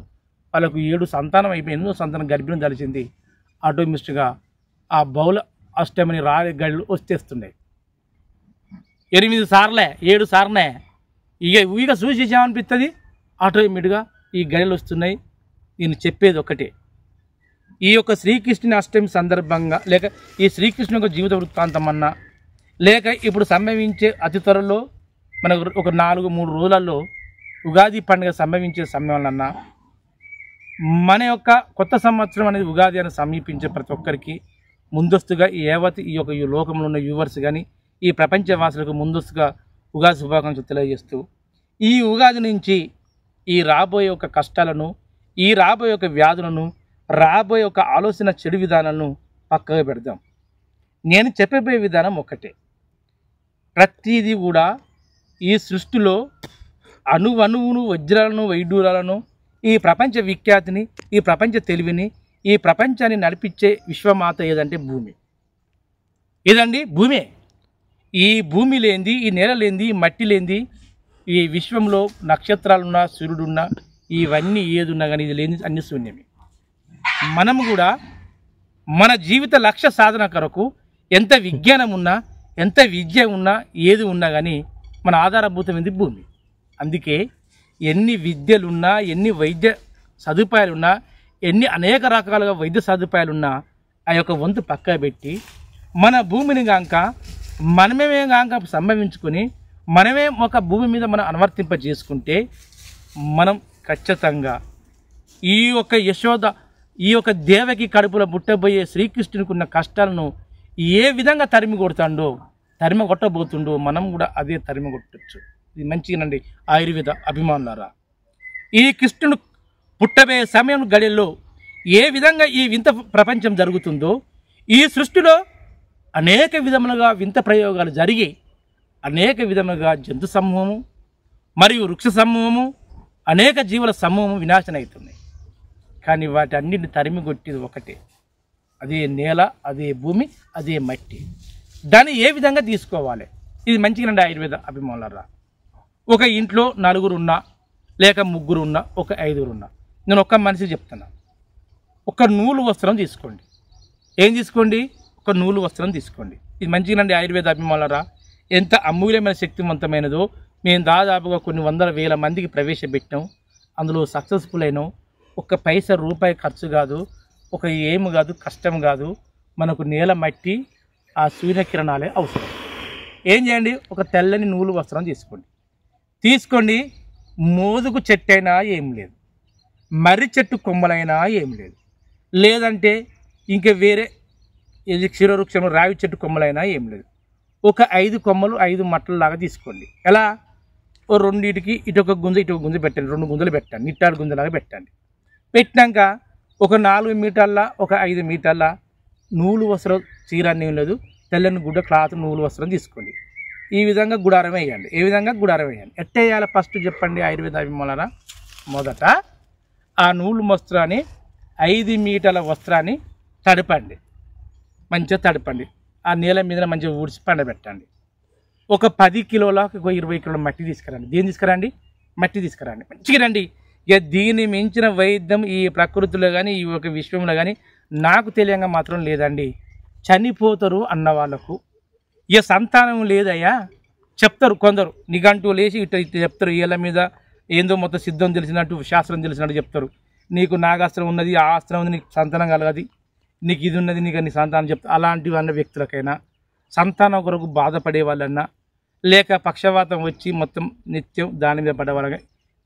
Speaker 1: వాళ్ళకు 7 సంతానం అయిపోయి 8వ సంతానం గర్భిణం తెలిసింది. ఆటోమేటిక్గా ఆ బౌల అష్టమిని గడిలు వచ్చేస్తున్నాయి. 8 సార్లే 7 సార్లే ఇక చూసేసామనిపిస్తుంది. ఆటోమేటిక్గా ఈ గడియలు వస్తున్నాయి. నేను చెప్పేది ఒకటే, ఈ యొక్క శ్రీకృష్ణుని అష్టమి సందర్భంగా లేక ఈ శ్రీకృష్ణు యొక్క జీవిత వృత్తాంతం అన్నా, లేక ఇప్పుడు సంభవించే అతి త్వరలో మనకు ఒక 3 రోజులలో ఉగాది పండుగ సంభవించే సమయంలో మన యొక్క కొత్త సంవత్సరం అనేది ఉగాది అని సమీపించే ప్రతి ఒక్కరికి ముందస్తుగా ఈ లోకంలో ఉన్న వ్యూవర్స్ కానీ ఈ ప్రపంచవాసులకు ముందస్తుగా ఉగాది శుభాకాంక్షలు తెలియజేస్తూ, ఈ ఉగాది నుంచి ఈ రాబోయే ఒక కష్టాలను, ఈ రాబోయే ఒక వ్యాధులను, రాబోయే ఒక ఆలోచన చెడు విధానాలను పక్కగా పెడదాం. నేను చెప్పబోయే విధానం ఒకటే, ప్రతిదీ కూడా ఈ సృష్టిలో అణువును వజ్రాలను వైడూరాలను ఈ ప్రపంచ విఖ్యాతిని, ఈ ప్రపంచ తెలివిని, ఈ ప్రపంచాన్ని నడిపించే విశ్వమాత ఏదంటే భూమి. ఏదండి, భూమే. ఈ భూమి లేనిది, ఈ నేల లేనిది, ఈ మట్టి లేనిది, ఈ విశ్వంలో నక్షత్రాలున్నా సూర్యుడున్నా ఇవన్నీ ఏదున్నా కానీ ఇది లేని అన్ని శూన్యమే. మనం కూడా మన జీవిత లక్ష్య సాధన కొరకు ఎంత విజ్ఞానం ఉన్నా, ఎంత విద్య ఉన్నా, ఏది ఉన్నా కానీ మన ఆధారభూతమైంది భూమి. అందుకే ఎన్ని విద్యలున్నా, ఎన్ని వైద్య సదుపాయాలున్నా, ఎన్ని అనేక రకాలుగా వైద్య సదుపాయాలున్నా ఆ యొక్క వంతు పక్క పెట్టి మన భూమిని మనమే సంభవించుకొని మనమే ఒక భూమి మీద మనం అనువర్తింప చేసుకుంటే మనం ఖచ్చితంగా ఈ యొక్క దేవకి కడుపులో పుట్టబోయే శ్రీకృష్ణునికి ఉన్న కష్టాలను ఏ విధంగా తరిమి కొట్టబోతుండో మనం కూడా అదే తరిమి కొట్టచ్చు. ఇది మంచిగానండి ఆయుర్వేద అభిమానులారా. ఈ కృష్ణుడు పుట్టబోయే సమయం గడియల్లో ఏ విధంగా ఈ వింత ప్రపంచం జరుగుతుందో, ఈ సృష్టిలో అనేక విధములుగా వింత ప్రయోగాలు జరిగి అనేక విధములుగా జంతు సమూహము మరియు వృక్ష సమూహము, అనేక జీవుల సమూహము వినాశనం అవుతున్నాయి. కానీ వాటి అన్నింటిని తరిమి కొట్టేది ఒకటే, అదే నేల, అదే భూమి, అదే మట్టి. దాన్ని ఏ విధంగా తీసుకోవాలి, ఇది మంచిగానండి ఆయుర్వేద అభిమానులారా. ఒక ఇంట్లో 4 ఉన్నా, లేక 3 ఉన్నా, ఒక 5 ఉన్నా, నేను ఒక్క మనిషి చెప్తున్నా, ఒక నూలు వస్త్రం తీసుకోండి. ఏం తీసుకోండి, ఒక నూలు వస్త్రం తీసుకోండి. ఇది మంచిగానండి ఆయుర్వేద అభిమానులారా. ఎంత అమూల్యమైన శక్తివంతమైనదో మేము దాదాపుగా కొన్ని వందల వేల మందికి ప్రవేశపెట్టాం. అందులో సక్సెస్ఫుల్ అయినాం. ఒక్క పైసా రూపాయి ఖర్చు కాదు, ఒక ఏమి కాదు, కష్టం కాదు. మనకు నేల మట్టి ఆ సూర్యకిరణాలే అవసరం. ఏం చేయండి, ఒక తెల్లని నూలు వస్త్రం తీసుకోండి. మోదుగు చెట్టు అయినా ఏం లేదు, మర్రి చెట్టు కొమ్మలైనా ఏం లేదు, లేదంటే ఇంకా వేరే ఇది క్షీరవృక్షం రావి చెట్టు కొమ్మలైనా ఏం లేదు. ఒక 5 కొమ్మలు 5 మట్టలలాగా తీసుకోండి. ఎలా, ఓ రెండింటికి ఇటొక గుంజ పెట్టండి, 2 గుంజలు పెట్టండి, నిట్టాడు గుంజలాగా పెట్టండి. పెట్టినాక ఒక 4 మీటర్ల ఒక 5 మీటర్ల నూలు వస్త్రం, చీర ఏం లేదు, తెల్లని గుడ్డ క్లాత్ నూలు వస్త్రం తీసుకోండి. ఈ విధంగా గుడారం వేయండి. ఏ విధంగా గుడారం వేయండి, ఎట్ట వేయాలి ఫస్ట్ చెప్పండి ఆయుర్వేద అభిమానులారా. మొదట ఆ నూలు వస్త్రాన్ని 5 మీటర్ల వస్త్రాన్ని తడపండి, మంచిగా తడపండి. ఆ నీళ్ళ మీద మంచిగా ఊడ్చి పండబెట్టండి. ఒక 10 కిలోల 20 కిలోల మట్టి తీసుకురండి. దేని తీసుకురండి, మట్టి తీసుకురండి, మంచిగా రండి. ఇక దీన్ని మించిన వైద్యం ఈ ప్రకృతిలో కానీ ఈ ఒక విశ్వంలో కానీ నాకు తెలియంగా మాత్రం లేదండి. చనిపోతారు అన్న వాళ్ళకు ఇక సంతానం లేదయ్యా చెప్తారు కొందరు, నిఘంటూ లేచి ఇట్లా చెప్తారు. వీళ్ళ మీద ఏందో మొత్తం సిద్ధం తెలిసినట్టు శాస్త్రం తెలిసినట్టు చెప్తారు. నీకు నాగాస్త్రం ఉన్నది, ఆ అస్త్రం ఉంది, నీకు సంతానం కలగది, నీకు ఇది ఉన్నది, నీకు నీ సంతానం చెప్తారు. అలాంటివి అన్న వ్యక్తులకైనా, సంతానం కొరకు బాధపడే వాళ్ళన్నా, లేక పక్షవాతం వచ్చి మొత్తం నిత్యం దాని మీద పడ్డవాళ్ళగా,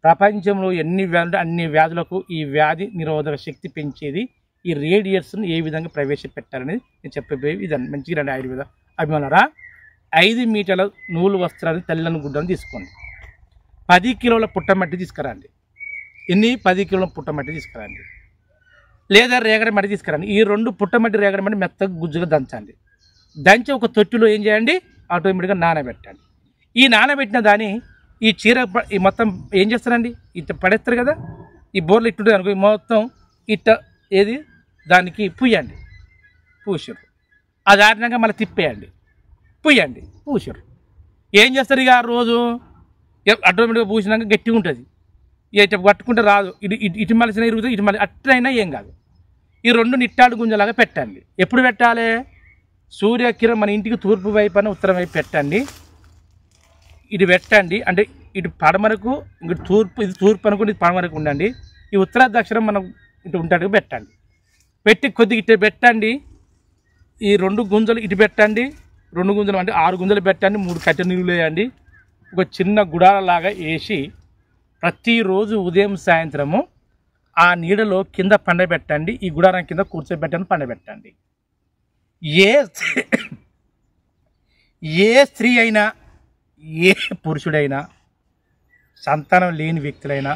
Speaker 1: ప్రపంచంలో ఎన్ని వ్యాధులు అన్ని వ్యాధులకు ఈ వ్యాధి నిరోధక శక్తి పెంచేది ఈ రేడియేట్స్ను ఏ విధంగా ప్రవేశపెట్టారనేది నేను చెప్పబోయే విధానం. మంచిగా రండి ఆయుర్వేద అభిమానులారా. 5 మీటర్ల నూలు వస్త్రాన్ని తెల్లని గుడ్డను తీసుకోండి. 10 కిలోల పుట్టమట్టి తీసుకురండి. 10 కిలోల పుట్టమట్టి తీసుకురండి, లేదా రేగడి మట్టి తీసుకురండి. ఈ 2 పుట్టమట్టి రేగడి మట్టి మెత్తగా గుజ్జుగా దంచండి. దంచి ఒక తొట్టిలో ఏం చేయండి, ఆటోమేటిక్గా నానబెట్టండి. ఈ నానబెట్టిన దాన్ని ఈ చీర ఈ మొత్తం ఏం చేస్తారండి, ఇట్ట పడేస్తారు కదా, ఈ బోర్లు ఇట్టుంటుంది అనుకో, మొత్తం ఇట్ట ఏది దానికి పూయండి. పూసారు, అది ఆడినాక మళ్ళీ తిప్పేయండి, పూసారు. ఏం చేస్తారు ఇక ఆ రోజు ఆటోమేటిక్గా పూసినాక గట్టిగా ఉంటుంది. ఇటు పట్టుకుంటే రాదు, ఇటు మలిసిన ఇరుగుతుంది, ఇటు మళ్ళీ అట్లయినా ఏం కాదు. ఈ 2 నిట్టాడు గుంజలాగా పెట్టండి. ఎప్పుడు పెట్టాలి, సూర్యకిరణం మన ఇంటికి తూర్పు వైపు అని ఉత్తరం వైపు పెట్టండి. ఇటు పెట్టండి, అంటే ఇటు పడమరకు, ఇంక తూర్పు, ఇది తూర్పు అనుకుంటే ఇది పడమరకు ఉండండి. ఈ ఉత్తర దక్షిణం మనం ఇటు ఉంటాడుగా పెట్టండి. పెట్టి కొద్దిగా ఇటు పెట్టండి. ఈ 2 గుంజలు ఇటు పెట్టండి, 2 గుంజలు అంటే 6 గుంజలు పెట్టండి. 3 కట్టె నీళ్ళు వేయండి. ఒక చిన్న గుడాలలాగా వేసి ప్రతిరోజు ఉదయం సాయంత్రము ఆ నీడలో కింద పండబెట్టండి. ఈ గుడారం కింద కూర్చోబెట్టండి, పండబెట్టండి. ఏ స్త్రీ అయినా, ఏ పురుషుడైనా, సంతానం లేని వ్యక్తులైనా,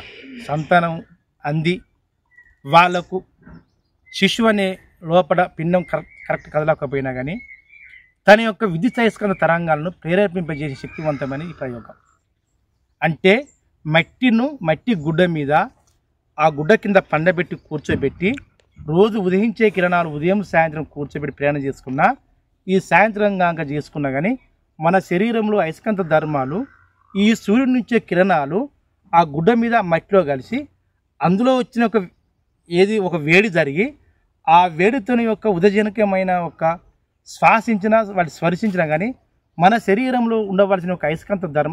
Speaker 1: సంతానం అంది వాళ్లకు శిశువు అనే లోపల పిండం కరెక్ట్ కదలకపోయినా కానీ తన యొక్క విద్యుతయస్కంద తరంగాలను ప్రేరేపింపజేసే శక్తివంతమైన ఈ ప్రయోగం. అంటే మట్టి గుడ్డ మీద ఆ గుడ్డ కింద పండబెట్టి కూర్చోబెట్టి రోజు ఉదయించే కిరణాలు ఉదయం సాయంత్రం కూర్చోబెట్టి ప్రయాణం చేసుకున్నా, ఈ సాయంత్రం కాక చేసుకున్నా కానీ మన శరీరంలో అయస్కాంత ధర్మాలు ఈ సూర్యుడి నుంచే కిరణాలు ఆ గుడ్డ మీద మట్టిలో కలిసి అందులో వచ్చిన ఒక వేడి జరిగి ఆ వేడితోని యొక్క ఉదజనకమైన శ్వాసించిన వాళ్ళు స్పర్శించినా కానీ మన శరీరంలో ఉండవలసిన ఒక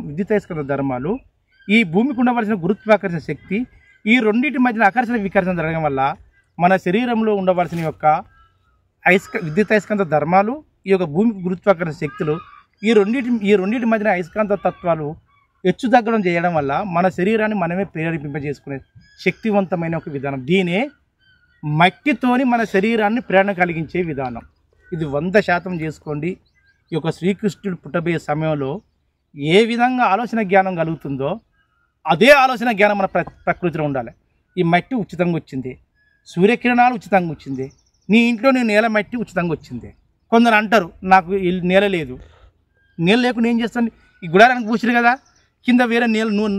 Speaker 1: విద్యుత్ అయస్కాంత ధర్మాలు, ఈ భూమికి ఉండవలసిన గురుత్వాకర్షణ శక్తి, ఈ రెండింటి మధ్యన ఆకర్షణ వికర్షణ జరగడం వల్ల మన శరీరంలో ఉండవలసిన విద్యుత్ అయస్కాంత ధర్మాలు, ఈ యొక్క భూమికి గురుత్వాకర్షణ శక్తులు, ఈ రెండింటి మధ్యన అయస్కాంత తత్వాలు హెచ్చు తగ్గడం చేయడం వల్ల మన శరీరాన్ని మనమే ప్రేరేపింపజేసుకునే శక్తివంతమైన ఒక విధానం. దీనే మట్టితోని మన శరీరాన్ని ప్రేరణ కలిగించే విధానం. ఇది 100% చేసుకోండి. ఈ యొక్క శ్రీకృష్ణుడు పుట్టబోయే సమయంలో ఏ విధంగా ఆలోచన జ్ఞానం కలుగుతుందో అదే ఆలోచన జ్ఞానం మన ప్రకృతిలో ఉండాలి. ఈ మట్టి ఉచితంగా వచ్చింది, సూర్యకిరణాలు ఉచితంగా వచ్చింది, నీ ఇంట్లో నీ నేల మట్టి ఉచితంగా వచ్చింది. కొందరు అంటారు నాకు నేల లేదు, నేల లేకుండా ఏం చేస్తాను, ఈ గుడారానికి పూసిరు కదా, కింద వేరే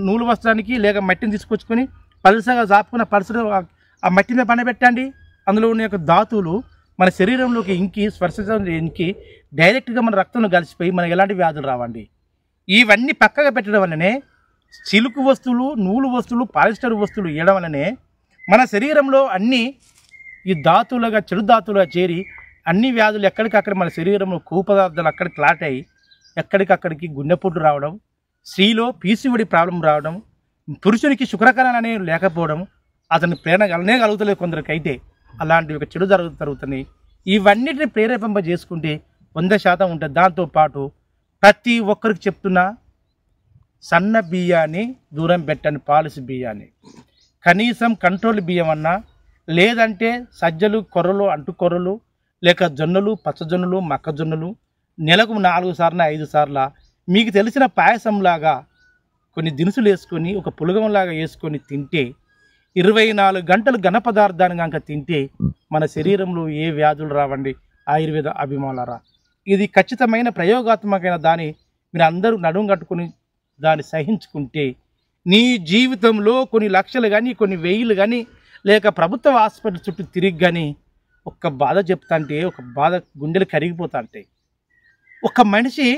Speaker 1: నూలు వస్త్రానికి లేక మట్టిని తీసుకొచ్చుకొని పలుసగా జాపుకున్న పలుసలు ఆ మట్టి మీద పండబెట్టండి. అందులో ఉన్న యొక్క ధాతువులు మన శరీరంలోకి స్పర్శించి డైరెక్ట్గా మన రక్తంలో కలిసిపోయి మనకు ఎలాంటి వ్యాధులు రావండి. ఇవన్నీ పక్కగా పెట్టడం వల్లనే సిల్క్ వస్తువులు, నూలు వస్తువులు, పాలిస్టర్ వస్తువులు వేయడం వల్లనే మన శరీరంలో అన్నీ ఈ చెడు ధాతువులుగా చేరి అన్ని వ్యాధులు ఎక్కడికక్కడ మన శరీరంలో కొవ్వు పదార్థాలు అక్కడ క్లాట్ అయ్యి ఎక్కడికక్కడికి గుండెపోటు రావడం, స్త్రీలో పీసీఓడి ప్రాబ్లం రావడం, పురుషునికి శుక్రకణాలు అనేవి లేకపోవడం, అతని ప్రేరణ కలుగుతలేదు కొందరికి. అయితే అలాంటి ఒక చెడు జరుగుతున్నాయి. ఇవన్నిటిని ప్రేరేపింపజేసుకుంటే 100% ఉంటుంది. దాంతోపాటు ప్రతి ఒక్కరికి చెప్తున్నా, సన్న బియ్యాన్ని దూరం పెట్టండి, పాలిసి బియ్యాన్ని. కనీసం కంట్రోల్ బియ్యం అన్నా, లేదంటే సజ్జలు, కొర్రలు, అంటుకొర్రలు, లేక జొన్నలు, పచ్చజొన్నలు, మొక్కజొన్నలు నెలకు 4 సార్లు 5 సార్లు మీకు తెలిసిన పాయసంలాగా కొన్ని దినుసులు వేసుకొని ఒక పులగంలాగా వేసుకొని తింటే 24 గంటలు ఘన పదార్థాన్ని కనుక తింటే మన శరీరంలో ఏ వ్యాధులు రావండి. ఆయుర్వేద అభిమానులారా, ఇది ఖచ్చితమైన ప్రయోగాత్మకమైన దాన్ని మీరు అందరూ నడుం కట్టుకొని దాన్ని సహించుకుంటే నీ జీవితంలో కొన్ని లక్షలు కానీ కొన్ని వెయ్యిలు కానీ లేక ప్రభుత్వ హాస్పిటల్ చుట్టూ తిరిగి కానీ ఒక్క బాధ చెప్తాంటే ఒక బాధ గుండెలు కరిగిపోతా ఉంటాయి. ఒక మనిషి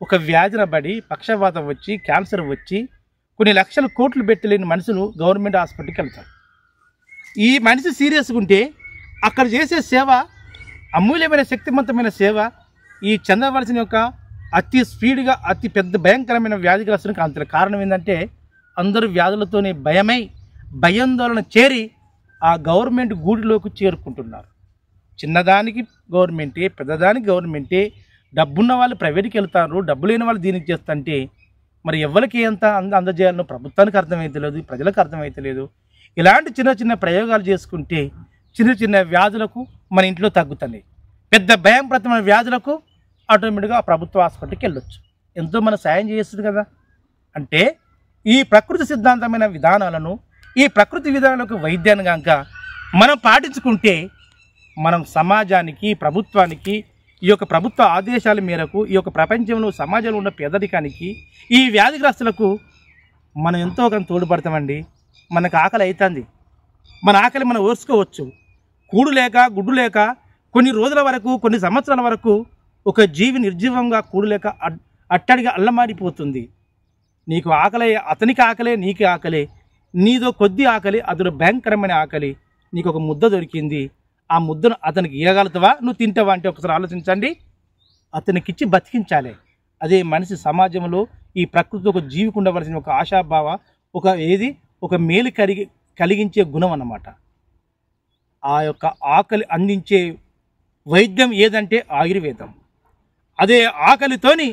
Speaker 1: ఒక వ్యాధిన పడి పక్షవాతం వచ్చి క్యాన్సర్ వచ్చి కొన్ని లక్షల కోట్లు పెట్టలేని మనుషులు గవర్నమెంట్ హాస్పిటల్కి వెళ్తారు. ఈ మనిషి సీరియస్గా ఉంటే అక్కడ చేసే సేవ అమూల్యమైన శక్తివంతమైన సేవ. ఈ చెందవలసిన యొక్క అతి స్పీడ్గా అతి పెద్ద భయంకరమైన వ్యాధిగ్రస్తునికి అంత కారణం ఏంటంటే అందరూ వ్యాధులతోనే భయాందోళన చేరి ఆ గవర్నమెంట్ గూడిలోకి చేరుకుంటున్నారు. చిన్నదానికి గవర్నమెంటే, పెద్దదానికి గవర్నమెంటే. డబ్బున్న వాళ్ళు ప్రైవేట్కి వెళ్తారు, డబ్బు లేని వాళ్ళు దీనికి చేస్తుంటే మరి ఎవరికి ఎంత అందజేయాలనో ప్రభుత్వానికి అర్థమైతే లేదు, ప్రజలకు అర్థమైతే లేదు. ఇలాంటి చిన్న చిన్న ప్రయోగాలు చేసుకుంటే చిన్న చిన్న వ్యాధులకు మన ఇంట్లో తగ్గుతున్నాయి. పెద్ద భయంప్రదమైన వ్యాధులకు ఆటోమేటిక్గా ప్రభుత్వ హాస్పిటల్కి వెళ్ళొచ్చు. ఎంతో మన సాయం చేస్తుంది కదా. అంటే ఈ ప్రకృతి సిద్ధాంతమైన విధానాలను, ఈ ప్రకృతి విధానాలకు వైద్యాన్ని కనుక మనం పాటించుకుంటే మనం సమాజానికి, ప్రభుత్వానికి, ఈ యొక్క ప్రభుత్వ ఆదేశాల మేరకు ఈ యొక్క ప్రపంచంలో సమాజంలో ఉన్న పేదరికానికి, ఈ వ్యాధిగ్రస్తులకు మనం ఎంతో కొంత తోడ్పడతామండి. మనకు ఆకలి అవుతుంది, మన ఆకలి మనం ఓర్చుకోవచ్చు. కూడు లేక గుడ్డు లేక కొన్ని రోజుల వరకు, కొన్ని సంవత్సరాల వరకు ఒక జీవి నిర్జీవంగా కూడు లేక అట్టడిగా అల్లమారిపోతుంది. నీకు ఆకలి, అతనికి ఆకలే, నీకు ఆకలే, నీదో కొద్ది ఆకలి, అతడు భయంకరమైన ఆకలి. నీకు ఒక ముద్ద దొరికింది, ఆ ముద్దను అతనికి ఇవ్వగలుగుతావా, నువ్వు తింటావా అంటే ఒకసారి ఆలోచించండి. అతనికిచ్చి బతికించాలి. అదే మనిషి సమాజంలో ఈ ప్రకృతి ఒక జీవికి ఉండవలసిన ఒక ఆశాభావ, ఒక మేలు కలిగించే గుణం అన్నమాట. ఆ యొక్క ఆకలి అందించే వైద్యం ఏదంటే ఆయుర్వేదం. అదే ఆకలితోని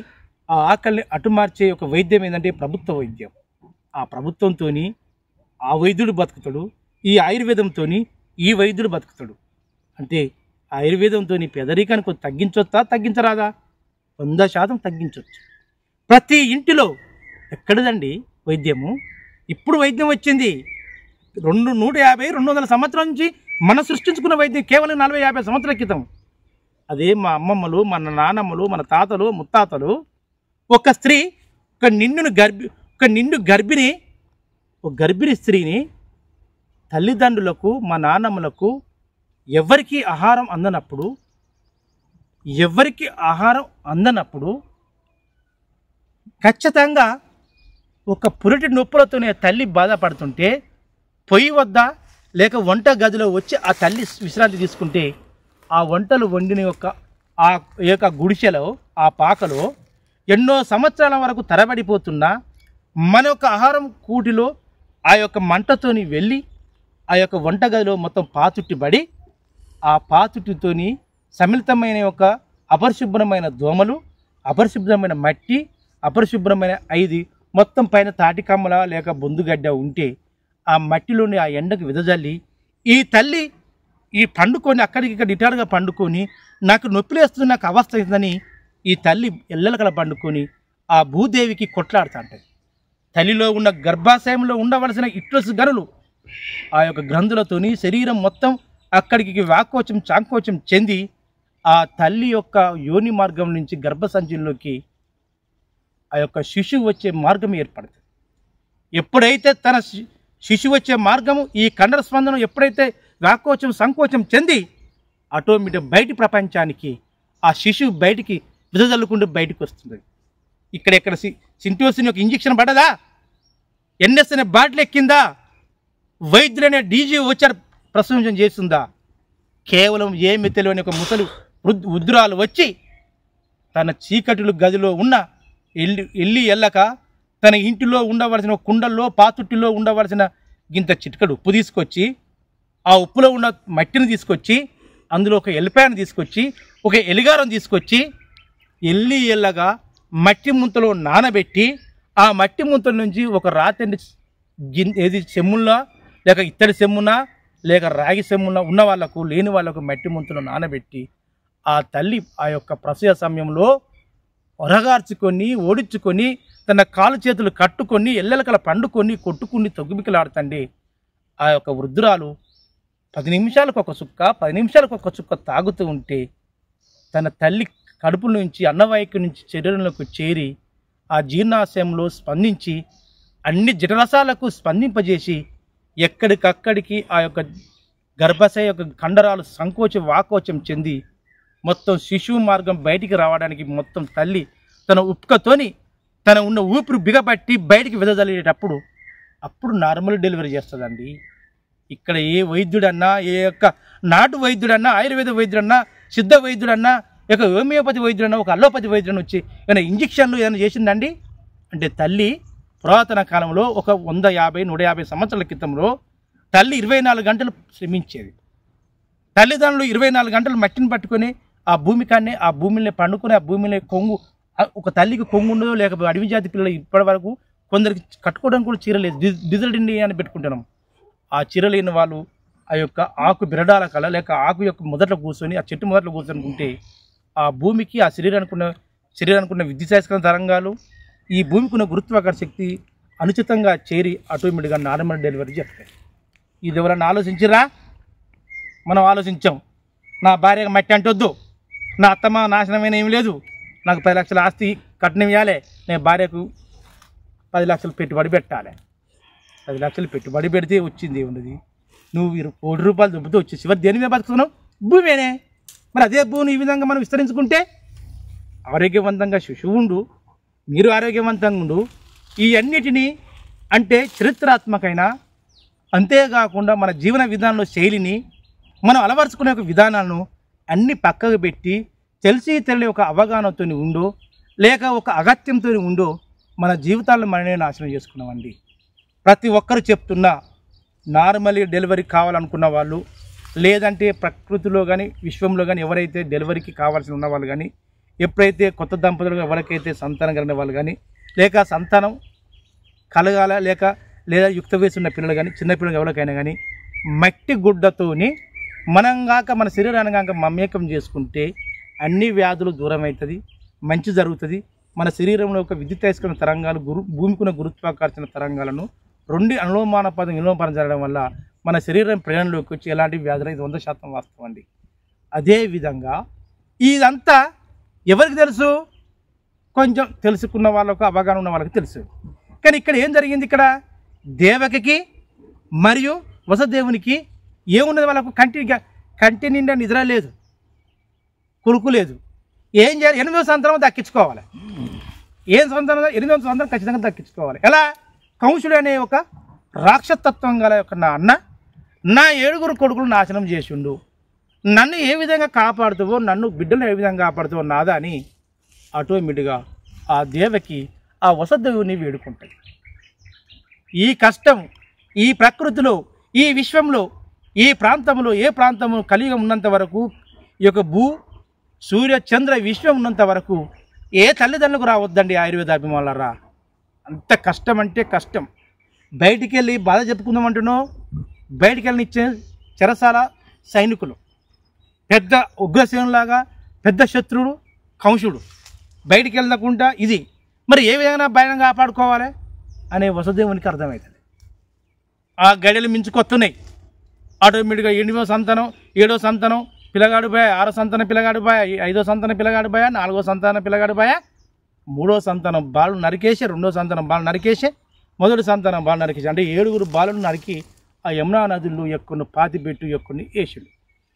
Speaker 1: ఆ ఆకలిని అటుమార్చే ఒక వైద్యం ఏంటంటే ప్రభుత్వ వైద్యం. ఆ ప్రభుత్వంతో ఆ వైద్యుడు బతుకుతాడు, ఈ ఆయుర్వేదంతో ఈ వైద్యుడు బతుకుతాడు. అంటే ఆయుర్వేదంతో పేదరికానికి తగ్గించొచ్చా, తగ్గించరాదా? 100% తగ్గించవచ్చు. ప్రతి ఇంటిలో ఎక్కడదండి వైద్యము? ఇప్పుడు వైద్యం వచ్చింది. 150-200 సంవత్సరాల నుంచి మనం సృష్టించుకున్న వైద్యం కేవలం 40-50 సంవత్సరాల క్రితం. అదే మా అమ్మమ్మలు, మన నానమ్మలు, మన తాతలు, ముత్తాతలు ఒక స్త్రీ ఒక గర్భిణీ స్త్రీని తల్లిదండ్రులకు, మా నాన్నమ్మలకు ఎవరికి ఆహారం అందనప్పుడు ఖచ్చితంగా ఒక పురిటి నొప్పులతోనే తల్లి బాధపడుతుంటే పొయ్యి వద్ద లేక వంట గదిలో వచ్చి ఆ తల్లి విశ్రాంతి తీసుకుంటే ఆ వంటలు వండిన యొక్క గుడిసెలో, ఆ పాకలో ఎన్నో సంవత్సరాల వరకు తరబడిపోతున్నా మన యొక్క ఆహారం కూటిలో ఆ యొక్క మంటతోని వెళ్ళి ఆ యొక్క వంటగదిలో మొత్తం పాచుట్టిబడి ఆ పాచుటితోని సమ్మిళితమైన యొక్క అపరిశుభ్రమైన దోమలు, అపరిశుభ్రమైన మట్టి, అపరిశుభ్రమైన మొత్తం పైన తాటికమ్మల లేక బొందుగడ్డ ఉంటే ఆ మట్టిలోని ఆ ఎండకు విదజల్లి ఈ తల్లి పండుకొని అక్కడికి నిటారుగా పండుకొని నాకు నొప్పిలేస్తుంది, నాకు అవస్థ అవుతుందని ఈ తల్లి ఎల్లలకల పండుకొని ఆ భూదేవికి కొట్లాడుతూ ఉంటుంది. తల్లిలో ఉన్న గర్భాశయంలో ఉండవలసిన ఇట్లస్ గనులు ఆ యొక్క గ్రంథులతోని శరీరం మొత్తం అక్కడికి వ్యాకోచం చాంకోచం చెంది ఆ తల్లి యొక్క యోని మార్గం నుంచి గర్భసంచిలోకి ఆ యొక్క శిశువు వచ్చే మార్గం ఏర్పడుతుంది. ఎప్పుడైతే తన శిశువు వచ్చే మార్గము ఈ కండర స్పందనం ఎప్పుడైతే వ్యాకోచం సంకోచం చెంది ఆటోమేటిక్ బయటి ప్రపంచానికి ఆ శిశువు బయటికి విదజల్లుకుంటూ బయటికి వస్తుంది. ఇక్కడ సింటోసిన్ యొక్క ఇంజెక్షన్ పడదా, ఎన్ఎస్ అనే బాటిల్ ఎక్కిందా, వైద్యులనే డీజీ వచ్చారు ప్రశంసన చేస్తుందా? కేవలం ఏమి తెలియని ఒక ముసలి వృద్ధురాలు వచ్చి తన చీకటిలు గదిలో ఉన్న ఎల్లి ఎల్లక తన ఇంటిలో ఉండవలసిన కుండల్లో పాతుట్టిలో ఉండవలసిన గింత చిటికడు ఉప్పు తీసుకొచ్చి ఆ ఉప్పులో ఉన్న మట్టిని తీసుకొచ్చి అందులో ఒక ఎల్లిపాయను తీసుకొచ్చి ఒక ఎలిగారం తీసుకొచ్చి ఎల్లగా మట్టి ముంతలో నానబెట్టి ఆ మట్టి ముంతల నుంచి ఒక రాత్రి ఏది చెమ్మున్నా లేక ఇత్తడి చెమ్మునా లేక రాగి చెమ్మున్నా ఉన్న వాళ్ళకు లేని వాళ్ళకు మట్టి ముంతలో నానబెట్టి ఆ తల్లి ఆ యొక్క ప్రసవ సమయంలో ఒరగార్చుకొని ఓడించుకొని తన కాలు చేతులు కట్టుకొని ఎల్లెలకల పండుకొని కొట్టుకుని తొగ్గుమికలాడుతండి ఆ యొక్క వృద్ధురాలు 10 నిమిషాలకు ఒక చుక్క 10 నిమిషాలకు ఒక చుక్క తాగుతూ ఉంటే తన తల్లి కడుపు నుంచి అన్నవాహిక నుంచి శరీరంలోకి చేరి ఆ జీర్ణాశయంలో స్పందించి అన్ని జఠరసాలకు స్పందింపజేసి ఎక్కడికక్కడికి ఆ యొక్క గర్భాశయ యొక్క కండరాలు సంకోచం వాకోచం చెంది మొత్తం శిశువు మార్గం బయటికి రావడానికి మొత్తం తల్లి తన ఉప్కతోని తన ఉన్న ఊపిరి బిగబట్టి బయటికి వెదజల్లేటప్పుడు అప్పుడు నార్మల్ డెలివరీ చేస్తుందండి. ఇక్కడ ఏ వైద్యుడన్నా ఏ యొక్క నాటు వైద్యుడన్నా ఆయుర్వేద వైద్యుడన్నా సిద్ధ వైద్యుడన్నా ఇక హోమియోపతి వైద్యుడన్నా ఒక అల్లోపతి వైద్యుడన్నా వచ్చి ఏమైనా ఇంజక్షన్లు ఏమైనా చేసిందండి అంటే తల్లి పురాతన కాలంలో ఒక 150-150 సంవత్సరాల క్రితంలో తల్లి 24 గంటలు శ్రమించేది. తల్లిదండ్రులు 24 గంటలు మట్టిని పట్టుకొని ఆ భూమి కాన్నే ఆ భూమిని పండుకొని ఆ భూమిని కొంగు ఒక తల్లికి కొంగు ఉండదో లేకపోతే అడవి జాతి పిల్లలు ఇప్పటి వరకు కొందరికి కట్టుకోవడానికి కూడా చీరలేదు, డిజల్డిండి అని పెట్టుకుంటున్నాం. ఆ చీర లేని వాళ్ళు ఆ యొక్క ఆకు బిరడాల కల లేక ఆకు యొక్క మొదట్లో కూర్చొని ఆ చెట్టు మొదట్లో కూర్చొని ఉంటే ఆ భూమికి ఆ శరీరానికి ఉన్న విద్యుత్ తరంగాలు ఈ భూమికి ఉన్న గురుత్వాకర్షణ శక్తి అనుచితంగా చేరి ఆటోమేటిక్గా నార్మల్ డెలివరీ చేస్తాయి. ఇది ఎవరన్నా ఆలోచించిరా? మనం ఆలోచించాం. నా భార్యగా మట్టి అంటొద్దు, నా అత్తమ్మ నాశనమైన ఏమి లేదు, నాకు 10 లక్షల ఆస్తి కట్నం ఇవ్వాలి, నేను భార్యకు 10 లక్షలు పెట్టుబడి పెట్టాలి. 10 లక్షలు పెట్టుబడి పెడితే వచ్చింది ఉన్నది, నువ్వు 1 కోటి రూపాయలు దుబ్బుతూ వచ్చి చివరి దేని మీద బతుకుతున్నావు? భూమేనే. మరి అదే భూమిని ఈ విధంగా మనం విస్తరించుకుంటే ఆరోగ్యవంతంగా శిశువు ఉండు, మీరు ఆరోగ్యవంతంగా ఉండు. ఈ అన్నిటినీ అంటే చరిత్రాత్మకమైన అంతేకాకుండా మన జీవన విధానంలో శైలిని మనం అలవరుచుకునే ఒక విధానాలను అన్ని పక్కకు పెట్టి తెలిసి తెలియని ఒక అవగాహనతో ఉందో లేక ఒక అగత్యంతో ఉందో మన జీవితాలను మనమే నాశనం చేసుకున్నామండి. ప్రతి ఒక్కరు చెప్తున్నా నార్మల్ డెలివరీ కావాలనుకున్న వాళ్ళు లేదంటే ప్రకృతిలో కానీ విశ్వంలో కానీ ఎవరైతే డెలివరీకి కావాల్సి ఉన్న వాళ్ళు కానీ ఎప్పుడైతే కొత్త దంపతులు ఎవరికైతే సంతానం కలిగిన వాళ్ళు కానీ లేక సంతానం కలగాల లేదా యుక్త వయసు ఉన్న పిల్లలు కానీ చిన్నపిల్లలు ఎవరికైనా కానీ మట్టి గుడ్డతోని మనం కాక మన శరీరాన్ని కాక మమేకం చేసుకుంటే అన్ని వ్యాధులు దూరం అవుతుంది, మంచి జరుగుతుంది. మన శరీరంలో ఒక విద్యుత్ తరంగాలు భూమికున్న గురుత్వాకర్షణ తరంగాలను 2 అనులోమానపాదం విలోమానం జరగడం వల్ల మన శరీరం ప్రేరణలోకి వచ్చి ఎలాంటి వ్యాధులు ఇది 100% వాస్తవం అండి. అదేవిధంగా ఇదంతా ఎవరికి తెలుసు? కొంచెం తెలుసుకున్న వాళ్ళకు అవగాహన ఉన్న వాళ్ళకి తెలుసు. కానీ ఇక్కడ ఏం జరిగింది? ఇక్కడ దేవకికి మరియు వసుదేవునికి ఏమున్నది? వాళ్ళకు కంటి నిండా నిద్ర లేదు, కొడుకు లేదు. ఏం చేయాలి? 8వ సంవత్సరం దక్కించుకోవాలి. ఏం సంవత్సరం? 8వ సంవత్సరం ఖచ్చితంగా దక్కించుకోవాలి. ఎలా? కంసుడు అనే ఒక రాక్షసత్వం గల యొక్క నా అన్న నా 7 కొడుకులు నాశనం చేసిండు, నన్ను ఏ విధంగా కాపాడుతావో, నన్ను బిడ్డలు ఏ విధంగా కాపాడుతావో నాదా అని ఆటోమేటిక్గా ఆ దేవకి ఆ వసుదేవుని వేడుకుంటాయి. ఈ కష్టం ఈ ప్రకృతిలో ఈ విశ్వంలో ఈ ప్రాంతంలో ఏ ప్రాంతంలో కలియుగం ఉన్నంత వరకు ఈ యొక్క సూర్య చంద్ర విశ్వం ఉన్నంత వరకు ఏ తల్లిదండ్రులకు రావద్దండి ఆయుర్వేదాభిమానులారా. అంత కష్టం అంటే కష్టం. బయటికి వెళ్ళి బాధ చెప్పుకుందాం అంటున్నావు, బయటికి వెళ్ళి ఇచ్చే చెరసాల సైనికులు పెద్ద ఉగ్రసేనులాగా పెద్ద శత్రువుడు కంసుడు బయటికి వెళ్ళకుండా ఇది మరి ఏ విధంగా భయం కాపాడుకోవాలి అనే వసుదేవునికి అర్థమవుతుంది. ఆ గడియలు మించుకొస్తున్నాయి. ఆటోమేటిక్గా 8వ సంతానం 7వ సంతానం పిల్లగాడు బాయ, 6వ సంతానం పిల్లగాడు బాయ, 5వ సంతానం పిల్లగాడు బాయ, 4వ సంతానం పిల్లగాడు బాయ, 3వ సంతానం బాలు నరికేసి, 2వ సంతానం బాలు నరికేసి, మొదటి సంతానం బాలు నరికేసి, అంటే 7 బాలను నరికి ఆ యమునా నదుల్లో ఎక్కువ పాతిపెట్టు ఎక్కువ వేసుడు.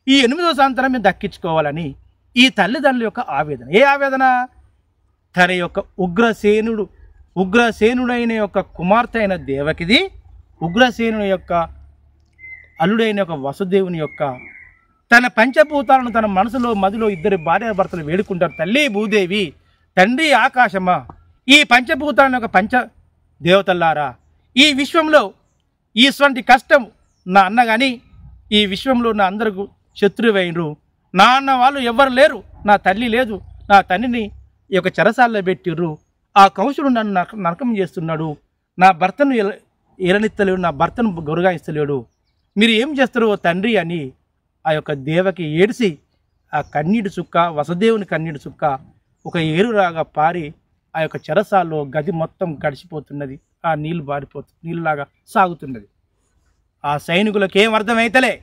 Speaker 1: ఈ 8వ సంతానం మేము దక్కించుకోవాలని ఈ తల్లిదండ్రుల యొక్క ఆవేదన. ఏ ఆవేదన? తన యొక్క ఉగ్రసేనుడైన యొక్క కుమార్తె అయిన దేవకిది, ఉగ్రసేనుని యొక్క అల్లుడైన యొక్క వసుదేవుని యొక్క తన పంచభూతాలను తన మనసులో మదిలో ఇద్దరు భార్యాభర్తలు వేడుకుంటారు. తల్లి భూదేవి, తండ్రి ఆకాశమా, ఈ పంచభూతాలను ఒక పంచ దేవతల్లారా, ఈ విశ్వంలో ఈటువంటి కష్టం నా అన్న కానీ ఈ విశ్వంలో నా అందరికి శత్రువైనరు. నా అన్న వాళ్ళు ఎవ్వరు లేరు, నా తల్లి లేదు, నా తండ్రిని ఈ యొక్క చెరసాల్లో పెట్టిర్రు. ఆ కంసుడు నన్ను నరకం చేస్తున్నాడు, నా భర్తను ఎరనిత్తలేడు, నా భర్తను గౌరవిస్తలేడు, మీరు ఏం చేస్తారు ఓ తండ్రి అని ఆ యొక్క దేవకి ఏడిసి ఆ కన్నీటి చుక్క, వసుదేవుని కన్నీటి చుక్క ఒక ఏరులాగా పారి ఆ యొక్క చెరసాల్లో గది మొత్తం గడిచిపోతున్నది. ఆ నీళ్ళు బారిపోతుంది, నీళ్ళలాగా సాగుతున్నది. ఆ సైనికులకు ఏం అర్థమైతలే,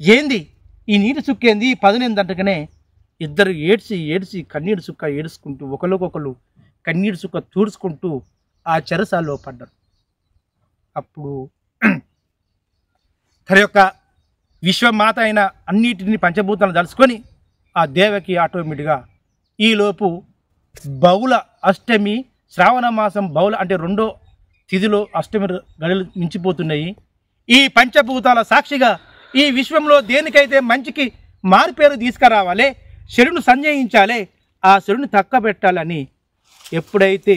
Speaker 1: ఏంది ఈ నీటి చుక్క ఏంది, ఈ పదునేందంటకనే ఇద్దరు ఏడ్చి ఏడ్చి కన్నీటి చుక్క ఏడుచుకుంటూ ఒకరికొకరు కన్నీటి చుక్క తూడ్చుకుంటూ ఆ చెరసాల్లో పడ్డారు. అప్పుడు తన యొక్క విశ్వమాత అయిన అన్నిటిని పంచభూతాలను దలుచుకొని ఆ దేవకి ఆటోమేటిక్గా ఈలోపు బహుళ అష్టమి, శ్రావణ మాసం బహుళ అంటే 2వ తిథిలో అష్టమి గడులు మించిపోతున్నాయి. ఈ పంచభూతాల సాక్షిగా ఈ విశ్వంలో దేనికైతే మంచికి మారుపేరు తీసుకురావాలి, శరుని సంజయించాలి, ఆ శరుని తక్క పెట్టాలని ఎప్పుడైతే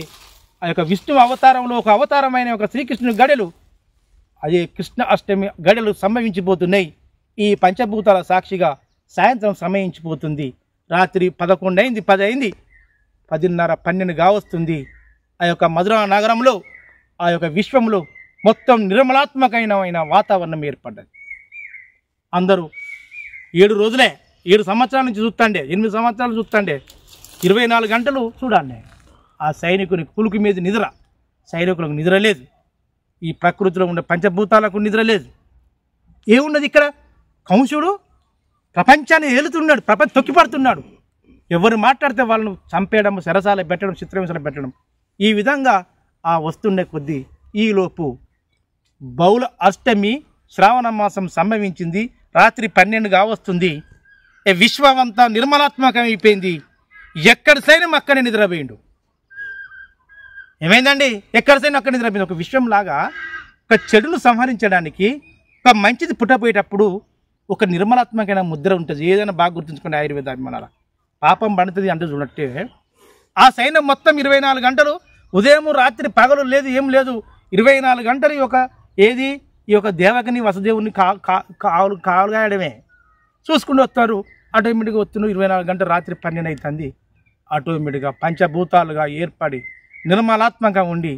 Speaker 1: ఆ యొక్క విష్ణు అవతారంలో ఒక అవతారమైన ఒక శ్రీకృష్ణుని గడెలు అదే కృష్ణ అష్టమి గడెలు సంభవించిపోతున్నాయి. ఈ పంచభూతాల సాక్షిగా సాయంత్రం సమయించిపోతుంది. రాత్రి 11 అయింది, 10 అయింది, 10:30, 12 కావస్తుంది. ఆ యొక్క మధురా నగరంలో ఆ యొక్క విశ్వంలో మొత్తం నిర్మలాత్మకమైన వాతావరణం ఏర్పడ్డది. అందరూ 7 రోజులే, 7 సంవత్సరాల నుంచి చూస్తాండే, 8 సంవత్సరాలు చూస్తాండే, 24 గంటలు చూడండి. ఆ సైనికుని కులుకు మీద నిద్ర, సైనికులకు నిద్ర లేదు, ఈ ప్రకృతిలో ఉండే పంచభూతాలకు నిద్ర లేదు. ఏమున్నది ఇక్కడ? కంసుడు ప్రపంచాన్ని ఏలుతున్నాడు, ప్రపంచం తొక్కిపడుతున్నాడు. ఎవరు మాట్లాడితే వాళ్ళను చంపేయడం, సరసాలు పెట్టడం, చిత్రహింసలు పెట్టడం, ఈ విధంగా ఆ వస్తుండే కొద్దీ ఈలోపు బహుళ అష్టమి శ్రావణ మాసం సంభవించింది. రాత్రి 12 కావస్తుంది. విశ్వమంతా నిర్మలాత్మకం అయిపోయింది. ఎక్కడ సైన్యం అక్కడే నిద్రపోయిండు. ఏమైందండి? ఎక్కడ సైన్యం అక్కడ నిద్రపోయింది. ఒక విశ్వంలాగా ఒక చెడును సంహరించడానికి ఒక మంచిది పుట్టపోయేటప్పుడు ఒక నిర్మలాత్మకమైన ముద్ర ఉంటుంది. ఏదైనా బాగా గుర్తుంచుకోండి ఆయుర్వేద అభిమానాల. పాపం పడుతుంది అంటే చూడట్టే ఆ సైన్యం మొత్తం 24 గంటలు, ఉదయం రాత్రి పగలు లేదు, ఏం లేదు, 24 గంటలు ఏది ఈ యొక్క దేవకిని వసుదేవుని కాలుగాయడమే చూసుకుంటూ వస్తారు. ఆటోమేటిక్గా వస్తున్నారు. 24 గంటలు, రాత్రి 12 అవుతుంది. ఆటోమేటిక్గా పంచభూతాలుగా ఏర్పడి నిర్మలాత్మకంగా ఉండి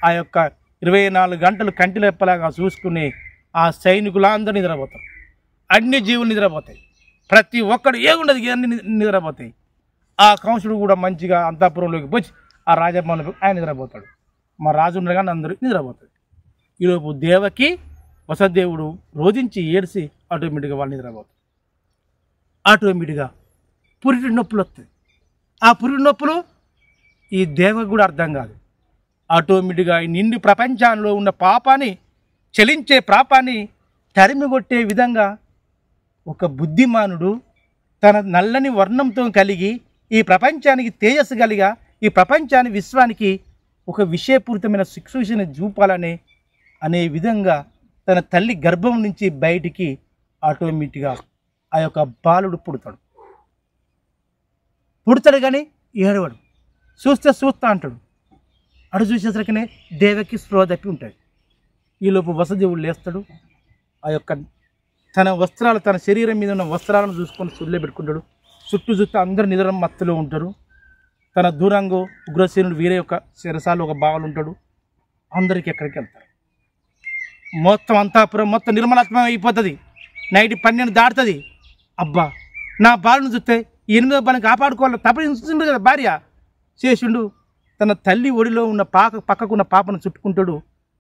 Speaker 1: ఆ యొక్క 24 గంటలు కంటిలెప్పలాగా చూసుకుని ఆ సైనికులందరూ నిద్రపోతారు. అన్ని జీవులు నిద్రపోతాయి. ప్రతి ఒక్కడు ఏముండదు, అన్ని నిద్రపోతాయి. ఆ కంసుడు కూడా మంచిగా అంతఃపురంలోకి పోయి ఆ రాజభవనంలో ఆయన నిద్రపోతాడు. మా రాజు ఉండరు కానీ అందరూ నిద్రపోతాడు. ఈలోపు దేవకి వసుదేవుడు రోధించి ఏడిసి ఆటోమేటిక్గా వాళ్ళు నిద్రపోతారు. ఆటోమేటిక్గా పురిటి నొప్పులు వస్తాయి. ఆ పురిటి నొప్పులు ఈ దేవకి కూడా అర్థం కాదు. ఆటోమేటిక్గా ఈ నిండి ప్రపంచంలో ఉన్న పాపాన్ని, చలించే పాపాన్ని తరిమిగొట్టే విధంగా ఒక బుద్ధిమానుడు తన నల్లని వర్ణంతో కలిగి ఈ ప్రపంచానికి తేజస్సు కలిగా ఈ ప్రపంచాన్ని విశ్వానికి ఒక విషయపూరితమైన శిక్షణ చూపాలనే అనే విధంగా తన తల్లి గర్భం నుంచి బయటికి ఆటోమేటిక్గా ఆ యొక్క బాలుడు పుడతాడు కానీ ఏడవడు. చూస్తా అంటాడు. అడు చూసేసరికనే దేవకి స్పృహ తప్పి ఉంటుంది. ఈలోపు వసుదేవుడు లేస్తాడు. ఆ యొక్క తన వస్త్రాలు, తన శరీరం మీద ఉన్న వస్త్రాలను చూసుకొని సుల్లే పెట్టుకుంటాడు. చుట్టూ అందరు నిద్ర మత్తులో ఉంటారు. తన దూరంగా ఉగ్రసేనుడు వీరే యొక్క శిరసాలు ఒక బావలు ఉంటాడు. అందరికీ ఎక్కడికి వెళ్తారు. మొత్తం అంతాపురం మొత్తం నిర్మలాత్మకం అయిపోతుంది. నైట్ 12 దాటుతుంది. అబ్బా, నా బాలును చూస్తే 8వ బాలని కాపాడుకోవాలి తప్పనిస్తుండు కదా భార్య. శేషుడు తన తల్లి ఒడిలో ఉన్న పక్కకున్న పాపను చుట్టుకుంటాడు.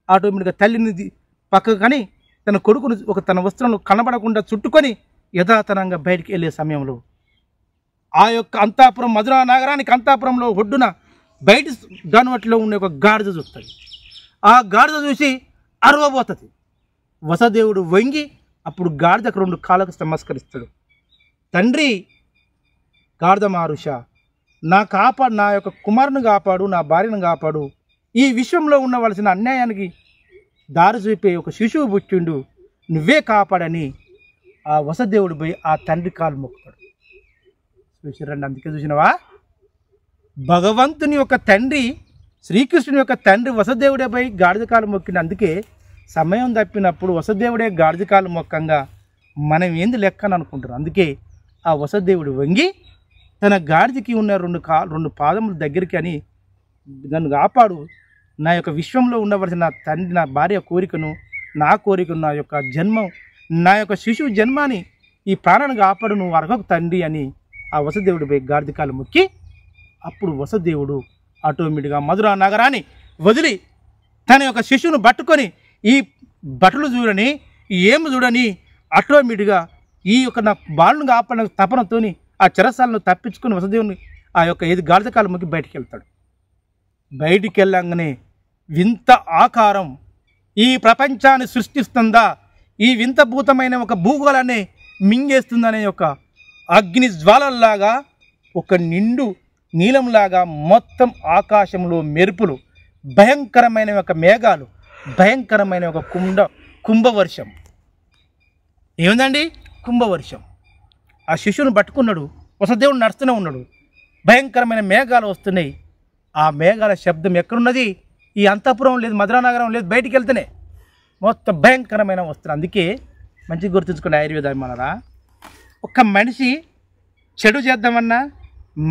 Speaker 1: ఆటోమేటిక్గా తల్లిని పక్కకు కానీ తన కొడుకును తన వస్త్రంలో కనబడకుండా చుట్టుకొని యథాతనంగా బయటికి వెళ్ళే సమయంలో ఆ యొక్క అంతాపురం, మధురా నగరానికి అంతాపురంలో ఒడ్డున బయట గనువట్లో ఉండే ఒక గాడిద చూస్తుంది. ఆ గాడిద చూసి అరవబోతుంది. వసుదేవుడు వంగి అప్పుడు గాడిదకు 2 కాళ్ళకు నమస్కరిస్తాడు. తండ్రి గాడిద మారుష, నా యొక్క కుమారుని కాపాడు, నా భార్యను కాపాడు, ఈ విశ్వంలో ఉండవలసిన అన్యాయానికి దారి చూపే ఒక శిశువు పుట్టిండు, నువ్వే కాపాడని
Speaker 2: ఆ వసుదేవుడు పోయి ఆ తండ్రి కాలు మొక్కుతాడు. చూసిరండి, అందుకే చూసినవా, భగవంతుని యొక్క తండ్రి, శ్రీకృష్ణుని యొక్క తండ్రి వసుదేవుడే పోయి గాడిద కాలు మొక్కిన. అందుకే సమయం తప్పినప్పుడు వసుదేవుడే గాడిద కాలు మొక్కంగా మనం ఏంది లెక్క అని అనుకుంటారు. అందుకే ఆ వసుదేవుడు వంగి తన గాడిదకి ఉన్న రెండు పాదముల దగ్గరికి అని, నన్ను కాపాడు, నా యొక్క విశ్వంలో ఉండవలసిన నా తండ్రి, నా భార్య కోరికను, నా కోరికను, నా యొక్క జన్మం, నా యొక్క శిశువు జన్మాన్ని, ఈ ప్రాణాన్ని కాపాడు, నువ్వు అర్హకు తండ్రి అని ఆ వసుదేవుడు పోయి గాడిద కాలు మొక్కి, అప్పుడు వసుదేవుడు ఆటోమేటిక్గా మధురా నగరాన్ని వదిలి తన యొక్క శిశువును పట్టుకొని, ఈ బట్టలు చూడని, ఏమి చూడని, ఆటోమేటిక్గా ఈ యొక్క నా బాలును కాపాడిన తపనతోని ఆ చెరసాలను తప్పించుకొని వసుదేవుని ఆ యొక్క గాడిద కాలు మొక్కి బయటికి వెళ్తాడు. బయటికి వెళ్ళంగానే వింత ఆకారం ఈ ప్రపంచాన్ని సృష్టిస్తుందా, ఈ వింతభూతమైన ఒక భూగోళాన్ని మింగేస్తుందనే ఒక అగ్ని జ్వాలల్లాగా, ఒక నిండు నీలంలాగా మొత్తం ఆకాశంలో మెరుపులు, భయంకరమైన ఒక మేఘాలు, భయంకరమైన ఒక కుంభవర్షం. ఏముందండి? కుంభవర్షం. ఆ శిశువును పట్టుకున్నాడు, వసుదేవుడు నడుస్తూనే ఉన్నాడు. భయంకరమైన మేఘాలు వస్తున్నాయి. ఆ మేఘాల శబ్దం ఎక్కడున్నది? ఈ అంతఃపురం లేదు, మధురానగరం లేదు, బయటికి వెళ్తేనే మొత్తం భయంకరమైన వస్తుంది. అందుకే మంచిగా గుర్తుంచుకోండి ఆయుర్వేదాభిమానులారా, ఒక మనిషి చెడు చేద్దామన్నా,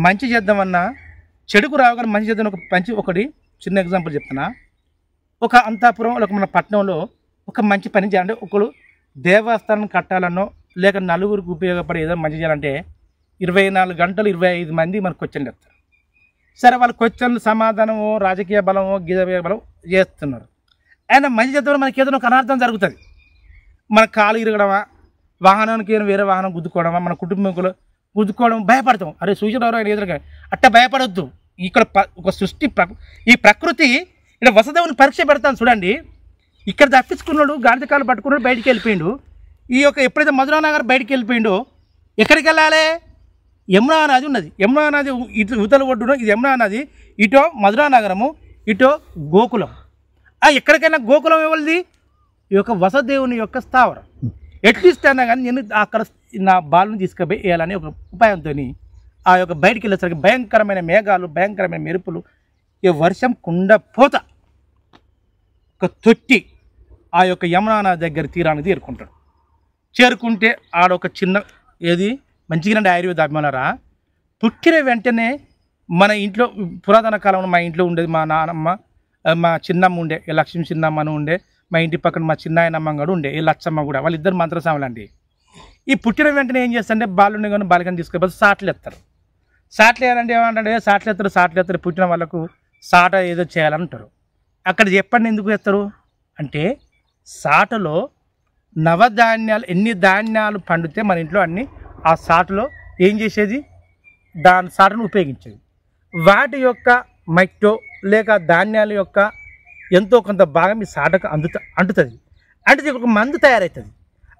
Speaker 2: మంచి చేద్దామన్నా, చెడుకు రావగానే మంచి చేద్దాం. ఒకటి చిన్న ఎగ్జాంపుల్ చెప్తున్నా. ఒక అంతఃపురం, ఒక మన పట్టణంలో ఒక మంచి పని చేయాలంటే, ఒకరు దేవస్థానం కట్టాలనో లేక నలుగురికి ఉపయోగపడే ఏదో మంచి చేయాలంటే 24 గంటలు 25 మంది మనకు క్వశ్చన్లు చెప్తారు. సరే, వాళ్ళ క్వశ్చన్లు సమాధానమో రాజకీయ బలమో గీజకీయ బలం చేస్తున్నారు. ఆయన మంచి చేద్దామని మనకి ఏదైనా ఒక అనార్థం జరుగుతుంది. మన కాలు ఇరగడమా, వాహనానికి వేరే వాహనం గుద్దుకోవడమా, మన కుటుంబీకులు గుద్దుకోవడం భయపడతాం. అరే సూచన ఆయన ఎదురుగా అట్ట భయపడొద్దు. ఇక్కడ ఒక సృష్టి ఈ ప్రకృతి ఇక్కడ వసుదేవుని పరీక్ష పెడతాను చూడండి. ఇక్కడ తప్పించుకున్నాడు, గాడిద కాలు పట్టుకున్నాడు, బయటికి వెళ్ళిపోయిండు. ఈ యొక్క ఎప్పుడైతే మధురానగర్ బయటికి వెళ్ళిపోయిండో, ఎక్కడికి వెళ్ళాలి? యమునా నది ఉన్నది. యమునా నది ఇటు యువతల ఒడ్డున, ఇది యమునా నది, ఇటో మధురానగరము, ఇటో గోకులం. ఎక్కడికైనా గోకులం ఎవరిది? ఈ యొక్క వసుదేవుని యొక్క స్థావరం. ఎట్లీస్ట్ అన్నా కానీ నేను అక్కడ నా బాలుని తీసుకుపోయి వేయాలని ఒక ఉపాయంతో ఆ యొక్క బయటికి వెళ్ళేసరికి భయంకరమైన మేఘాలు, భయంకరమైన మెరుపులు, ఈ వర్షం కుండపోత ఒక తొట్టి ఆ యొక్క యమునా నది దగ్గర తీరానికి చేరుకుంటే ఆడొక చిన్న మంచిగా ఆయుర్వేద అభిమానారా, పుట్టిన వెంటనే మన ఇంట్లో పురాతన కాలంలో మా ఇంట్లో ఉండేది, మా నాన్నమ్మ, మా చిన్నమ్మ ఉండే, లక్ష్మీ చిన్నమ్మ అని ఉండే, మా ఇంటి పక్కన మా చిన్నాయనమ్మ కూడా ఉండే, ఈ లచ్చమ్మ కూడా, వాళ్ళిద్దరు మంత్రస్వాములు అండి. ఈ పుట్టిన వెంటనే ఏం చేస్తారంటే బాలుని కానీ బాలికని తీసుకుపోతే సాట్లు ఎత్తారు. సాట్లు వేయాలంటే ఏమంటే సాట్లు ఎత్తారు పుట్టిన వాళ్ళకు సాట ఏదో చేయాలంటారు. అక్కడ చెప్పండి ఎందుకు ఎత్తారు అంటే, సాటలో నవధాన్యాలు ఎన్ని ధాన్యాలు పండితే మన ఇంట్లో అన్నీ ఆ సాటలో ఏం చేసేది, దాని సాటను ఉపయోగించేది. వాటి యొక్క మట్టో లేక ధాన్యాల యొక్క ఎంతో కొంత భాగం ఈ సాటకు అంటుతుంది. అంటే ఒక మందు తయారవుతుంది.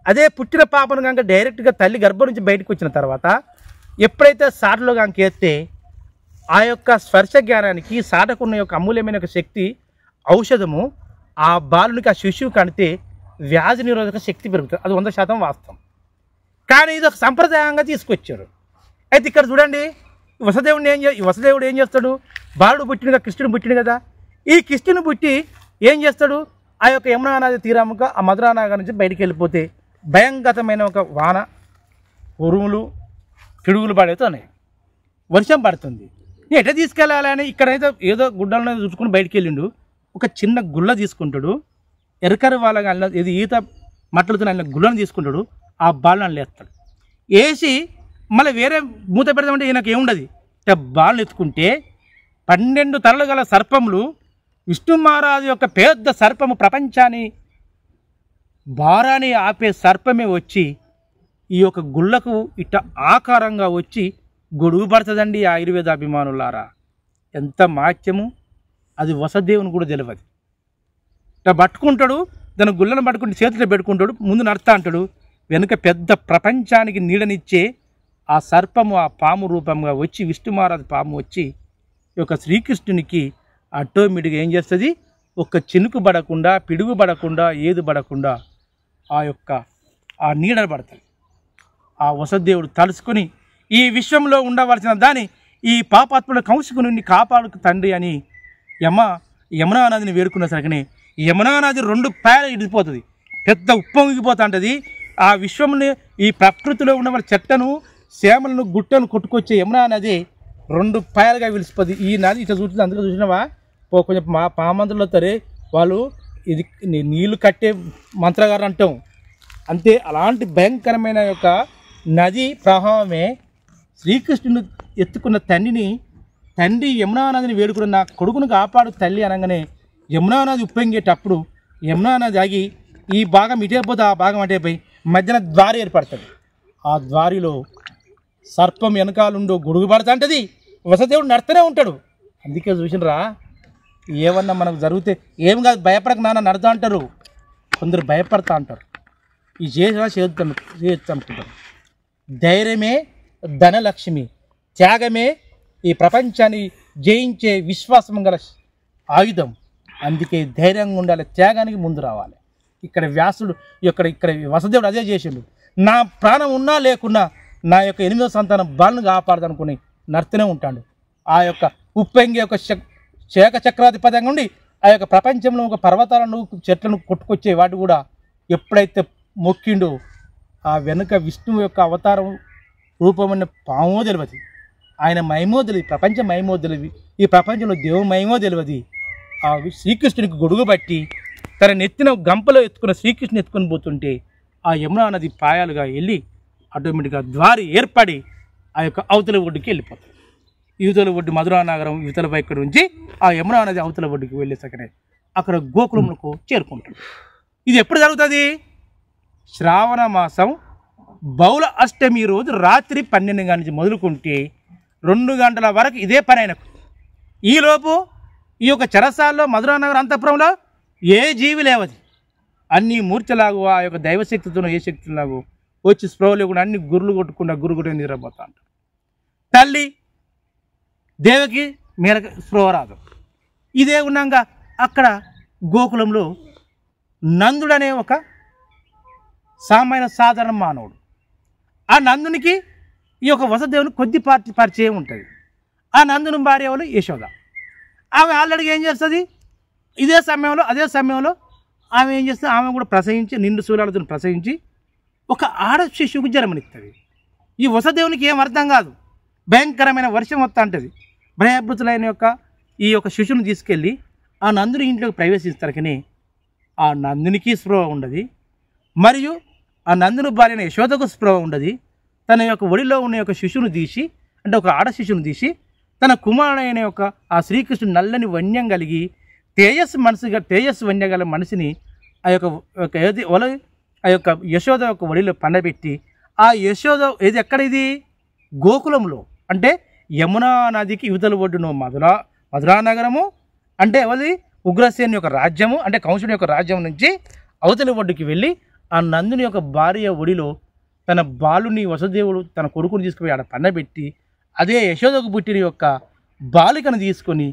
Speaker 2: అదే పుట్టిన పాపను కనుక డైరెక్ట్గా తల్లి గర్భం నుంచి బయటకు వచ్చిన తర్వాత ఎప్పుడైతే సాటలో కనుక వేస్తే ఆ యొక్క స్పర్శ జ్ఞానానికి సాటకున్న యొక్క అమూల్యమైన యొక్క శక్తి, ఔషధము ఆ బాలునికి, ఆ శిశువు కడితే వ్యాధి నిరోధక శక్తి పెరుగుతుంది. అది 100% వాస్తవం. కానీ ఇది ఒక సంప్రదాయంగా తీసుకొచ్చారు. అయితే ఇక్కడ చూడండి, వసుదేవుడు ఏం చేస్తాడు? బాలుడు పుట్టినగా కృష్ణుడు పుట్టిన కదా, ఈ కృష్ణుని పుట్టి ఏం చేస్తాడు? ఆ యొక్క యమునా నది తీరాముగా ఆ మధురానగర్ నుంచి బయటికి వెళ్ళిపోతే భయంకరమైన ఒక వాన, ఉరుములు, పిడుగులు పడుతున్నాయి, వర్షం పడుతుంది. ఎట్లా తీసుకెళ్ళాలని ఇక్కడైతే ఏదో గుడ్డలను చూసుకుని బయటికి వెళ్ళిండు. ఒక చిన్న గుళ్ళ తీసుకుంటాడు, ఎరకరి వాళ్ళగా ఇది ఈత మట్టలతో ఆయన గుళ్ళను తీసుకుంటాడు, ఆ బాలను అందులో వేస్తాడు. వేసి మళ్ళీ వేరే మూత పెడదామంటే ఈయనకు ఏముండదు. బాలను ఎత్తుకుంటే 12 తలలు గల సర్పములు, విష్ణు మహారాజు యొక్క పెద్ద సర్పము, ప్రపంచాన్ని భారాన్ని ఆపే సర్పమే వచ్చి ఈ యొక్క గుళ్ళకు ఇట్ట ఆకారంగా వచ్చి గొడుగు పడుతుందండి. ఆయుర్వేద అభిమానులారా, ఎంత మాత్యము! అది వసుదేవుని కూడా తెలియదు. ఇట్లా పట్టుకుంటాడు, దాని గుళ్ళను పట్టుకుంటే చేతిలో పెట్టుకుంటాడు, ముందు నడుస్తా అంటాడు, వెనుక పెద్ద ప్రపంచానికి నీడనిచ్చే ఆ సర్పము, ఆ పాము రూపంగా వచ్చి, విష్ణు మహారాజు పాము వచ్చి ఈ యొక్క శ్రీకృష్ణునికి ఆటోమేటిక్గా ఏం చేస్తుంది? ఒక చినుకు పడకుండా, పిడుగు పడకుండా, ఏది పడకుండా ఆ నీడ పడుతుంది. ఆ వసుదేవుడు తలుసుకుని ఈ విశ్వంలో ఉండవలసిన దాన్ని ఈ పాపాత్ముల కంసుకు నుండి కాపాడుకు తండ్రి అని యమునా నదిని వేడుకునేసరికి యమునా నది 2 పాయలు ఇడిపోతుంది, పెద్ద ఉప్పొంగిపోతూ ఉంటుంది. ఆ విశ్వంని ఈ ప్రకృతిలో ఉన్న చెట్లను సేమలను గుట్టను కొట్టుకొచ్చే యమునా నది 2 పాయలుగా విలిసిపోతుంది. ఈ నది ఇట్లా చూస్తుంది. అందులో చూసినావా కొంచెం మా పామంతులు వస్తారే వాళ్ళు ఇది నీళ్లు కట్టే మంత్రగారు అంటాం అంతే. అలాంటి భయంకరమైన యొక్క నది ప్రవాహమే శ్రీకృష్ణుని ఎత్తుకున్న తండ్రి యమునా నదిని వేడుకున్న నా కొడుకును కాపాడు తల్లి అనగానే యమునా నది ఉప్పొంగేటప్పుడు యమునా నది ఆగి ఈ భాగం ఇటైపోతే ఆ భాగం అటైపోయి మధ్యన ద్వారి ఏర్పడుతుంది. ఆ ద్వారిలో సర్పం వెనకాలుండో గొడుగు పడుతుంటుంది, వసుదేవుడు నడుతూనే ఉంటాడు. అందుకే చూసినరా ఏమన్నా మనకు జరిగితే ఏం కాదు భయపడక నాన్న నడుతూ అంటారు, కొందరు భయపడతా అంటారు. ఈ చేయొచ్చు అనుకుంటారు. ధైర్యమే ధనలక్ష్మి, త్యాగమే ఈ ప్రపంచాన్ని జయించే విశ్వాసం గల ఆయుధం. అందుకే ధైర్యంగా ఉండాలి, త్యాగానికి ముందు రావాలి. ఇక్కడ వ్యాసుడు ఇక్కడ వసుదేవుడు అదే చేసిండు. నా ప్రాణం ఉన్నా లేకున్నా నా యొక్క 8వ సంతానం బాలను కాపాడదనుకుని నడుతూనే ఉంటాడు. ఆ యొక్క ఉప్పొంగి యొక్క శేఖ చక్రాధిపత్యంగా ఉండి ఆ యొక్క ప్రపంచంలో ఒక పర్వతాలను చెట్లను కొట్టుకొచ్చే వాటి కూడా ఎప్పుడైతే మొక్కిండో ఆ వెనుక విష్ణువు యొక్క అవతారం రూపమైన పామో తెలియదు, ఆయన మహిమో తెలియదు, ప్రపంచం మహిమో తెలియదు, ఈ ప్రపంచంలో దేవు మహిమో తెలియదు. ఆ శ్రీకృష్ణునికి గొడుగు బట్టి తన నెత్తిన గంపలో ఎత్తుకున్న శ్రీకృష్ణుని ఎత్తుకొని పోతుంటే ఆ యమునా నది పాయాలుగా వెళ్ళి ఆటోమేటిక్గా ద్వారి ఏర్పడి ఆ యొక్క అవతల ఒడ్డుకి వెళ్ళిపోతుంది. యువతల ఒడ్డు మధురా నగరం యువతల వైపు నుంచి ఆ యమునా నది అవతల ఒడ్డుకి వెళ్ళేసరికి అక్కడ గోకులంకు చేరుకుంటాడు. ఇది ఎప్పుడు జరుగుతుంది? శ్రావణ మాసం బహుళ అష్టమి రోజు రాత్రి 12 గంటల నుంచి మొదలుకుంటే 2 గంటల వరకు ఇదే పని అయినకు. ఈలోపు ఈ యొక్క చెరసాల్లో మధురా నగరం అంతఃపురంలో ఏ జీవి లేవది. అన్ని మూర్ఛలాగు ఆ యొక్క దైవశక్తితోనో ఏ శక్తిలాగో వచ్చి స్ప్రో లేకుండా అన్ని గుర్రు కొట్టుకుని నిద్రపోతా అంటారు. తల్లి దేవకి మేరకు స్ప్రో రాదు. ఇదే ఉన్నాక అక్కడ గోకులంలో నందుడనే ఒక సాధారణ మానవుడు. ఆ నందునికి ఈ యొక్క వసుదేవుని కొద్ది పరిచయం ఉంటుంది. ఆ నందుని భార్య వాళ్ళు యశోద. ఆమె ఆల్రెడీ ఏం చేస్తుంది, అదే సమయంలో ఆమె ఏం చేస్తుంది, ఆమె కూడా ప్రసవించి నిండు శూలాలతో ప్రసవించి ఒక ఆడ శిశువుకు జన్మనిస్తుంది. ఈ వసుదేవునికి ఏం అర్థం కాదు, భయంకరమైన వర్షం వస్తూ ఉంటుంది. భయభృతులైన ఈ యొక్క శిశువుని తీసుకెళ్ళి ఆ నందుని ఇంట్లోకి ప్రవేశిస్తారకని ఆ నందునికి స్పృహ ఉండదు, మరియు ఆ నందుని భార్యన యశోదకు స్పృహ ఉండదు. తన యొక్క ఒడిలో ఉన్న యొక్క శిశువును తీసి, అంటే ఒక ఆడ శిశువును తీసి తన కుమారుడైన యొక్క ఆ శ్రీకృష్ణుడు నల్లని వన్యం కలిగి తేజస్సు వన్యం గల మనిషిని ఆ యొక్క యశోద యొక్క ఒడిలో పండబెట్టి ఆ యశోద ఎక్కడ ఇది గోకులంలో, అంటే యమునా నదికి యువతల ఒడ్డున మధురా నగరము, అంటే ఎవరి ఉగ్రసేని యొక్క రాజ్యము, అంటే కంసుడి యొక్క రాజ్యం నుంచి అవతలి ఒడ్డుకి వెళ్ళి ఆ నందుని యొక్క భార్య ఒడిలో తన బాలుని వసుదేవుడు తన కొడుకుని తీసుకుపోయి ఆడ పండబెట్టి అదే యశోదకు పుట్టిన యొక్క బాలికను తీసుకొని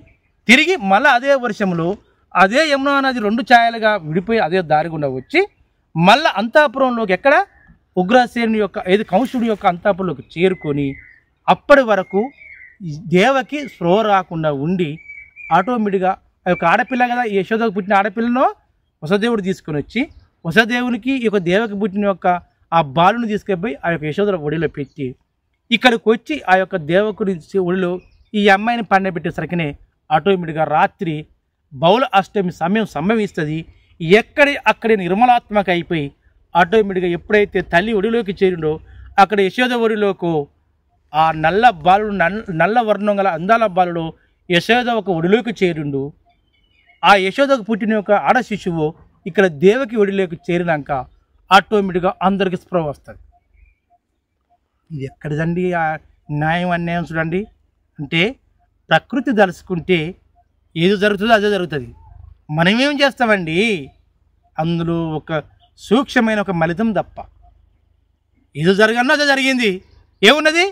Speaker 2: తిరిగి మళ్ళీ అదే వర్షంలో అదే యమునా నది 2 ఛాయలుగా విడిపోయి అదే దారి గుండా వచ్చి మళ్ళీ అంతఃపురంలోకి ఎక్కడ ఉగ్రసేనుని యొక్క కంసుడి యొక్క అంతఃపురంలోకి చేరుకొని అప్పటి వరకు దేవకి స్పృహ రాకుండా ఉండి ఆటోమేటిక్గా ఆ యొక్క ఆడపిల్ల కదా, ఈ యశోదకు పుట్టిన ఆడపిల్లను వసుదేవుడు తీసుకొని వచ్చి వసుదేవునికి ఈ యొక్క దేవకి పుట్టిన యొక్క ఆ బాలుని తీసుకెళ్ళి ఆ యొక్క యశోద ఒడిలో పెట్టి ఇక్కడికి వచ్చి ఆ యొక్క దేవకుడి ఒడిలో ఈ అమ్మాయిని పండబెట్టేసరికినే ఆటోమేటిక్గా రాత్రి బహుళ అష్టమి సమయం సంభవిస్తుంది. అక్కడే నిర్మలాత్మక అయిపోయి ఆటోమేటిక్గా ఎప్పుడైతే తల్లి ఒడిలోకి చేరిండో అక్కడ యశోద ఒడిలోకి ఆ నల్ల వర్ణం గల అందాల బాలుడు యశోద ఒక ఒడిలోకి చేరిండు. ఆ యశోదకు పుట్టిన ఒక ఆడ శిశువు ఇక్కడ దేవకి ఒడిలోకి చేరినాక ఆటోమేటిక్గా అందరికి స్పృహ వస్తుంది. ఇది ఎక్కడిదండి ఆ న్యాయం అన్యాయం చూడండి. అంటే ప్రకృతి దలుచుకుంటే ఏది జరుగుతుందో అదే జరుగుతుంది. మనమేం చేస్తామండి, అందులో ఒక సూక్ష్మమైన ఒక ఫలితం తప్ప ఏదో జరగన్నో అదే జరిగింది. ఏమున్నది,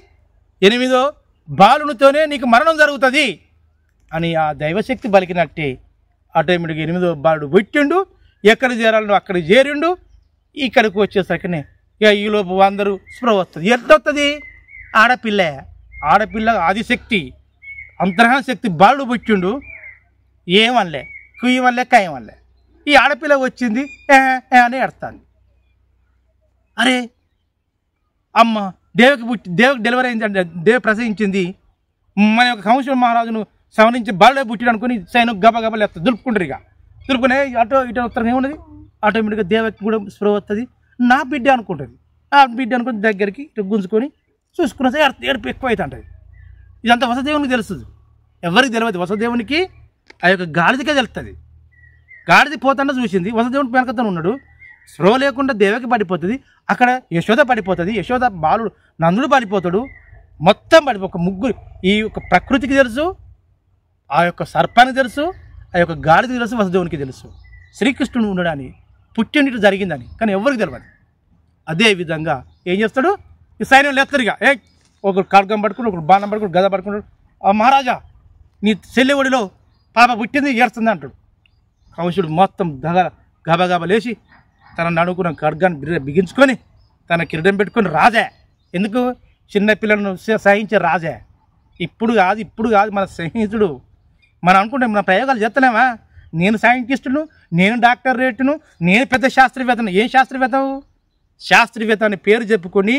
Speaker 2: 8వ బాలునితోనే నీకు మరణం జరుగుతుంది అని ఆ దైవశక్తి బలికినట్టే ఆటోమేటిక్గా 8వ బాలుడు పుట్టిండు, ఎక్కడ చేరాలో అక్కడ చేరిండు. ఇక్కడికి వచ్చేసరికి ఇక ఈలోపు అందరూ స్పృహ వస్తుంది. ఎంత వస్తుంది? ఆడపిల్ల ఆదిశక్తి, అంతర్హ శక్తి బాలుడు పుట్టిండు. ఏమనలే, కుయ్యమనలే, కాయమనలే. ఈ ఆడపిల్ల వచ్చింది అని ఎడతాను. అరే అమ్మ, దేవుకి డెలివరీ అయింది, దేవి ప్రసవించింది, మన యొక్క కంసుడు మహారాజును సవరించి బాలుడే పుట్టిడు అనుకుని సైన్ గబగబ లేస్తుంది, దులుపుకుంటారు. ఇక దులుపుకునే అటో ఇటో ఉత్తరం ఏమున్నది, ఆటోమేటిక్గా దేవకి కూడా స్పృహ వస్తుంది. నా బిడ్డ అనుకుంటుంది. ఆ బిడ్డ అనుకుని దగ్గరికి ఇటు గుంజుకొని చూసుకున్న ఏడుపు ఎక్కువ అవుతుంటుంది. ఇదంతా వసుదేవునికి తెలుస్తుంది, ఎవరికి తెలియదు. వసుదేవునికి ఆ యొక్క గాడిదకే తెలుస్తుంది. గాడిది పోతాండా చూసింది, వసుదేవుని వెనకతను ఉన్నాడు. స్పృహ లేకుండా దేవకి పడిపోతుంది. అక్కడ యశోద పడిపోతుంది. యశోద బాలుడు నందుడు పడిపోతాడు. మొత్తం ఒక ముగ్గురు, ఈ యొక్క ప్రకృతికి తెలుసు, ఆ యొక్క సర్పానికి తెలుసు, ఆ యొక్క గాడిదకి తెలుసు, వసుదేవునికి తెలుసు శ్రీకృష్ణుడు ఉండడాన్ని, పుట్టినట్టు జరిగిందని. కానీ ఎవరికి తెలియదు. అదేవిధంగా ఏం చేస్తాడు, ఈ సైన్యం లేస్తారుగా, ఒకరు ఖడ్గం పడుకుని, ఒకరు బాణం పడుకుని, గద పడుకున్నాడు. ఆ మహారాజా, నీ చెల్లి ఒడిలో పాప పుట్టింది, ఏడుస్తుంది అంటాడు. కంసుడు మొత్తం గబగబ లేచి తన నడుకున్న ఖడ్గాన్ని బిగించుకొని తన కిరీటం పెట్టుకొని రాజా. ఎందుకు? చిన్నపిల్లలను సహించే రాజా. ఇప్పుడు కాదు మన స్నేహితుడు. మనం అనుకుంటే మన ప్రయోగాలు చేస్తలేమా? నేను సైంటిస్టును, నేను డాక్టర్ రేటును, నేను పెద్ద శాస్త్రవేత్తను. ఏం శాస్త్రవేత్తవు? శాస్త్రవేత్త అని పేరు చెప్పుకొని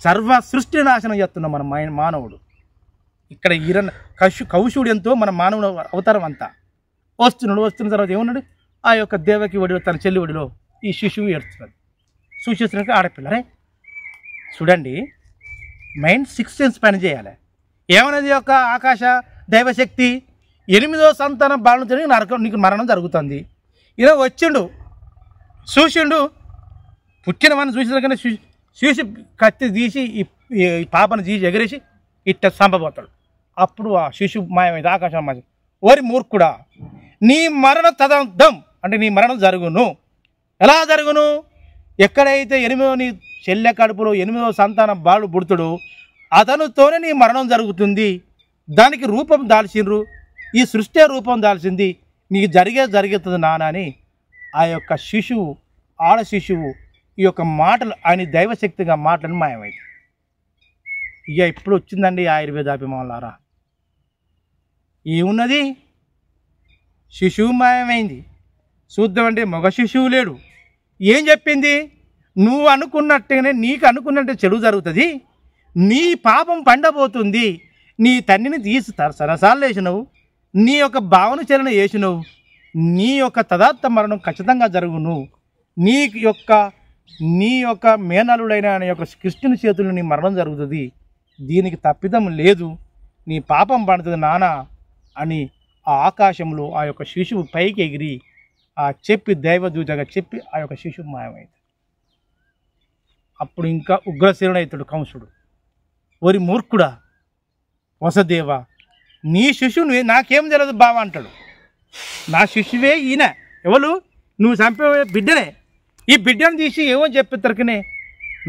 Speaker 2: సర్వ సృష్టిని నాశనం చేస్తున్నాం మన మానవుడు. ఇక్కడ కౌశుడు ఎంతో మన మానవుడు అవతారం అంతా. వస్తున్న తర్వాత ఏమన్నాడు, ఆ యొక్క దేవకి ఒడిలో, తన చెల్లి ఒడిలో ఈ శిశువు ఏడుస్తున్నాడు. చూసేసినాక ఆడపిల్లరే. చూడండి, మైండ్ 6 సెన్స్ పని చేయాలి. ఏమన్నది యొక్క ఆకాశ దైవశక్తి, 8వ సంతానం బాలుతో నీకు మరణం జరుగుతుంది. ఇలా వచ్చిండు, చూసిండు, పుట్టిన వాడిని చూసిన చూసి కత్తి తీసి ఈ పాపను తీసి ఎగరేసి ఇట్ట చంపబోతాడు. అప్పుడు ఆ శిశువు మాయమైంది. ఆకాశం మాయ. ఓరి మూర్ఖుడా, నీ మరణం తదర్థం అంటే నీ మరణం జరుగును. ఎలా జరుగును? ఎక్కడైతే 8వ నీ చెల్లె కడుపులో 8వ సంతానం బాలు పుడుతుడు, అతనితోనే నీ మరణం జరుగుతుంది. దానికి రూపం దాల్చిండ్రు, ఈ సృష్టి రూపం దాల్చింది, నీకు జరుగుతుంది నాన్న అని ఆ యొక్క శిశువు, ఆడ శిశువు ఈ యొక్క మాటలు ఆయన దైవశక్తిగా మాటలను మాయమైంది. ఇక ఇప్పుడు వచ్చిందండి ఆయుర్వేదాభిమానులారా. ఏమున్నది? శిశువు మాయమైంది. చూద్దామంటే మగ శిశువు లేడు. ఏం చెప్పింది? నువ్వు అనుకున్నట్టుగానే నీకు అనుకున్నట్టే చెడు జరుగుతుంది, నీ పాపం పండబోతుంది, నీ తండ్రిని తీసి సరసాలు వేసినవు, నీ యొక్క భావన చలన వేసినవు, నీ యొక్క తదార్థ మరణం ఖచ్చితంగా జరుగును. నీ యొక్క మేనలుడైన ఆయన యొక్క కృష్ణుని చేతుల్లో నీ మరణం జరుగుతుంది, దీనికి తప్పిదం లేదు, నీ పాపం పండుతుంది నాన్న అని ఆ ఆకాశంలో ఆ యొక్క శిశువు పైకి ఎగిరి ఆ చెప్పి దైవదూతగా చెప్పి ఆ యొక్క శిశువు మాయమైంది. అప్పుడు ఇంకా ఉగ్రశీలుడైతాడు కంసుడు. ఓరి మూర్ఖుడా వసుదేవ, నీ శిశువుని నాకేం తెలియదు బావ అంటాడు. నా శిశువే ఈయన. ఎవరు? నువ్వు చంపే బిడ్డనే. ఈ బిడ్డను తీసి ఏమో చెప్పేసరికనే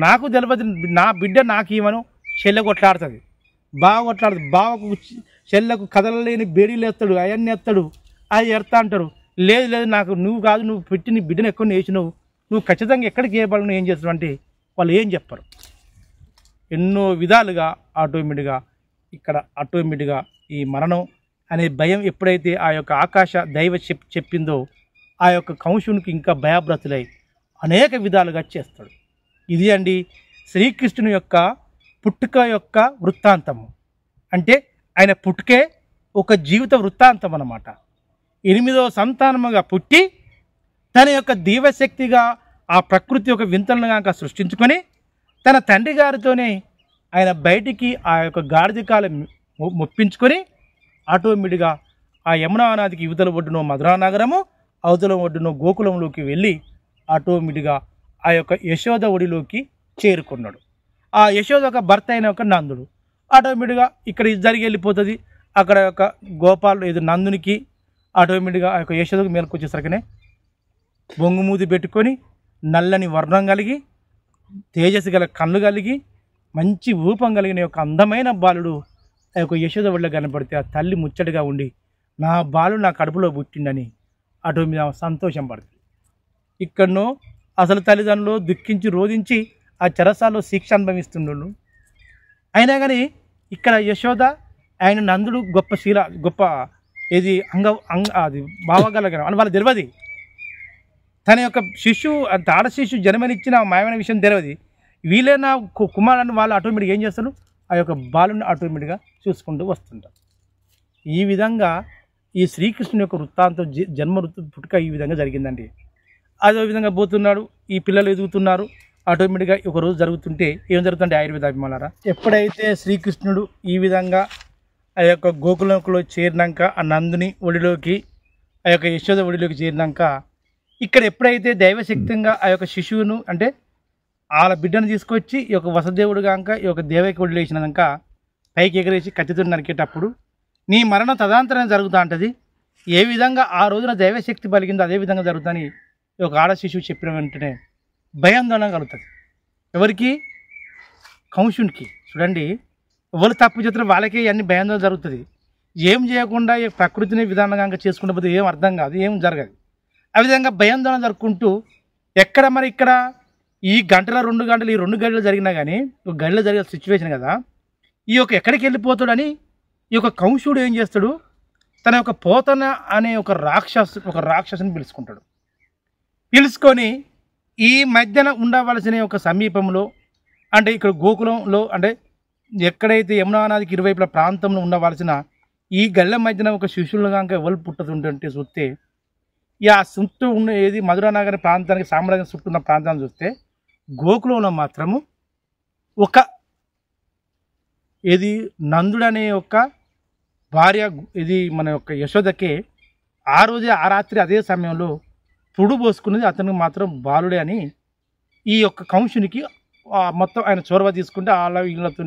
Speaker 2: నాకు తెలియదు, నా బిడ్డ నాకు ఇవ్వను. చెల్లె కొట్లాడుతుంది, బావ కొట్లాడుతుంది. బావకు చెల్లెకు కదలలేని బేడీలు ఎత్తాడు, అవన్నీ ఎత్తాడు, అది ఎడతా అంటారు. లేదు నాకు నువ్వు కాదు, నువ్వు పెట్టి నీ బిడ్డను ఎక్కువ వేసినావు, నువ్వు ఖచ్చితంగా ఎక్కడికి వేయబడి నువ్వు ఏం చేస్తావు అంటే వాళ్ళు ఏం చెప్పరు. ఎన్నో విధాలుగా ఆటోమేటిక్గా ఈ మరణం అనే భయం ఎప్పుడైతే ఆ యొక్క ఆకాశ దైవ చెప్పిందో ఆ యొక్క కంసునికి ఇంకా భయభ్రతులై అనేక విధాలుగా చేస్తాడు. ఇది అండి శ్రీకృష్ణుని యొక్క పుట్టుక యొక్క వృత్తాంతము. అంటే ఆయన పుట్టుకే ఒక జీవిత వృత్తాంతం అన్నమాట. 8వ సంతానముగా పుట్టి తన యొక్క దీవశక్తిగా ఆ ప్రకృతి యొక్క వింతలను కనుక సృష్టించుకొని తన తండ్రి గారితోనే ఆయన బయటికి ఆ యొక్క గాడిదకాలు మొప్పించుకొని ఆటోమేటిక్గా ఆ యమునా నదికి యువతల ఒడ్డునో మధురా నగరము, అవతల ఒడ్డునో గోకులంలోకి వెళ్ళి ఆటోమేటిక్గా ఆ యొక్క యశోద ఒడిలోకి చేరుకున్నాడు. ఆ యశోద ఒక భర్త అయిన ఒక నందుడు ఆటోమేటిక్గా ఇక్కడ జరిగి వెళ్ళిపోతుంది. అక్కడ యొక్క గోపాలు ఏదో నందునికి ఆటోమేటిక్గా ఆ యొక్క యశోదకు మేలకు వచ్చేసరికనే బొంగుమూతి పెట్టుకొని నల్లని వర్ణం కలిగి తేజస్సు గల కళ్ళు కలిగి మంచి రూపం కలిగిన యొక్క అందమైన బాలుడు ఆ యొక్క యశోద ఒడిలో కనపడితే ఆ తల్లి ముచ్చటగా ఉండి నా బాలుడు నా కడుపులో పుట్టిండని ఆటోమేటిక్గా సంతోషం పడుతుంది. ఇక్కడనో అసలు తల్లిదండ్రులు దుఃఖించి రోధించి ఆ చెరసాల్లో శిక్ష అనుభవిస్తుండు. అయినా కానీ ఇక్కడ యశోద ఆయన నందుడు గొప్ప ఏది అది భావగలగడం అని వాళ్ళకి తెలియదు. తన యొక్క శిశువు ఆడ శిశువు జన్మనిచ్చిన మాయమైన విషయం తెలియదు. వీళ్ళే నా కుమారుని వాళ్ళు ఆటోమేటిక్గా ఏం చేస్తారు, ఆ యొక్క బాలుని ఆటోమేటిక్గా చూసుకుంటూ వస్తుంటారు. ఈ విధంగా ఈ శ్రీకృష్ణుని యొక్క వృత్తాంతం జన్మ పుట్టుక ఈ విధంగా జరిగిందండి. అదే విధంగా పోతున్నాడు, ఈ పిల్లలు ఎదుగుతున్నారు. ఆటోమేటిక్గా ఒక రోజు జరుగుతుంటే ఏం జరుగుతుంటే ఆయుర్వేద అభిమానారా, ఎప్పుడైతే శ్రీకృష్ణుడు ఈ విధంగా ఆ యొక్క గోకులంలో చేరినాక ఆ నందుని ఒడిలోకి ఆ యొక్క యశోద ఒడిలోకి చేరినాక ఇక్కడ ఎప్పుడైతే దైవశక్తంగా ఆ యొక్క శిశువును అంటే వాళ్ళ బిడ్డను తీసుకొచ్చి ఈ యొక్క వసుదేవుడు కాక ఈ యొక్క దేవకి వదిలేసినాక పైకి ఎగరేసి కత్తితో నరికేటప్పుడు నీ మరణం తదాంతరం జరుగుతూ ఉంటుంది. ఏ విధంగా ఆ రోజున దైవశక్తి పలికిందో అదే విధంగా జరుగుతుందని ఈ యొక్క ఆడ శిశువు చెప్పిన వెంటనే భయాందోళన కలుగుతుంది. ఎవరికి? కంసునికి. చూడండి, ఎవరు తప్పు చేస్తారో వాళ్ళకే అన్ని భయాందోళన జరుగుతుంది. ఏం చేయకుండా ఈ ప్రకృతిని విధానంగా చేసుకుంటే పోతే ఏం అర్థం కాదు, ఏం జరగదు. ఆ విధంగా భయాందోళన జరుపుకుంటూ ఎక్కడ మరి ఇక్కడ ఈ గంటల 2 గంటలు ఈ 2 గంటలు జరిగినా కానీ ఒక గంటలో జరిగే సిచ్యువేషన్ కదా, ఈ యొక్క ఎక్కడికి వెళ్ళిపోతాడని ఈ యొక్క కంసుడు ఏం చేస్తాడు, తన యొక్క పోతన అనే ఒక రాక్షసుని పిలుచుకుంటాడు. పిలుచుకొని ఈ మధ్యన ఉండవలసిన ఒక సమీపంలో అంటే ఇక్కడ గోకులంలో అంటే ఎక్కడైతే యమునా నదికి ఇరువైపుల ప్రాంతంలో ఉండవలసిన ఈ గళ్ళ మధ్యన ఒక శిశువులు కనుక ఎవరు పుట్టుతుంటే చూస్తే ఆ చుట్టూ ఉన్న ఏది మధురానగర్ ప్రాంతానికి సామ్రాజ్యం చుట్టూ ఉన్న ప్రాంతాన్ని చూస్తే గోకులంలో మాత్రము ఒక ఏది నందుడనే యొక్క భార్య ఇది మన యొక్క యశోదకే ఆ రోజే ఆ రాత్రి అదే సమయంలో పుడు పోసుకున్నది అతనికి మాత్రం బాలుడే అని ఈ యొక్క కంసునికి మొత్తం ఆయన చొరవ తీసుకుంటే వాళ్ళ వీళ్ళతో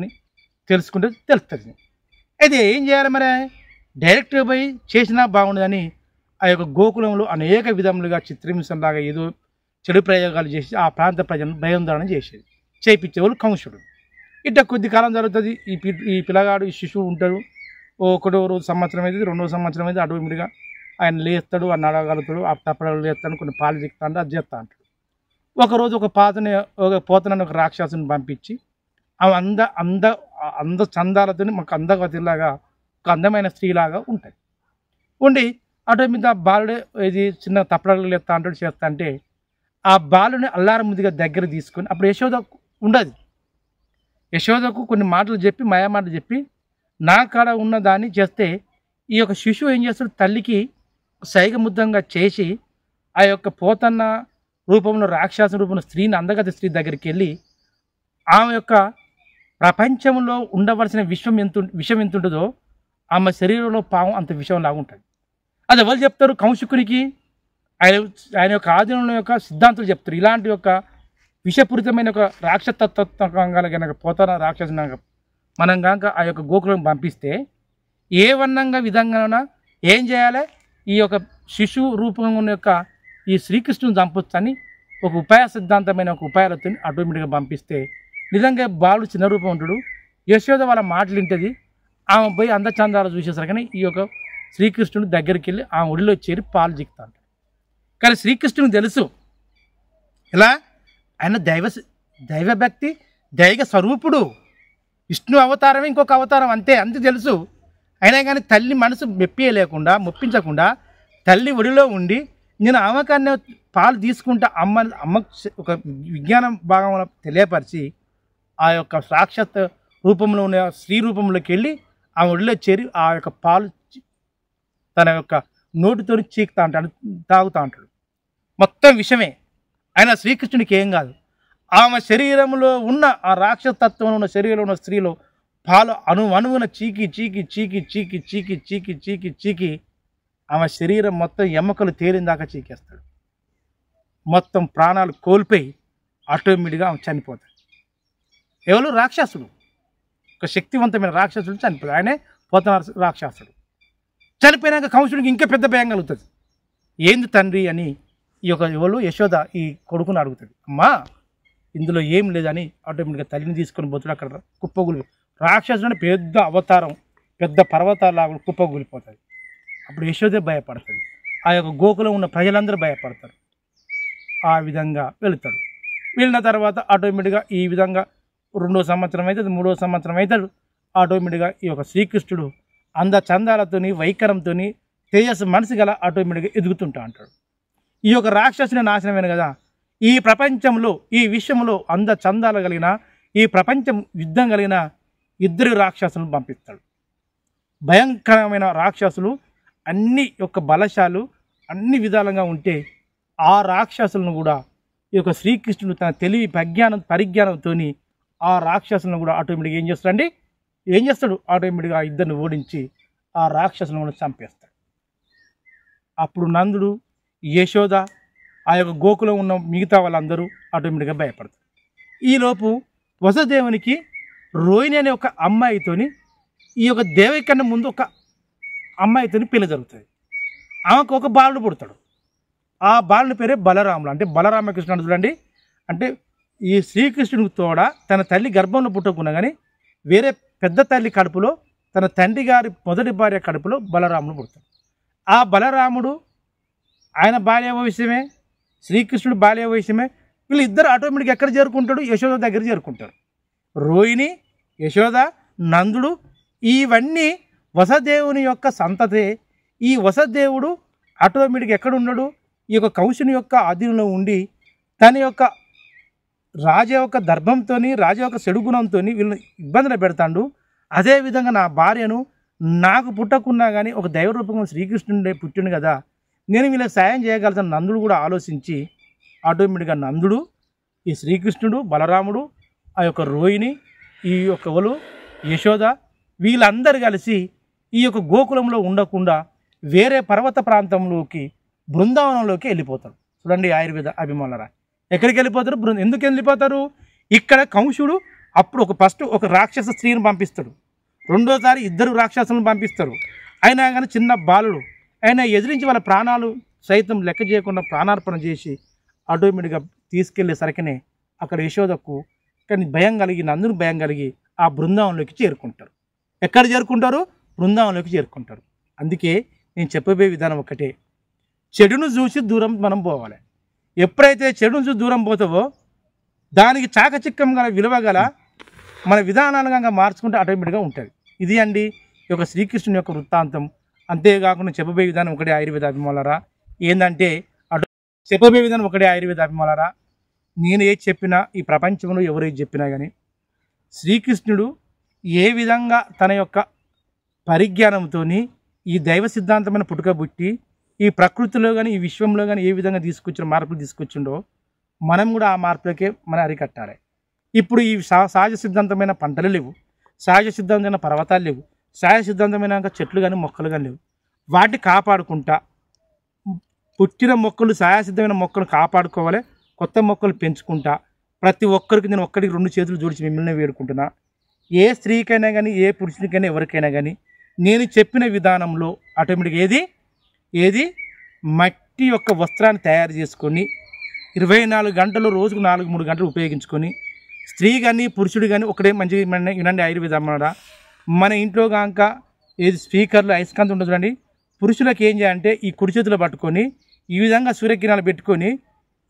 Speaker 2: తెలుసుకుంటే తెలుస్తుంది. అయితే ఏం చేయాలి మరి, డైరెక్ట్గా పోయి చేసినా బాగుండదని ఆ యొక్క గోకులంలో అనేక విధములుగా చిత్రహింసలాగా ఏదో చెడు ప్రయోగాలు చేసి ఆ ప్రాంత ప్రజలను భయాందోళన చేయించేవాళ్ళు కంసుడు. ఇట్లా కొద్ది కాలం జరుగుతుంది. ఈ పిల్లగాడు ఈ శిశువు ఉంటాడు. ఒకటో రోజు సంవత్సరం అయితే 2వ సంవత్సరం అయితే ఆటోమేటిక్గా ఆయన లేస్తాడు, ఆ నడగలుగుతాడు, ఆ తప్పడలు లేస్తాడు, కొన్ని పాలు చిక్తాడు, అది చేస్తా అంటాడు. ఒకరోజు ఒక పోతనని ఒక రాక్షసుని పంపించి ఆమె అంద చందాలతో మాకు అందగతిలాగా ఒక అందమైన స్త్రీలాగా ఉంటుంది. ఉండి ఆటోమేటిక్గా బాలుడే ఇది చిన్న తప్పడలు లేస్తా అంటాడు, చేస్తా అంటే ఆ బాలుని అల్లారం ముద్దుగా దగ్గర తీసుకొని అప్పుడు యశోద ఉండదు. యశోదకు కొన్ని మాటలు చెప్పి మాయా మాటలు చెప్పి నా కాడ ఉన్న దాన్ని చేస్తే ఈ యొక్క శిశువు ఏం చేస్తాడు, తల్లికి సైగముద్దంగా చేసి ఆ యొక్క పోతన్న రూపంలో రాక్షస రూపంలో స్త్రీని అందగతి స్త్రీ దగ్గరికి వెళ్ళి ఆమె యొక్క ప్రపంచంలో ఉండవలసిన విషం ఎంత ఉంటుందో ఆమె శరీరంలో పాము అంత విషం లాగా ఉంటుంది. అది ఎవరు చెప్తారు, కంసుకునికి ఆయన యొక్క ఆధీనంలో యొక్క సిద్ధాంతులు చెప్తారు. ఇలాంటి యొక్క విషపూరితమైన ఒక రాక్షసత్వంగా పోతన రాక్షసుని మనం కనుక ఆ యొక్క గోకులం పంపిస్తే ఏ వర్ణంగా విధంగా ఏం చేయాలి, ఈ యొక్క శిశువు రూపంగా ఉన్న యొక్క ఈ శ్రీకృష్ణుని చంపొచ్చని ఒక ఉపాయ సిద్ధాంతమైన ఒక ఉపాయాలతో ఆటోమేటిక్గా పంపిస్తే నిజంగా బాలుడు చిన్న రూపం ఉంటాడు. యశోద వాళ్ళ మాటలు వింటుంది. ఆమె పోయి అందచందాలు చూసేసరికని ఈ యొక్క శ్రీకృష్ణుడు దగ్గరికి వెళ్ళి ఆమె ఒడిలో చేరి పాలు జిక్తాడు. కానీ శ్రీకృష్ణునికి తెలుసు ఇలా ఆయన దైవభక్తి దైవ స్వరూపుడు, విష్ణు అవతారమే ఇంకొక అవతారం అంతే తెలుసు. అయినా కానీ తల్లి మనసు మొప్పించకుండా తల్లి ఒడిలో ఉండి నేను ఆమెకన్నా పాలు తీసుకుంటా అమ్మ ఒక విజ్ఞానం భాగంలో తెలియపరిచి ఆ యొక్క సాక్షాత్ రూపంలో ఉన్న స్త్రీ రూపంలోకి వెళ్ళి ఆ ఒడిలో చేరి ఆ యొక్క పాలు తన యొక్క నోటితో చీకుతా అంటాడు, తాగుతూ ఉంటాడు. మొత్తం విషమే. ఆయన శ్రీకృష్ణునికి ఏం కాదు. ఆమె శరీరంలో ఉన్న ఆ రాక్షసత్వంలో ఉన్న శరీరంలో ఉన్న స్త్రీలో పాలు అణువున చీకి ఆమె శరీరం మొత్తం ఎముకలు తేలిందాకా చీకేస్తాడు. మొత్తం ప్రాణాలు కోల్పోయి ఆటోమేటిక్గా ఆమె చనిపోతాడు. ఎవరు? రాక్షసుడు. ఒక శక్తివంతమైన రాక్షసుడు చనిపోతాడు. ఆయనే పోతన రాక్షసుడు. చనిపోయినాక కంసుడికి ఇంకా పెద్ద భయం కలుగుతుంది. ఏంది తండ్రి అని ఈ యొక్క ఎవరు యశోద ఈ కొడుకుని అడుగుతాడు. అమ్మా ఇందులో ఏం లేదని ఆటోమేటిక్గా తల్లిని తీసుకొని పోతాడు. అక్కడ కుప్పగులి రాక్షసుడు పెద్ద అవతారం, పెద్ద పర్వతాలాగా కుప్పగులిపోతుంది. అప్పుడు యశోదే భయపడుతుంది. ఆ యొక్క గోకులం ఉన్న ప్రజలందరూ భయపడతారు. ఆ విధంగా వెళుతాడు. వెళ్ళిన తర్వాత ఆటోమేటిక్గా ఈ విధంగా 2వ సంవత్సరం అవుతుంది, 3వ సంవత్సరం అవుతాడు. ఆటోమేటిక్గా ఈ యొక్క శ్రీకృష్ణుడు అందచందాలతోని వైఖరంతోని తేజస్సు మనసు గల ఆటోమేటిక్గా ఎదుగుతుంటా అంటాడు. ఈ యొక్క రాక్షసుని నాశనమైన కదా ఈ ప్రపంచంలో ఈ విశ్వంలో అందచందాలు కలిగిన ఈ ప్రపంచం యుద్ధం కలిగిన 2 రాక్షసులను పంపిస్తాడు. భయంకరమైన రాక్షసులు అన్ని యొక్క బలశాలు అన్ని విధాలుగా ఉంటే ఆ రాక్షసులను కూడా ఈ యొక్క శ్రీకృష్ణుడు తన తెలివి పరిజ్ఞానంతో ఆ రాక్షసులను కూడా ఆటోమేటిక్గా ఏం చేస్తాడు ఆటోమేటిక్గా 2 ఓడించి ఆ రాక్షసులను కూడా చంపేస్తాడు. అప్పుడు నందుడు, యశోద, ఆ యొక్క గోకులం ఉన్న మిగతా వాళ్ళందరూ ఆటోమేటిక్గా భయపడతారు. ఈలోపు వసుదేవునికి రోహిణి అనే ఒక అమ్మాయితోని ఈ యొక్క దేవకి కన్నా ముందు ఒక అమ్మాయితోని పెళ్లి జరుగుతుంది. ఆమెకు ఒక బాలుడు పుడతాడు. ఆ బాలుని పేరే బలరాముడు. అంటే బలరామకృష్ణుడు చూడండి. అంటే ఈ శ్రీకృష్ణుడికి తోడ తన తల్లి గర్భంలో పుట్టకున్నా కానీ వేరే పెద్ద తల్లి కడుపులో తన తండ్రి గారి మొదటి భార్య కడుపులో బలరాముడు పుడతాడు. ఆ బలరాముడు ఆయన బాల్య వయసమే, శ్రీకృష్ణుడు బాల్య వయసమే. వీళ్ళిద్దరు ఆటోమేటిక్గా ఎక్కడ చేరుకుంటాడు? యశోద దగ్గర చేరుకుంటారు. రోహిణి, యశోద, నందుడు ఇవన్నీ వసుదేవుని యొక్క సంతతే. ఈ వసుదేవుడు ఆటోమేటిక్గా ఎక్కడ ఉన్నాడు? ఈ యొక్క కంసుని యొక్క ఆధీనంలో ఉండి తన యొక్క రాజ యొక్క దర్భంతో రాజ యొక్క చెడుగుణంతో వీళ్ళని ఇబ్బందులు పెడతాడు. అదేవిధంగా నా భార్యను నాకు పుట్టకున్నా కానీ ఒక దైవ రూపంగా శ్రీకృష్ణుడే పుట్టిండు కదా, నేను వీళ్ళకి సాయం చేయగలుగుతాను. నందుడు కూడా ఆలోచించి ఆటోమేటిక్గా నందుడు, ఈ శ్రీకృష్ణుడు, బలరాముడు, ఆ యొక్క రోహిణి, ఈ యొక్క యశోద వీళ్ళందరూ కలిసి ఈ యొక్క గోకులంలో ఉండకుండా వేరే పర్వత ప్రాంతంలోకి బృందావనంలోకి వెళ్ళిపోతారు. చూడండి ఆయుర్వేద అభిమానులారా, ఎక్కడికి వెళ్ళిపోతారు? ఎందుకు వెళ్ళిపోతారు? ఇక్కడ కంసుడు అప్పుడు ఫస్ట్ ఒక రాక్షస స్త్రీని పంపిస్తాడు, రెండోసారి 2 రాక్షసులను పంపిస్తారు. అయినా కానీ చిన్న బాలుడు ఆయన ఎదిరించి వాళ్ళ ప్రాణాలు సైతం లెక్క చేయకుండా ప్రాణార్పణ చేసి ఆటోమేటిక్గా తీసుకెళ్లేసరికనే అక్కడ యశోదకు కానీ భయం కలిగి, నందుని భయం కలిగి ఆ బృందావనంలోకి చేరుకుంటారు. ఎక్కడ చేరుకుంటారు? బృందావనంలోకి చేరుకుంటారు. అందుకే నేను చెప్పబోయే విధానం ఒకటే, చెడును చూసి దూరం మనం పోవాలి. ఎప్పుడైతే చెడును చూసి దూరం పోతావో దానికి చాకచిక్కం గల విలువ గల మన విధానాలుగా మార్చుకుంటే ఆటోమేటిక్గా ఉంటుంది. ఇది అండి ఈ యొక్క శ్రీకృష్ణుని యొక్క వృత్తాంతం. అంతేకాకుండా చెప్పబోయే విధానం ఒకటే ఆయుర్వేద అభిమానులారా. ఏంటంటే చెప్పబోయే విధానం ఒకటే ఆయుర్వేద అభిమానులారా. నేను ఏది చెప్పినా ఈ ప్రపంచంలో ఎవరు ఏది చెప్పినా కానీ శ్రీకృష్ణుడు ఏ విధంగా తన యొక్క పరిజ్ఞానంతో ఈ దైవ సిద్ధాంతమైన పుట్టుకబుట్టి ఈ ప్రకృతిలో కానీ ఈ విశ్వంలో కానీ ఏ విధంగా మార్పులు తీసుకొచ్చిండో మనం కూడా ఆ మార్పులకే మనం అరికట్టాలి. ఇప్పుడు ఈ సహజ సిద్ధాంతమైన పంటలు లేవు, సహజ సిద్ధాంతమైన పర్వతాలు లేవు, సహజ సిద్ధాంతమైన చెట్లు కానీ మొక్కలు కానీ లేవు. వాటిని కాపాడుకుంటా పుట్టిన మొక్కలు సహజ సిద్ధమైన మొక్కలు కాపాడుకోవాలి, కొత్త మొక్కలు పెంచుకుంటా ప్రతి ఒక్కరికి నేను 2 చేతులు జోడించి మిమ్మల్ని వేడుకుంటున్నా. ఏ స్త్రీకైనా కానీ ఏ పురుషునికైనా ఎవరికైనా కానీ నేను చెప్పిన విధానంలో ఆటోమేటిక్గా ఏది మట్టి యొక్క వస్త్రాన్ని తయారు చేసుకొని 24 గంటలు రోజుకు 4-3 గంటలు ఉపయోగించుకొని స్త్రీ కానీ పురుషుడు కానీ ఒకటే మంచి వినండి ఆయుర్వేద అన్నమాట. మన ఇంట్లో కాక ఏది స్పీకర్లు అయస్కాంతం ఉంటుంది చూడండి, పురుషులకు ఏం చేయాలంటే ఈ కుడి చేతిలో పట్టుకొని ఈ విధంగా సూర్యకిరణాలు పెట్టుకొని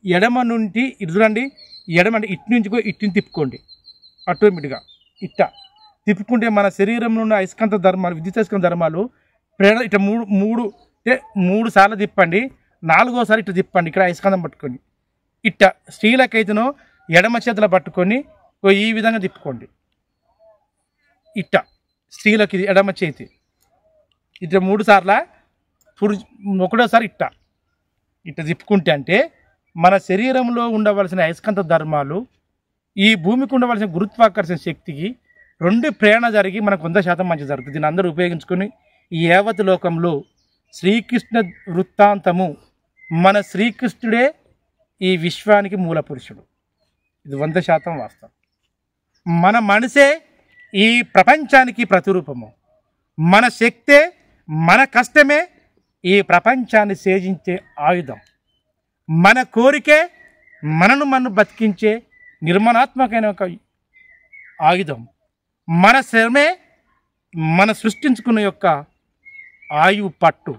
Speaker 2: ఎడమ నుండి ఇటు చూడండి, ఎడమ అంటే ఇటు నుంచి ఇట్టుని తిప్పుకోండి. ఆటోమేటిక్గా ఇట్ట తిప్పుకుంటే మన శరీరంలో ఉన్న అయస్కాంత ధర్మాలు, విద్యుత్ అయస్కాంత ధర్మాలు ఇట్లా మూడు సార్లు తిప్పండి. 4వసారి ఇట్లా తిప్పండి. ఇక్కడ అయస్కాంతం పట్టుకొని ఇట్ట స్త్రీలకైతేనో ఎడమ చేతులు పట్టుకొని ఈ విధంగా తిప్పుకోండి. ఇట్ట స్త్రీలకి ఇది ఎడమ చేతి ఇట్లా 3 సార్ల ఒకటోసారి ఇట్ట తిప్పుకుంటే అంటే మన శరీరంలో ఉండవలసిన అయస్కాంత ధర్మాలు ఈ భూమికి ఉండవలసిన గురుత్వాకర్షణ శక్తికి 2 ప్రేరణ జరిగి మనకు 100% మంచి జరుగుతుంది. దీన్ని అందరూ ఉపయోగించుకొని ఈ యావత్ లోకంలో శ్రీకృష్ణ వృత్తాంతము, మన శ్రీకృష్ణుడే ఈ విశ్వానికి మూల పురుషుడు. ఇది 100% వాస్తవం. మన మనసే ఈ ప్రపంచానికి ప్రతిరూపము, మన శక్తే మన కష్టమే ఈ ప్రపంచాన్ని సేజించే ఆయుధం, మన కోరికే మనను బతికించే నిర్మాణాత్మకమైన ఒక ఆయుధం, మన శ్రమే మన సృష్టించుకున్న యొక్క ఆయువు పట్టు.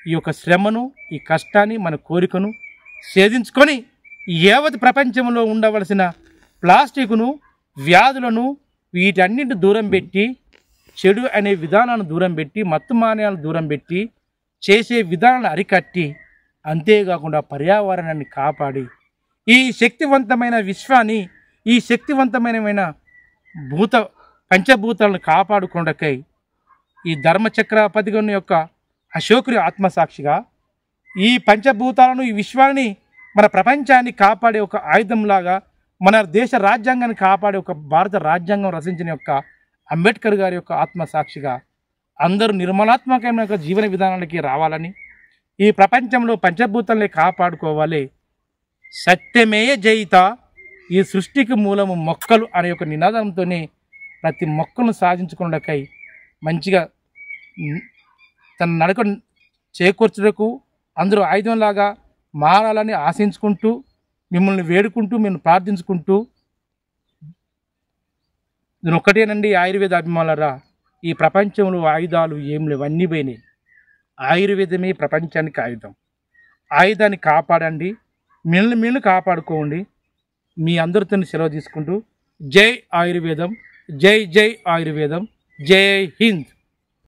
Speaker 2: ఈ యొక్క శ్రమను, ఈ కష్టాన్ని, మన కోరికను ఛేదించుకొని యావత్ ప్రపంచంలో ఉండవలసిన ప్లాస్టిక్ను, వ్యాధులను వీటన్నింటి దూరం పెట్టి, చెడు అనే విధానాన్ని దూరం పెట్టి, మత్తు మాన్యాలను దూరం పెట్టి, చేసే విధానాన్ని అరికట్టి, అంతేకాకుండా పర్యావరణాన్ని కాపాడి, ఈ శక్తివంతమైన విశ్వాన్ని, ఈ శక్తివంతమైన పంచభూతాలను కాపాడుకొండకై ఈ ధర్మచక్ర పదిగొన్న యొక్క అశోకుడి ఆత్మసాక్షిగా ఈ పంచభూతాలను, ఈ విశ్వాన్ని, మన ప్రపంచాన్ని కాపాడే ఒక ఆయుధంలాగా, మన దేశ రాజ్యాంగాన్ని కాపాడే ఒక భారత రాజ్యాంగం రచించిన యొక్క అంబేద్కర్ గారి యొక్క ఆత్మసాక్షిగా అందరూ నిర్మలాత్మకమైన యొక్క జీవన విధానాలకి రావాలని, ఈ ప్రపంచంలో పంచభూతాలని కాపాడుకోవాలి. సత్యమే జయిత, ఈ సృష్టికి మూలము మొక్కలు అనే ఒక నినాదంతోనే ప్రతి మొక్కలను సాధించుకున్నకై మంచిగా తన నడక చేకూర్చుటకు అందరూ ఆయుధంలాగా మారాలని ఆశించుకుంటూ, మిమ్మల్ని వేడుకుంటూ, మేము ప్రార్థించుకుంటూ, నేను ఒక్కటేనండి ఆయుర్వేద అభిమానులరా, ఈ ప్రపంచంలో ఆయుధాలు ఏం లేవు, అన్నీ పోయినాయి. ఆయుర్వేదమే ప్రపంచానికి ఆయుధం. ఆయుధాన్ని కాపాడండి, మిమ్మల్ని కాపాడుకోండి. మీ అందరితో సెలవు తీసుకుంటూ జై ఆయుర్వేదం, జై జై ఆయుర్వేదం, జై హింద్.